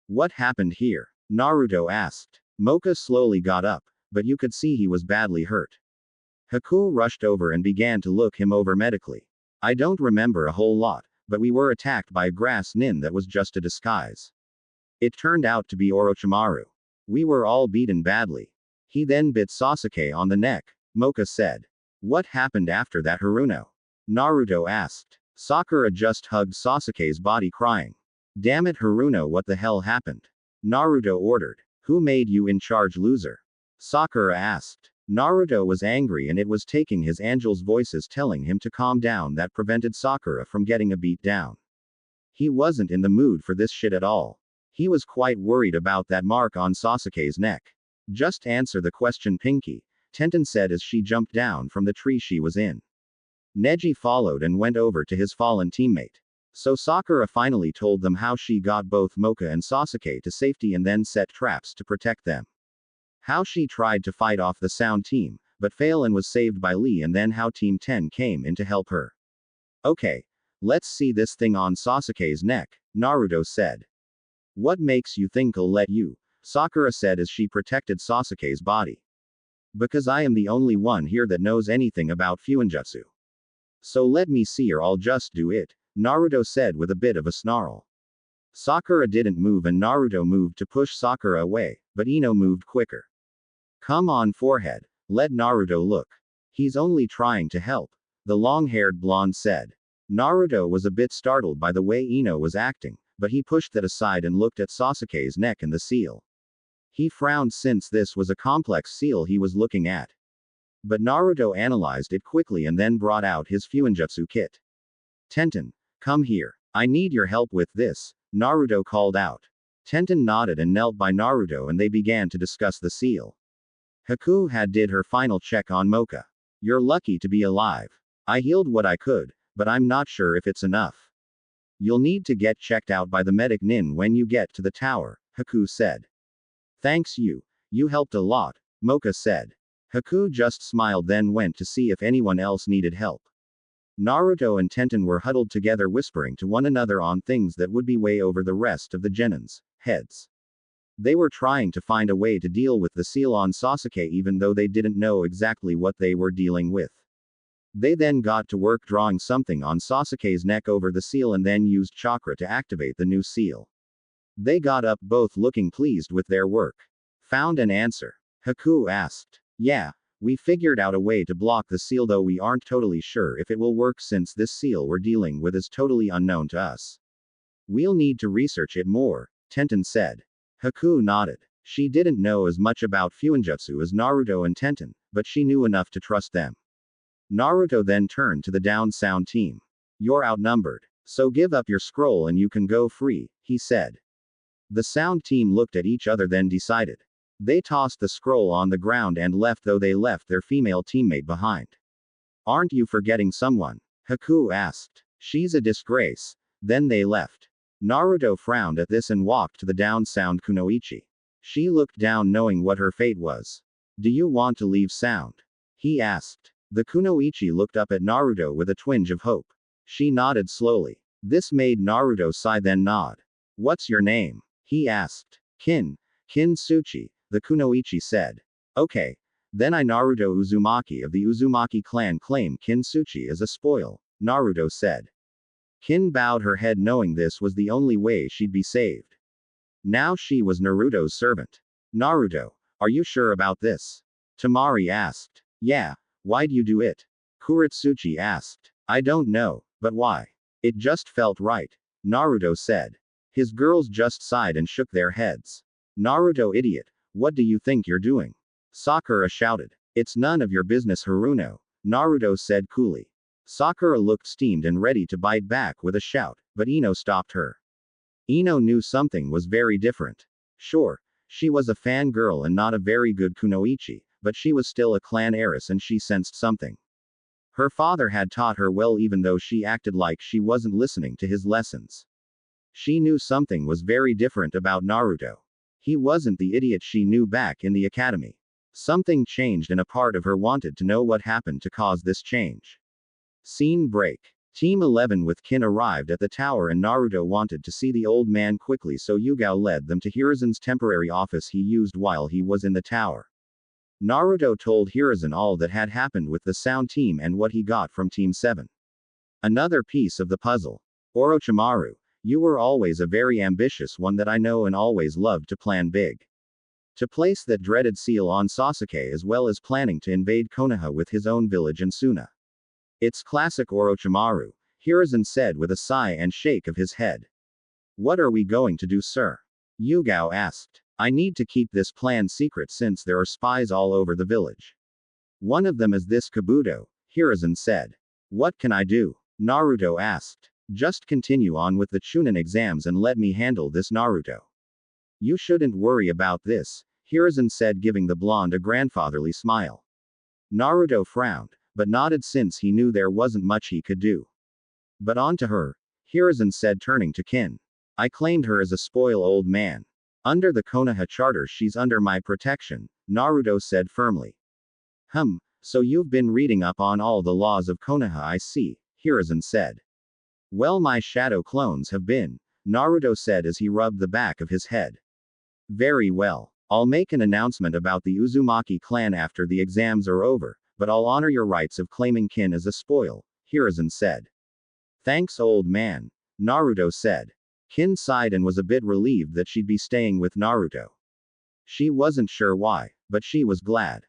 What happened here? Naruto asked. Mocha slowly got up, but you could see he was badly hurt. Haku rushed over and began to look him over medically. I don't remember a whole lot, but we were attacked by a grass nin that was just a disguise. It turned out to be Orochimaru. We were all beaten badly. He then bit Sasuke on the neck, Mocha said. What happened after that, Haruno? Naruto asked. Sakura just hugged Sasuke's body, crying. Damn it, Haruno, what the hell happened? Naruto ordered. Who made you in charge, loser? Sakura asked. Naruto was angry and it was taking his angel's voices telling him to calm down that prevented Sakura from getting a beat down. He wasn't in the mood for this shit at all. He was quite worried about that mark on Sasuke's neck. Just answer the question, Pinky, Tenten said as she jumped down from the tree she was in. Neji followed and went over to his fallen teammate. So Sakura finally told them how she got both Mocha and Sasuke to safety and then set traps to protect them. How she tried to fight off the Sound team, but failed and was saved by Lee, and then how Team 10 came in to help her. Okay, let's see this thing on Sasuke's neck, Naruto said. What makes you think I'll let you? Sakura said as she protected Sasuke's body. Because I am the only one here that knows anything about Fuinjutsu. So let me see, or I'll just do it, Naruto said with a bit of a snarl. Sakura didn't move and Naruto moved to push Sakura away, but Ino moved quicker. Come on, forehead, let Naruto look. He's only trying to help, the long-haired blonde said. Naruto was a bit startled by the way Ino was acting, but he pushed that aside and looked at Sasuke's neck and the seal. He frowned since this was a complex seal he was looking at. But Naruto analyzed it quickly and then brought out his Fuinjutsu kit. Tenten, come here. I need your help with this, Naruto called out. Tenten nodded and knelt by Naruto and they began to discuss the seal. Haku had did her final check on Mocha. You're lucky to be alive. I healed what I could, but I'm not sure if it's enough. You'll need to get checked out by the medic nin when you get to the tower, Haku said. Thanks you helped a lot, Mocha said. Haku just smiled then went to see if anyone else needed help. Naruto and Tenten were huddled together whispering to one another on things that would be way over the rest of the genins' heads. They were trying to find a way to deal with the seal on Sasuke even though they didn't know exactly what they were dealing with. They then got to work drawing something on Sasuke's neck over the seal and then used chakra to activate the new seal. They got up both looking pleased with their work. Found an answer? Haku asked. Yeah, we figured out a way to block the seal, though we aren't totally sure if it will work since this seal we're dealing with is totally unknown to us. We'll need to research it more, Tenten said. Haku nodded. She didn't know as much about Fuinjutsu as Naruto and Tenten, but she knew enough to trust them. Naruto then turned to the down Sound team. You're outnumbered, so give up your scroll and you can go free, he said. The Sound team looked at each other then decided. They tossed the scroll on the ground and left, though they left their female teammate behind. Aren't you forgetting someone? Haku asked. She's a disgrace. Then they left. Naruto frowned at this and walked to the down Sound Kunoichi. She looked down knowing what her fate was. Do you want to leave Sound? He asked. The Kunoichi looked up at Naruto with a twinge of hope. She nodded slowly. This made Naruto sigh then nod. What's your name? He asked. Kin. Kin Tsuchi, the kunoichi said. Okay. Then I Naruto Uzumaki of the Uzumaki clan claim Kin Tsuchi as a spoil, Naruto said. Kin bowed her head knowing this was the only way she'd be saved. Now she was Naruto's servant. Naruto, are you sure about this? Temari asked. Yeah, why'd you do it? Kuratsuchi asked. I don't know, but why? It just felt right, Naruto said. His girls just sighed and shook their heads. Naruto idiot, what do you think you're doing? Sakura shouted. It's none of your business Haruno, Naruto said coolly. Sakura looked steamed and ready to bite back with a shout, but Ino stopped her. Ino knew something was very different. Sure, she was a fangirl and not a very good kunoichi, but she was still a clan heiress and she sensed something. Her father had taught her well even though she acted like she wasn't listening to his lessons. She knew something was very different about Naruto. He wasn't the idiot she knew back in the academy. Something changed and a part of her wanted to know what happened to cause this change. Scene break. Team 11 with Kin arrived at the tower and Naruto wanted to see the old man quickly so Yugao led them to Hiruzen's temporary office he used while he was in the tower. Naruto told Hiruzen all that had happened with the sound team and what he got from Team 7. Another piece of the puzzle. Orochimaru, you were always a very ambitious one that I know and always loved to plan big. To place that dreaded seal on Sasuke as well as planning to invade Konoha with his own village and Suna. It's classic Orochimaru, Hiruzen said with a sigh and shake of his head. What are we going to do, sir? Yugao asked. I need to keep this plan secret since there are spies all over the village. One of them is this Kabuto, Hiruzen said. What can I do? Naruto asked. Just continue on with the Chunin exams and let me handle this, Naruto. You shouldn't worry about this, Hiruzen said, giving the blonde a grandfatherly smile. Naruto frowned, but nodded since he knew there wasn't much he could do. But on to her, Hiruzen said, turning to Kin. I claimed her as a spoil old man. Under the Konoha charter she's under my protection, Naruto said firmly. So you've been reading up on all the laws of Konoha, I see, Hiruzen said. Well, my shadow clones have been, Naruto said as he rubbed the back of his head. Very well. I'll make an announcement about the Uzumaki clan after the exams are over, but I'll honor your rights of claiming Kin as a spoil, Hiruzen said. Thanks, old man, Naruto said. Kin sighed and was a bit relieved that she'd be staying with Naruto. She wasn't sure why, but she was glad.